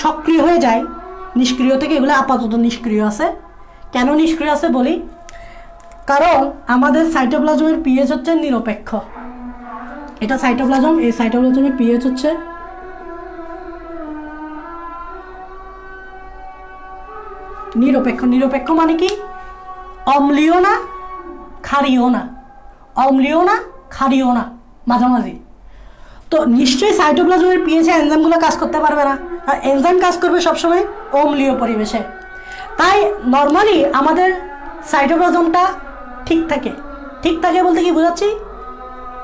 সক্রিয় হয়ে যায়, নিষ্ক্রিয় থেকে এগুলো আপাতত নিষ্ক্রিয় আছে। কেন নিষ্ক্রিয় আছে বলি, কারণ আমাদের সাইটোপ্লাজমের pH হচ্ছে নিরপেক্ষ। এটা সাইটোপ্লাজম, এই সাইটোপ্লাজমের pH হচ্ছে নিরপেক্ষ। নিরপেক্ষ মানে কি, অম্লীয় না ক্ষারীয় না, অম্লীয় না ক্ষারীয় না, মাঝামাঝি। তো নিশ্চয়ই সাইটোপ্লাজমের pH এনজাইমগুলো কাজ করতে পারবে না, আর এনজাইম কাজ করবে সবসময় অম্লীয় পরিবেশে। তাই নর্মালি আমাদের সাইটোপ্লাজমটা ঠিক থাকে। ঠিক থাকে বলতে কি বোঝাচ্ছি,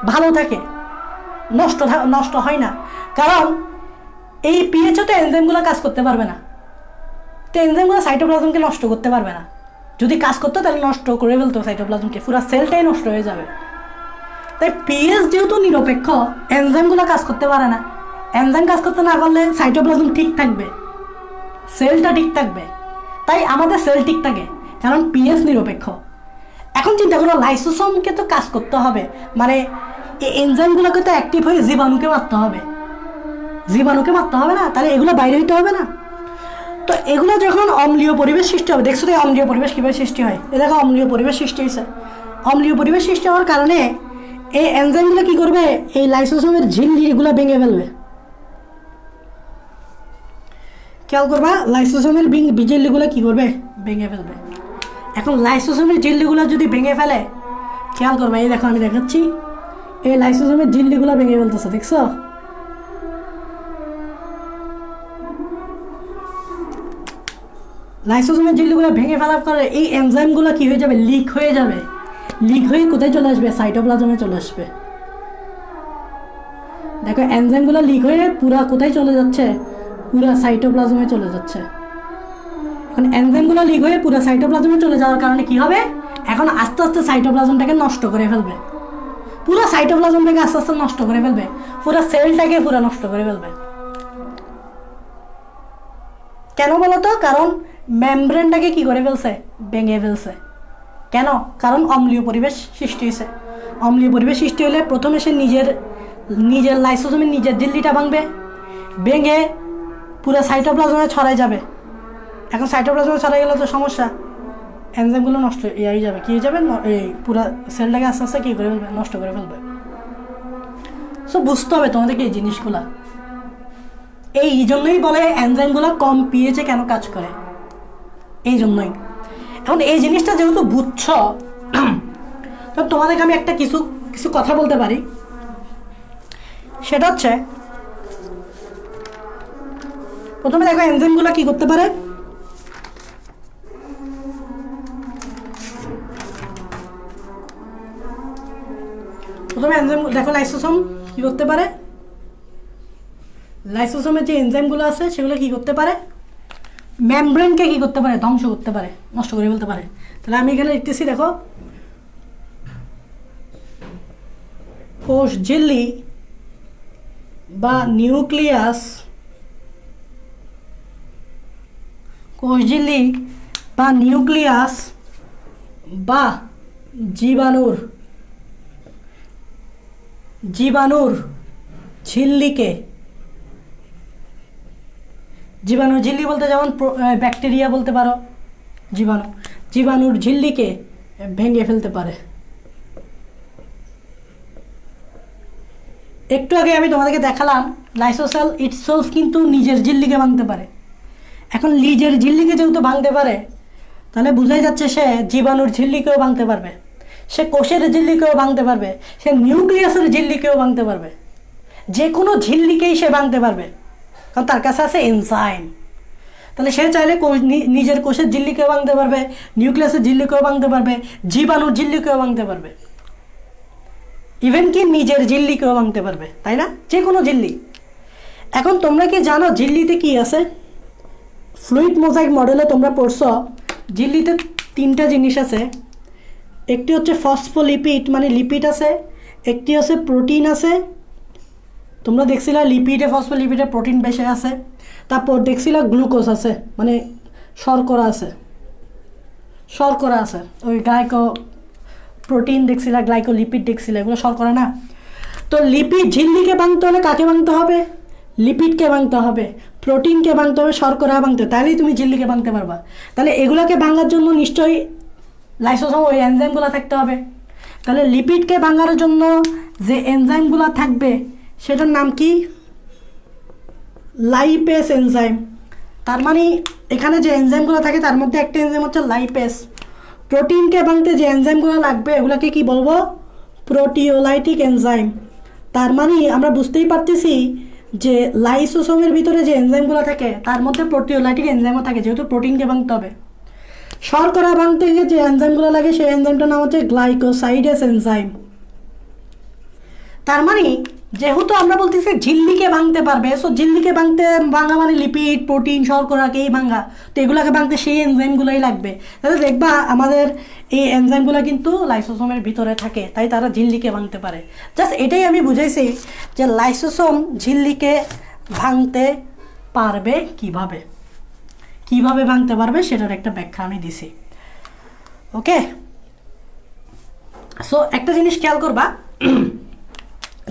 ভালো থাকে, নষ্ট হয় না। কারণ এই pH তো এনজাইমগুলো কাজ করতে পারবে না, তো এনজাইমগুলো সাইটোপ্লাজমকে নষ্ট করতে পারবে না। যদি কাজ করতো তাহলে নষ্ট করে ফেলতো সাইটোপ্লাজমকে, পুরো সেলটাই নষ্ট হয়ে যাবে। তাই pH যেহেতু নিরপেক্ষ, এনজাইমগুলো কাজ করতে পারে না। এনজাইম কাজ করতে না পারলে সাইটোপ্লাজম ঠিক থাকবে, সেলটা ঠিক থাকবে। তাই আমাদের সেল ঠিক থাকে, কারণ pH নিরপেক্ষ। এখন চিন্তা করো লাইসোসোমকে তো কাজ করতে হবে, মানে এই এনজাইমগুলোকে তো অ্যাক্টিভ হয়ে জীবাণুকে মারতে হবে। জীবাণুকে মারতে হবে না, তাহলে এগুলো বাইরে হইতে হবে না। তো এগুলো যখন অম্লীয় পরিবেশ সৃষ্টি হবে, দেখছো তো অম্লীয় পরিবেশ কীভাবে সৃষ্টি হয়, এ দেখো অম্লীয় পরিবেশ সৃষ্টি হয়েছে। অম্লীয় পরিবেশ সৃষ্টি হওয়ার কারণে এই এনজাইমগুলো কী করবে, এই লাইসোসোমের ঝিল্লিগুলো ভেঙে ফেলবে। খেয়াল করবা, লাইসোসোমের ঝিল্লিগুলো কী করবে, ভেঙে ফেলবে। এখন লাইসোসোমের ঝিল্লিগুলো যদি ভেঙে ফেলে, খেয়াল করবা, এই দেখো আমি দেখাচ্ছি, এই লাইসোসোমের ঝিল্লিগুলো ভেঙে ফেলতেছে, দেখছো? লাইসোসোমের ঝিল্লিগুলো ভেঙে ফেলার পরে এই এনজাইমগুলো কী হয়ে যাবে, লিক হয়ে যাবে। লিক হয়ে কোথায় চলে আসবে, সাইটোপ্লাজমে চলে আসবে। দেখো এনজাইমগুলো লিক হয়ে পুরা কোথায় চলে যাচ্ছে, পুরা সাইটোপ্লাজমে চলে যাচ্ছে। এখন এনজাইমগুলো লিক হয়ে পুরা সাইটোপ্লাজমে চলে যাওয়ার কারণে কি হবে, এখন আস্তে আস্তে সাইটোপ্লাজমটাকে নষ্ট করে ফেলবে। পুরো সাইটোপ্লাজমটাকে আস্তে আস্তে নষ্ট করে ফেলবে, পুরো সেলটাকে পুরো নষ্ট করে ফেলবে। কেন বলো তো, কারণ মেমব্রেনটাকে কি করে ফেলছে, ভেঙে ফেলছে। কেন? কারণ অম্লীয় পরিবেশ সৃষ্টি হয়েছে। অম্লীয় পরিবেশ সৃষ্টি হলে প্রথমে সে নিজের লাইসোসোমের নিজের ঝিল্লিটা ভাঙবে, ভেঙে পুরো সাইটোপ্লাজমে ছড়ায় যাবে এখন সাইটোপ্লাজমে ছড়াই গেলে তো সমস্যা, এনজাইমগুলো নষ্ট হয়ে যাবে, কী হয়ে যাবে, এই পুরো সেলটাকে আস্তে আস্তে কী করে ফেলবে, নষ্ট করে ফেলবে। সো বুঝতে হবে তোমাদেরকে এই জিনিসগুলা। এই জন্যই বলে এনজাইমগুলো কম পিএইচে কেন কাজ করে, এই জন্যই। এখন এই জিনিসটা যেহেতু বুঝছ, তো তোমাদেরকে আমি একটা কিছু কিছু কথা বলতে পারি। সেটা হচ্ছে, প্রথমে দেখো এনজাইমগুলো কি করতে পারে। প্রথমে এনজাইম দেখো, লাইসোসোম কি করতে পারে, লাইসোসোমের যে এনজাইমগুলো আছে সেগুলো কি করতে পারে, মেমব্রেনকে কি করতে পারে, ধ্বংস করতে পারে, নষ্ট করে ফেলতে পারে। তাহলে আমি এখানে লিখতেছি, দেখো কোষ ঝিল্লি বা নিউক্লিয়াস, কোষ ঝিল্লি বা নিউক্লিয়াস বা জীবাণুর ঝিল্লিকে, জীবাণুর ঝিল্লি বলতে যেমন ব্যাকটেরিয়া বলতে পারো, জীবাণুর ঝিল্লিকে ভেঙে ফেলতে পারে। একটু আগে আমি তোমাদেরকে দেখালাম লাইসোসেল ইটসেলফ কিন্তু নিজের ঝিল্লিকে ভাঙতে পারে। এখন নিজের ঝিল্লিকে যেহেতু ভাঙতে পারে, তাহলে বোঝাই যাচ্ছে সে জীবাণুর ঝিল্লিকেও ভাঙতে পারবে, সে কোষের ঝিল্লিকেও ভাঙতে পারবে, সে নিউক্লিয়াসের ঝিল্লিকেও ভাঙতে পারবে, যে কোনো ঝিল্লিকেই সে ভাঙতে পারবে, কারণ তার কাছে আছে এনজাইম। তাহলে সে চাইলে নিজের কোষের ঝিল্লিকেও ভাঙতে পারবে, নিউক্লিয়াসের ঝিল্লিকেও ভাঙতে পারবে, জীবাণুর ঝিল্লিকেও ভাঙতে পারবে, ইভেন কি নিজের ঝিল্লিকেও ভাঙতে পারবে, তাই না, যে কোনো ঝিল্লি। এখন তোমরা কি জানো ঝিল্লিতে কি আছে? ফ্লুইড মোজাইক মডেলে তোমরা পড়ছো ঝিল্লিতে 3টা জিনিস আছে। একটি হচ্ছে ফসফোলিপিড, মানে লিপিড আছে, একটি হচ্ছে প্রোটিন আছে, তোমরা দেখছিলা লিপিডে ফসফোলিপিডে প্রোটিন বেশি আছে, তারপর দেখছিলা গ্লুকোজ আছে, মানে শর্করা আছে, ওই প্রোটিন দেখছিলা, গ্লাইকোলিপিড দেখছিলা, এগুলো শর্করা না। তো লিপিড ঝিল্লিকে ভাঙতে হলে কাকে ভাঙতে হবে? লিপিডকে ভাঙতে হবে, প্রোটিনকে ভাঙতে হবে, শর্করা ভাঙতে হবে, তাহলেই তুমি ঝিল্লিকে ভাঙতে পারবা। তাহলে এগুলোকে ভাঙার জন্য নিশ্চয়ই লাইসোসোম ওই এনজাইমগুলো থাকতে হবে। তাহলে লিপিডকে ভাঙার জন্য যে এনজাইমগুলো থাকবে সেটার নাম কি? Lipase enzyme. তার মানে এখানে যে এনজাইমগুলো থাকে তার মধ্যে একটা এনজাইম হচ্ছে লাইপেস। প্রোটিনকে ভাঙতে যে এনজাইমগুলো লাগবে এগুলোকে কি বলবো? Proteolytic enzyme. তার মানে আমরা বুঝতেই পারতেছি যে লাইসোসোমের ভিতরে যে এনজাইমগুলো থাকে তার মধ্যে প্রোটিওলাইটিক এনজাইমও থাকে, যেহেতু প্রোটিনকে ভাঙতে হবে। শর্করা ভাঙতে গিয়ে যে এনজাইমগুলো লাগে সেই এনজাইমটার নাম হচ্ছে গ্লাইকোসাইডেস এনজাইম। তার মানে যেহেতু আমরা বলতেছি ঝিল্লিকে ভাঙতে পারবে, সো ঝিল্লিকে ভাঙা মানে লিপিড, প্রোটিন, শর্করাকেই ভাঙা, তো এগুলোকে ভাঙতে সেই এনজাইমগুলোই লাগবে। তাহলে দেখবা আমাদের এই এনজাইমগুলো কিন্তু লাইসোসোমের ভিতরে থাকে, তাই তারা ঝিল্লিকে ভাঙতে পারে। জাস্ট এটাই আমি বুঝাইছি যে লাইসোসোম ঝিল্লিকে ভাঙতে পারবে কিভাবে ভাঙতে পারবে সেটার একটা ব্যাখ্যা আমি দিছি। ওকে, সো একটা জিনিস খেয়াল করবা,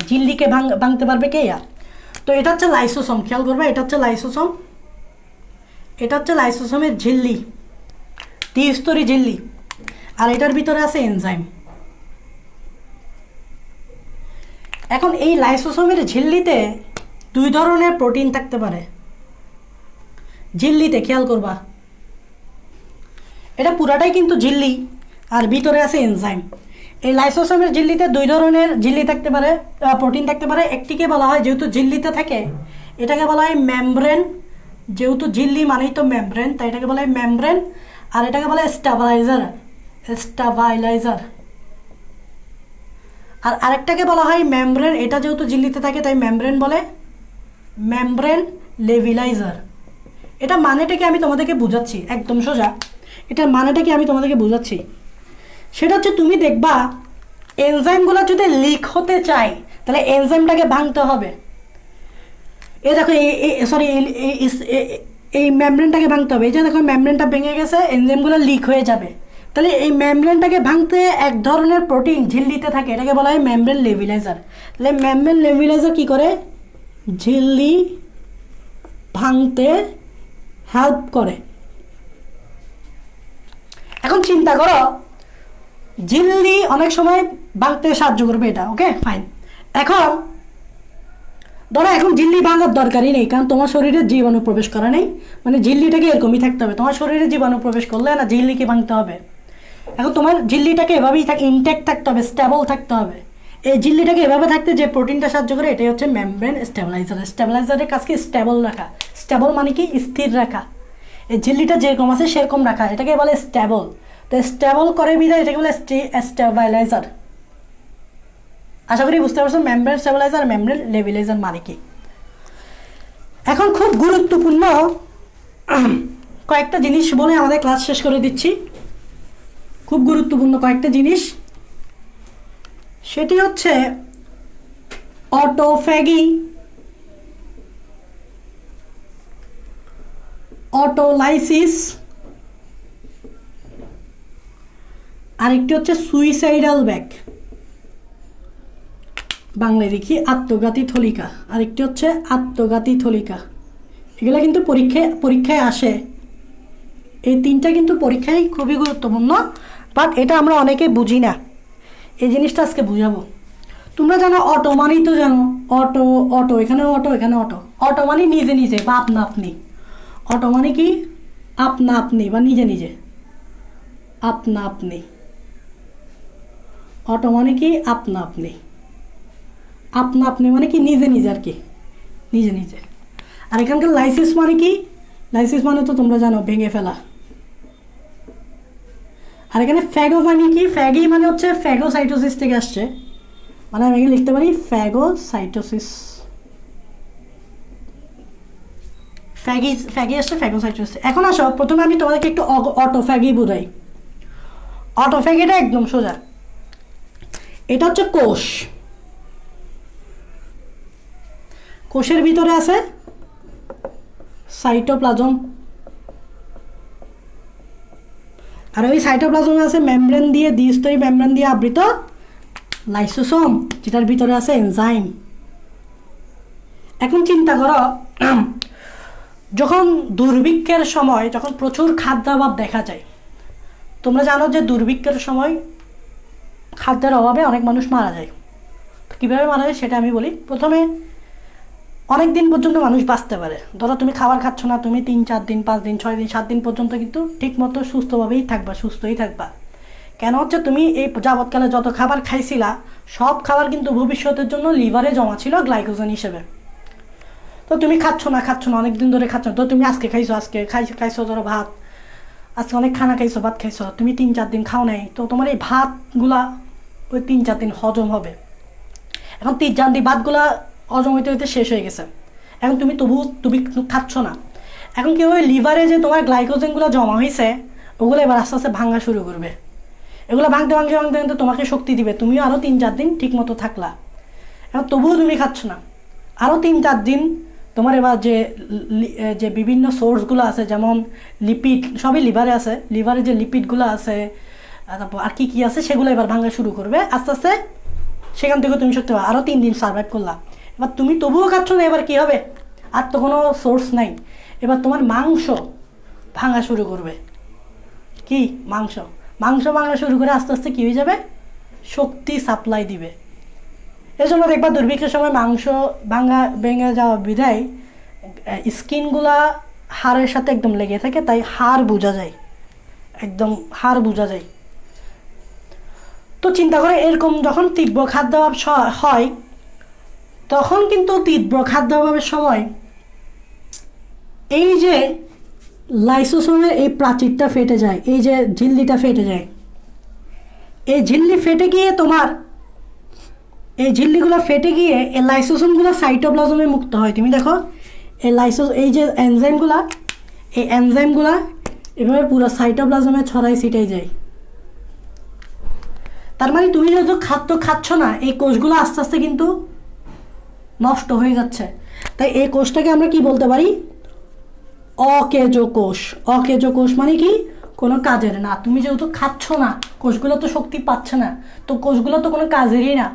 ঝিল্লিকে ভাঙতে পারবে কে? তো এটা হচ্ছে লাইসোসোম, খেয়াল করবা, এটা হচ্ছে লাইসোসোমের ঝিল্লি, দ্বিস্তরী ঝিল্লি, আর এটার ভিতরে আছে এনজাইম। এখন এই লাইসোসোমের ঝিল্লিতে 2 ধরনের প্রোটিন থাকতে পারে। ঝিল্লিতে খেয়াল করবা, এটা পুরাটাই কিন্তু ঝিল্লি আর ভিতরে আছে এনজাইম। এই লাইসোসোমের ঝিল্লিতে 2 ধরনের ঝিল্লি থাকতে পারে, প্রোটিন থাকতে পারে। একটিকে বলা হয়, যেহেতু ঝিল্লিতে থাকে এটাকে বলা হয় মেমব্রেন, যেহেতু ঝিল্লি মানেই তো মেমব্রেন, তাই এটাকে বলা হয় মেমব্রেন। আর এটাকে বলা হয় স্টাবিলাইজার। আর আরেকটাকে বলা হয় মেমব্রেন, এটা যেহেতু ঝিল্লিতে থাকে তাই মেমব্রেন বলে, মেমব্রেন লেভিলাইজার। এটা মানেটাকে আমি তোমাদেরকে বোঝাচ্ছি, একদম সোজা। এটার মানেটাকে আমি তোমাদেরকে বোঝাচ্ছি। সেটা হচ্ছে, তুমি দেখবা এনজাইমগুলো যদি লিক হতে চায় তাহলে এনজাইমটাকে ভাঙতে হবে। দেখো এই মেমব্রেনটাকে ভাঙতে হবে। এই যে দেখো মেমব্রেনটা ভেঙে গেছে, এনজাইমগুলো লিক হয়ে যাবে। তাহলে এই মেমব্রেনটাকে ভাঙতে এক ধরনের প্রোটিন ঝিল্লিতে থাকে, এটাকে বলা হয় মেমব্রেন লেভিলাইজার। তাহলে মেমব্রেন লেভিলাইজার কী করে? ঝিল্লি ভাঙতে হেল্প করে। এখন চিন্তা করো, ঝিল্লি অনেক সময় ভাঙতে সাহায্য করবে এটা, ওকে ফাইন। এখন ধরো এখন ঝিল্লি ভাঙার দরকারই নেই, কারণ তোমার শরীরে জীবাণু প্রবেশ করা নেই, মানে ঝিল্লিটাকে এরকমই থাকতে হবে। তোমার শরীরে জীবাণু প্রবেশ করলে না ঝিল্লিকে ভাঙতে হবে। এখন তোমার ঝিল্লিটাকে এভাবেই ইনটেক্ট থাকতে হবে, স্টেবল থাকতে হবে। এই ঝিল্লিটাকে এভাবে থাকতে যে প্রোটিনটা সাহায্য করে এটাই হচ্ছে মেমব্রেন স্টেবিলাইজার। স্টেবিলাইজারের কাজকে স্টেবল রাখা। স্টেবল মানে কি? স্থির রাখা। এই ঝিল্লিটা যেরকম আছে সেরকম রাখা, এটাকে বলে স্টেবল। তো স্টেবল করে বিধায় এটাকে বলে স্টেবিলাইজার। আশা করি বুঝতে পারছো মেমব্রেন স্টেবিলাইজার, মেমব্রেন লেবিলাইজার মানে কি। এখন খুব গুরুত্বপূর্ণ কয়েকটা জিনিস বলে আমাদের ক্লাস শেষ করে দিচ্ছি। খুব গুরুত্বপূর্ণ কয়েকটা জিনিস, সেটি হচ্ছে অটোফ্যাগি, অটোলাইসিস, আরেকটি হচ্ছে সুইসাইডাল ব্যাগ, বাংলায় লিখি আত্মঘাতী থলিকা, আরেকটি হচ্ছে আত্মঘাতী থলিকা। এগুলো কিন্তু পরীক্ষায় আসে, এই তিনটা কিন্তু পরীক্ষায় খুবই গুরুত্বপূর্ণ, বাট এটা আমরা অনেকে বুঝি না। এই জিনিসটা আজকে বুঝাবো। তোমরা জানো অটো মানেই তো জানো, অটো অটো এখানে অটো এখানে অটো। অটো মানে নিজে নিজে বা আপনা আপনি। অটো মানে কি? আপনা আপনি বা নিজে নিজে, আপনা আপনি। অটো মানে কি? আপনা আপনি। আপনা আপনি মানে কি? নিজে নিজে আর কি, নিজে নিজে। আর এখানকার লাইসিস মানে কি? লাইসিস মানে তো তোমরা জানো ভেঙে ফেলা। আর এখানে ফ্যাগো মানে কি? ফ্যাগি মানে হচ্ছে ফ্যাগোসাইটোসিস থেকে আসছে, মানে আমি এখানে লিখতে পারি ফ্যাগোসাইটোসিস। ফ্যাগি আসছে ফ্যাগোসাইটোসিস। এখন আসো প্রথমে আমি তোমাদেরকে একটু অটোফ্যাগি বোঝাই। অটোফ্যাগিটা একদম সোজা, এটা হচ্ছে কোষ। কোষের ভিতরে আছে সাইটোপ্লাজম, আর ওই সাইটোপ্লাজমে আছে মেমব্রেন দিয়ে, দ্বিস্তরী মেমব্রেন দিয়ে আবৃত লাইসোসোম, যেটার ভিতরে আছে এনজাইম। এখন চিন্তা করো, যখন দুর্ভিক্ষের সময়, যখন প্রচুর খাদ্যাভাব দেখা যায়, তোমরা জানো যে দুর্ভিক্ষের সময় খাদ্যের অভাবে অনেক মানুষ মারা যায়। কীভাবে মারা যায় সেটা আমি বলি। প্রথমে অনেক দিন পর্যন্ত মানুষ বাঁচতে পারে। ধরো তুমি খাবার খাচ্ছ না, তুমি 3-4 দিন 5 দিন 6 দিন 7 দিন পর্যন্ত কিন্তু ঠিকমতো সুস্থভাবেই থাকবা, সুস্থই থাকবা। কেন হচ্ছে তুমি এই যাবৎকালে যত খাবার খাইছিলা সব খাবার কিন্তু ভবিষ্যতের জন্য লিভারে জমা ছিল গ্লাইকোজেন হিসেবে। তো তুমি খাচ্ছ না অনেক দিন ধরে খাচ্ছ না, তো তুমি আজকে খাইছো ধরো ভাত, আজকে অনেক খানা খাইছো, ভাত খাইছো, তুমি 3-4 দিন খাও নাই, তো তোমার এই ভাতগুলা ওই 3-4 দিন হজম হবে। এখন 3-4 দিন ভাতগুলা হজম হইতে হইতে শেষ হয়ে গেছে, এখন তুমি খাচ্ছ না। এখন কি ওই লিভারে যে তোমার গ্লাইকোজেনগুলো জমা হয়েছে ওগুলো এবার আস্তে আস্তে ভাঙা শুরু করবে। এগুলো ভাঙতে তোমাকে শক্তি দিবে, তুমিও আরও 3-4 দিন ঠিক মতো থাকলা। এখন তবুও তুমি খাচ্ছ না, আরও 3-4 দিন তোমার এবার যে বিভিন্ন সোর্সগুলো আছে, যেমন লিপিড, সবই লিভারে আছে, লিভারে যে লিপিডগুলো আছে, তারপর আর কি আছে সেগুলো এবার ভাঙা শুরু করবে আস্তে আস্তে। সেখান থেকে তুমি শক্তি পাবে, আরও 3 দিন সার্ভাইভ করলা। এবার তুমি তবুও খাচ্ছ না, এবার কী হবে? আর তো কোনো সোর্স নাই, এবার তোমার মাংস ভাঙা শুরু করবে। কি? মাংস ভাঙা শুরু করে আস্তে আস্তে কী হয়ে যাবে? শক্তি সাপ্লাই দিবে। এই জন্য দেখবা দুর্ভিক্ষের সময় মাংস ভেঙে যাওয়া বিধায় স্কিনগুলা হাড়ের সাথে একদম লেগে থাকে, তাই হাড় বোঝা যায়, একদম হাড় বোঝা যায়। তো চিন্তা করে এরকম যখন তীব্র খাদ্যাভাব হয়, তখন কিন্তু তীব্র খাদ্যাভাবের সময় এই যে লাইসোসোমের এই প্রাচীরটা ফেটে যায়, এই যে ঝিল্লিটা ফেটে যায়, এই ঝিল্লি ফেটে গিয়ে তোমার এই ঝিল্লিগুলো ফেটে গিয়ে এই লাইসোসোমগুলো সাইটোপ্লাজমে মুক্ত হয়। তুমি দেখো এই যে এনজাইমগুলা এভাবে পুরো সাইটোপ্লাজমে ছড়াই ছিটাই যায়। তার মানে তুমি যেহেতু খাদ্য খাচ্ছ না, এই কোষগুলো আস্তে আস্তে কিন্তু নষ্ট হয়ে যাচ্ছে। তাই এই কোষটাকে আমরা কি বলতে পারি? অকেজ কোষ। অকেজ কোষ মানে কি? কোনো কাজের না। তুমি যেহেতু খাচ্ছ না, কোষগুলো তো শক্তি পাচ্ছে না, তো কোষগুলো তো কোনো কাজেরই না।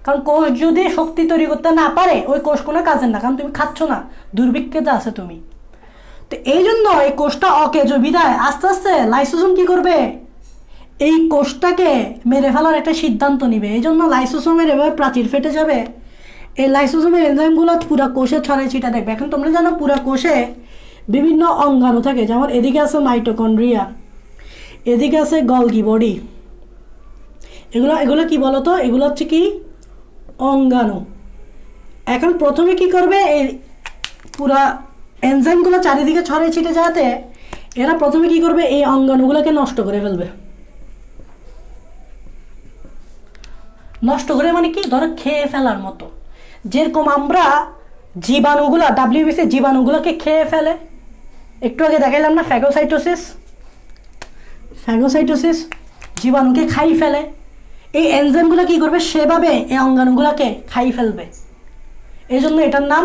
কারণ কোষ যদি শক্তি তৈরি করতে না পারে, ওই কোষ কোনো কাজের না, কারণ তুমি খাচ্ছ না, দুর্ভিক্ষেতে আছে তুমি। তো এই জন্য এই কোষটা অকেজ বিধায় আস্তে আস্তে লাইসোসোম কি করবে? এই কোষটাকে মেরে ফেলার একটা সিদ্ধান্ত নিবে। এই জন্য লাইসোসোমের এভাবে প্রাচীর ফেটে যাবে, এই লাইসোসোমের এনজাইমগুলো পুরো কোষে ছড়াই ছিটা দেখবে। এখন তোমরা জানো পুরো কোষে বিভিন্ন অঙ্গাণু থাকে, যেমন এদিকে আছে মাইটোকন্ড্রিয়া, এদিকে আছে গলগি বডি। এগুলো এগুলো কি বলতো, এগুলো হচ্ছে কি অঙ্গাণু। এখন প্রথমে কি করবে, এই পুরা এনজাইমগুলো চারিদিকে ছড়িয়ে ছিটে যাতে এরা প্রথমে কি করবে, এই অঙ্গাণুগুলোকে নষ্ট করে ফেলবে। নষ্ট করে মানে কি, ধরো খেয়ে ফেলার মতো। যেরকম আমরা জীবাণুগুলো, ডাব্লিউবিসি জীবাণুগুলোকে খেয়ে ফেলে, একটু আগে দেখাইলাম না ফ্যাগোসাইটোসিস, ফ্যাগোসাইটোসিস জীবাণুকে খাই ফেলে। এই এনজাইমগুলো কি করবে, সেভাবে এই অঙ্গাণুগুলোকে খাই ফেলবে। এই জন্য এটার নাম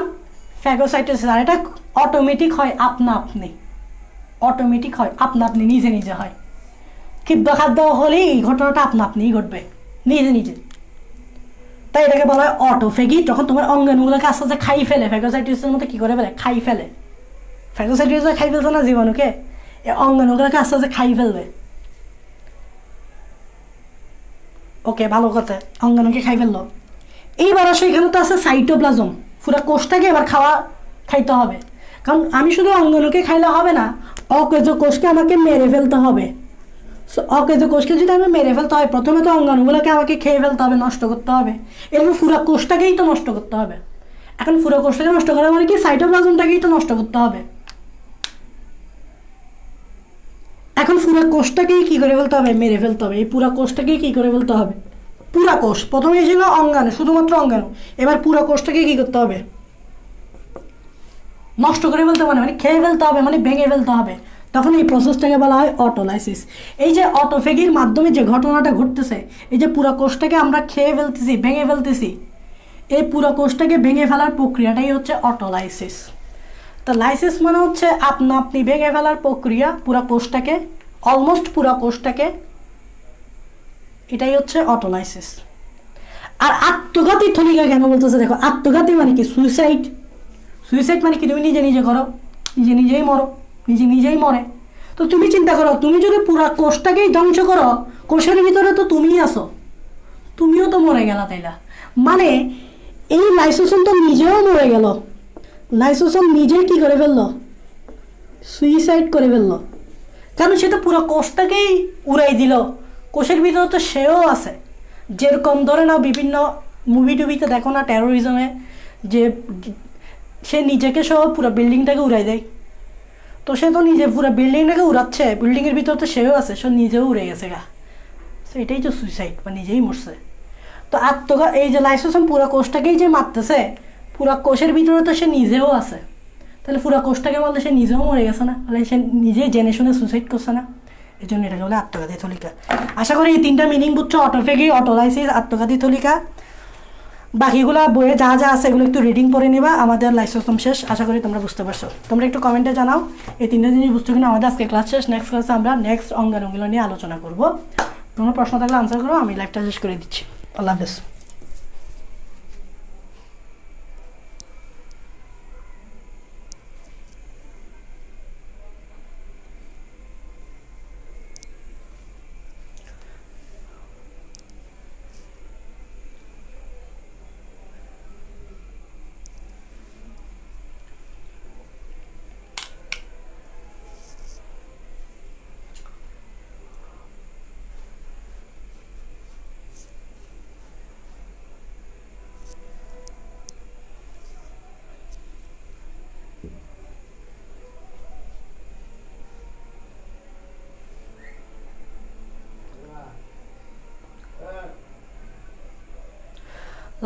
ফ্যাগোসাইটোসিস। আর এটা অটোমেটিক হয়, আপনা আপনি, অটোমেটিক হয়, আপনা আপনি, নিজে নিজে হয়। ক্ষিপ্ত খাদ্য হলেই এই ঘটনাটা আপনা আপনিই ঘটবে, নিজে নিজে। তাই এটাকে বলা হয় অটোফেগি। যখন তোমার অঙ্গাণুগুলোকে আস্তে আস্তে খাই ফেলে, ফ্যাগোসাইটোসিসের মতো কী করে ফেলে, খাই ফেলে। ফ্যাগোসাইটোসিস খাই ফেলছে না জীবাণুকে, এই অঙ্গাণুগুলোকে আস্তে আস্তে খাই ফেলবে। ওকে, ভালো কথা, অঙ্গাণুকে খাই ফেললো। এইবার আসো, এখানে তো আছে সাইটোপ্লাজম, পুরো কোষটাকে এবার খাইতে হবে। কারণ আমি শুধু অঙ্গাণুকে খাইলে হবে না, অকেজো কোষকে আমাকে মেরে ফেলতে হবে। অকেজো কোষকে যদি আমি মেরে ফেলতে হয়, প্রথমে তো অঙ্গাণুগুলোকে আমাকে খেয়ে ফেলতে হবে, নষ্ট করতে হবে। এরপর পুরো কোষটাকেই তো নষ্ট করতে হবে। এখন পুরো কোষটাকে নষ্ট করা মানে কি, সাইটোপ্লাজমটাকেই তো নষ্ট করতে হবে। এখন পুরো কোষটাকেই কী করে ফেলতে হবে, মেরে ফেলতে হবে। এই পুরো কোষটাকেই কী করে ফেলতে হবে, পুরা কোষ। প্রথমে ছিল অঙ্গাণু, শুধুমাত্র অঙ্গাণু, এবার পুরো কোষটাকে কী করতে হবে, নষ্ট করে ফেলতে হবে, মানে খেয়ে ফেলতে হবে, মানে ভেঙে ফেলতে হবে। তখন এই প্রসেসটাকে বলা হয় অটোলাইসিস। এই যে অটোফেগির মাধ্যমে যে ঘটনাটা ঘটতেছে, এই যে পুরো কোষটাকে আমরা খেয়ে ফেলতেছি, ভেঙে ফেলতেছি, এই পুরো কোষটাকে ভেঙে ফেলার প্রক্রিয়াটাই হচ্ছে অটোলাইসিস। তো লাইসিস মানে হচ্ছে আপনা আপনি ভেঙে ফেলার প্রক্রিয়া, পুরো কোষটাকে, অলমোস্ট পুরো কোষটাকে, এটাই হচ্ছে অটোলাইসিস। আর আত্মঘাতী থলিকা কেন বলতেছে, দেখো আত্মঘাতী মানে কি, সুইসাইড। সুইসাইড মানে কি, তুমি নিজে নিজে করো, নিজে নিজেই মরো, নিজে নিজেই মরে। তো তুমি চিন্তা করো, তুমি যদি পুরা কোষটাকেই ধ্বংস করো, কোষের ভিতরে তো তুমিই আসো, তুমিও তো মরে গেলা তাইলা। মানে এই লাইসোসোম তো নিজেও মরে গেল, লাইসোসোম নিজেই কি করে ফেললো, সুইসাইড করে ফেললো। কারণ সেটা পুরো কোষটাকেই উড়াই দিল, কোষের ভিতরে তো সেও আছে। যেরকম ধরে নাও বিভিন্ন মুভি টুভিতে দেখো না, টেরোরিজমে যে সে নিজেকে সহ পুরো বিল্ডিংটাকে উড়াই দেয়, তো সে তো নিজে পুরো বিল্ডিংটাকে উড়াচ্ছে, বিল্ডিংয়ের ভিতরে তো সেও আছে, সে নিজেও উড়ে গেছে গা। তো এটাই তো সুইসাইড, বা নিজেই মরছে। তো এই যে লাইসোসোম পুরো কোষটাকেই যে মারতেছে, পুরো কোষের ভিতরে তো সে নিজেও আছে, তাহলে পুরো কোষটাকে বলতে সে নিজেও মরে গেছে না, তাহলে সে নিজেই জেনে শুনে সুইসাইড করছে না। এই জন্য এটাকে বলে আত্মঘাতী থলিকা। আশা করি এই তিনটা মিনিং বুঝছো, অটোফেগি, অটোলাইসিস, আত্মঘাতী থলিকা। বাকিগুলো বইয়ে যা যা আছে এগুলো একটু রিডিং করে নিবা। আমাদের লাইসোসোম শেষ, আশা করি তোমরা বুঝতে পারছো। তোমরা একটু কমেন্টে জানাও এই তিনটা জিনিস বুঝছো কিনা। আমাদের আজকে ক্লাস শেষ, নেক্সট ক্লাসে আমরা নেক্সট অঙ্গাণুগুলো নিয়ে আলোচনা করব। তোমরা প্রশ্ন থাকলে আনসার করো, আমি লাইভটা শেষ করে দিচ্ছি। আল্লাহ হাফেজ।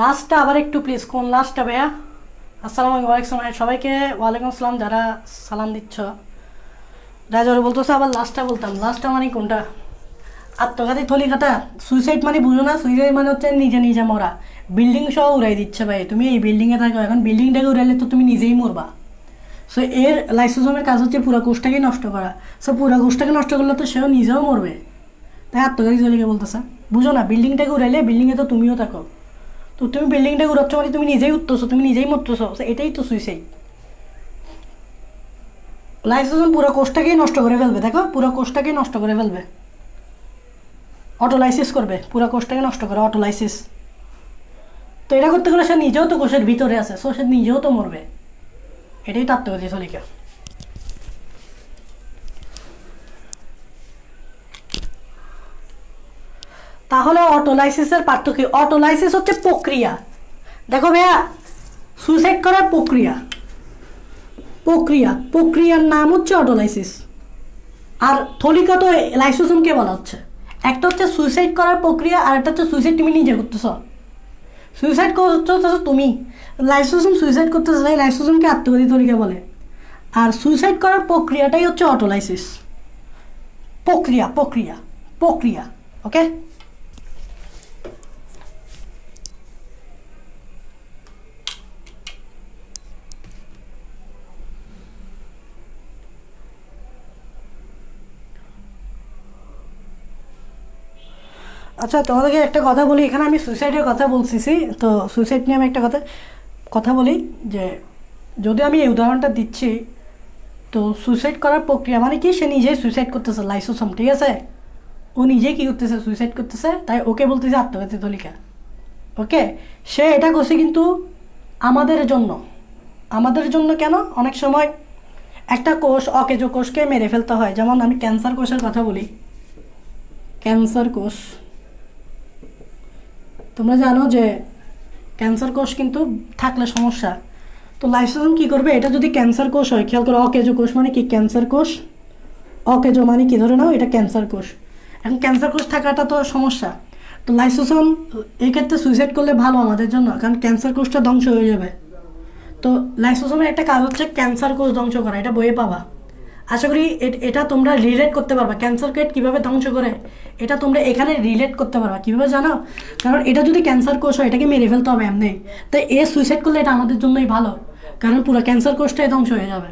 লাস্টটা আবার একটু প্লিজ, কোন লাস্টটা ভাইয়া? আসসালামু আলাইকুম সবাইকে, ওয়ালাইকুম আসসালাম যারা সালাম দিচ্ছ। রাজারে বলতেছে আবার লাস্টটা বলতাম, লাস্টটা মানে কোনটা? আত্মঘাতী থলিকাটা। সুইসাইড মানে বুঝো না, সুইসাইড মানে হচ্ছে নিজে নিজে মরা, বিল্ডিং সহ উড়াই দিচ্ছে ভাই। তুমি এই বিল্ডিংয়ে থাকো, এখন বিল্ডিংটাকে উড়াইলে তো তুমি নিজেই মরবা। সো এর লাইসোসোমের কাজ হচ্ছে পুরো কোষটাকে নষ্ট করা। সো পুরো কোষটাকে নষ্ট করলে তো সেও নিজেও মরবে, তাই আত্মঘাতী থলিকা বলতেছে। বুঝো না, বিল্ডিংটাকে উড়াইলে বিল্ডিংয়ে তো তুমিও থাকো, তো তুমি বিল্ডিংটাকে উড়াচ্ছ মানে তুমি নিজেই উঠতেছো, তুমি নিজেই মরতেছো, এটাই তো সুইসাইড। লাইসোসোম পুরো কোষটাকেই নষ্ট করে ফেলবে, দেখো পুরো কোষটাকেই নষ্ট করে ফেলবে। অটোলাইসিস করবে, পুরো কোষটাকে নষ্ট করে, অটোলাইসিস। তো এটা করতে গেলে সে নিজেও তো কোষের ভিতরে আছে, সো সে নিজেও তো মরবে। এটাই তাত্ত্বিক থলিকা। তাহলে অটোলাইসিসের পার্থক্য, অটোলাইসিস হচ্ছে প্রক্রিয়া। দেখো ভাইয়া, সুইসাইড করার প্রক্রিয়া, প্রক্রিয়ার নাম হচ্ছে অটোলাইসিস। আর থলিকা তো লাইসোসোমকে বলা হচ্ছে। একটা হচ্ছে সুইসাইড করার প্রক্রিয়া, আর একটা হচ্ছে সুইসাইড তুমি নিজে করতেছ, সুইসাইড করতেছ তুমি। লাইসোসোম সুইসাইড করতেছে, লাইসোসোমকে আত্মঘাতী থলিকা বলে। আর সুইসাইড করার প্রক্রিয়াটাই হচ্ছে অটোলাইসিস। প্রক্রিয়া। ওকে, আচ্ছা তোমাদেরকে একটা কথা বলি, এখানে আমি সুইসাইডের কথা বলতেছি, তো সুইসাইড নিয়ে আমি একটা কথা বলি যে যদি আমি এই উদাহরণটা দিচ্ছি, তো সুইসাইড করার প্রক্রিয়া মানে কি, সে নিজেই সুইসাইড করতেছে, লাইসোসোম, ঠিক আছে, ও নিজেই কী করতেছে, সুইসাইড করতেছে, তাই ওকে বলতেছে আত্মঘাতী থলিকা। ওকে, সে এটা করছে কিন্তু আমাদের জন্য কেন, অনেক সময় একটা কোষ, অকেজো কোষকে মেরে ফেলতে হয়। যেমন আমি ক্যান্সার কোষের কথা বলি, ক্যান্সার কোষ, তোমরা জানো যে ক্যান্সার কোষ কিন্তু থাকলে সমস্যা। তো লাইসোসোম কী করবে, এটা যদি ক্যান্সার কোষ হয়, খেয়াল করো, অকেজো কোষ মানে কি, ক্যান্সার কোষ, অকেজো মানে কি, ধরে নাও এটা ক্যান্সার কোষ। এখন ক্যান্সার কোষ থাকাটা তো সমস্যা, তো লাইসোসোম এই ক্ষেত্রে সুইসাইড করলে ভালো আমাদের জন্য, কারণ ক্যান্সার কোষটা ধ্বংস হয়ে যাবে। তো লাইসোসোমের একটা কাজ হচ্ছে ক্যান্সার কোষ ধ্বংস করা, এটা বইয়ে পাবা। আশা করি এটা তোমরা রিলেট করতে পারবা, ক্যান্সার কোষ কীভাবে ধ্বংস করে এটা তোমরা এখানে রিলেট করতে পারবা। কীভাবে জানো, কারণ এটা যদি ক্যান্সার কোষ হয়, এটাকে মেরে ফেলতে হবে এমনি, তাই এ সুইসাইড করলে এটা আমাদের জন্যই ভালো, কারণ পুরো ক্যান্সার কোষটাই ধ্বংস হয়ে যাবে।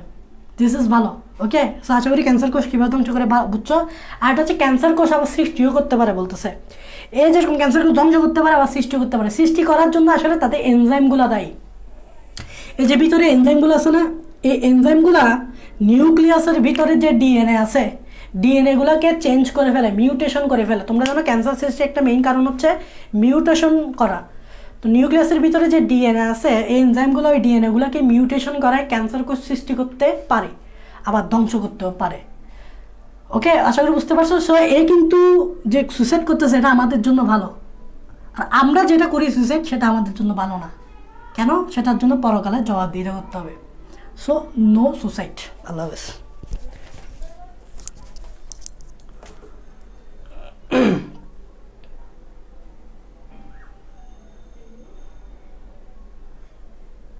দিস ইজ ভালো। ওকে, সো আশা করি ক্যান্সার কোষ কীভাবে ধ্বংস করে বুঝছো। আর এটা হচ্ছে ক্যান্সার কোষ আবার সৃষ্টিও করতে পারে বলতেছে, এই যেরকম ক্যান্সার কোষ ধ্বংস করতে পারে আবার সৃষ্টি করতে পারে। সৃষ্টি করার জন্য আসলে তাতে এনজাইমগুলো দায়ী। এই যে ভিতরে এনজাইমগুলো আছে না, এই এনজাইমগুলা নিউক্লিয়াসের ভিতরে যে ডিএনএ আছে, ডিএনএগুলোকে চেঞ্জ করে ফেলে, মিউটেশন করে ফেলে। তোমরা জানো ক্যান্সার সৃষ্টির একটা মেইন কারণ হচ্ছে মিউটেশন করা। তো নিউক্লিয়াসের ভিতরে যে ডিএনএ আছে, এই এনজাইমগুলো ওই ডিএনএগুলোকে মিউটেশন করায় ক্যান্সার কোষ সৃষ্টি করতে পারে, আবার ধ্বংস করতেও পারে। ওকে, আশা করি বুঝতে পারছো। সো এই কিন্তু যে সুইসাইড করতেছে এটা আমাদের জন্য ভালো, আর আমরা যেটা করি সুইসাইড সেটা আমাদের জন্য ভালো না। কেন, সেটার জন্য পরকালে জবাবদিহি করতে হবে। So no suicide. আল্লাহ হাফেজ।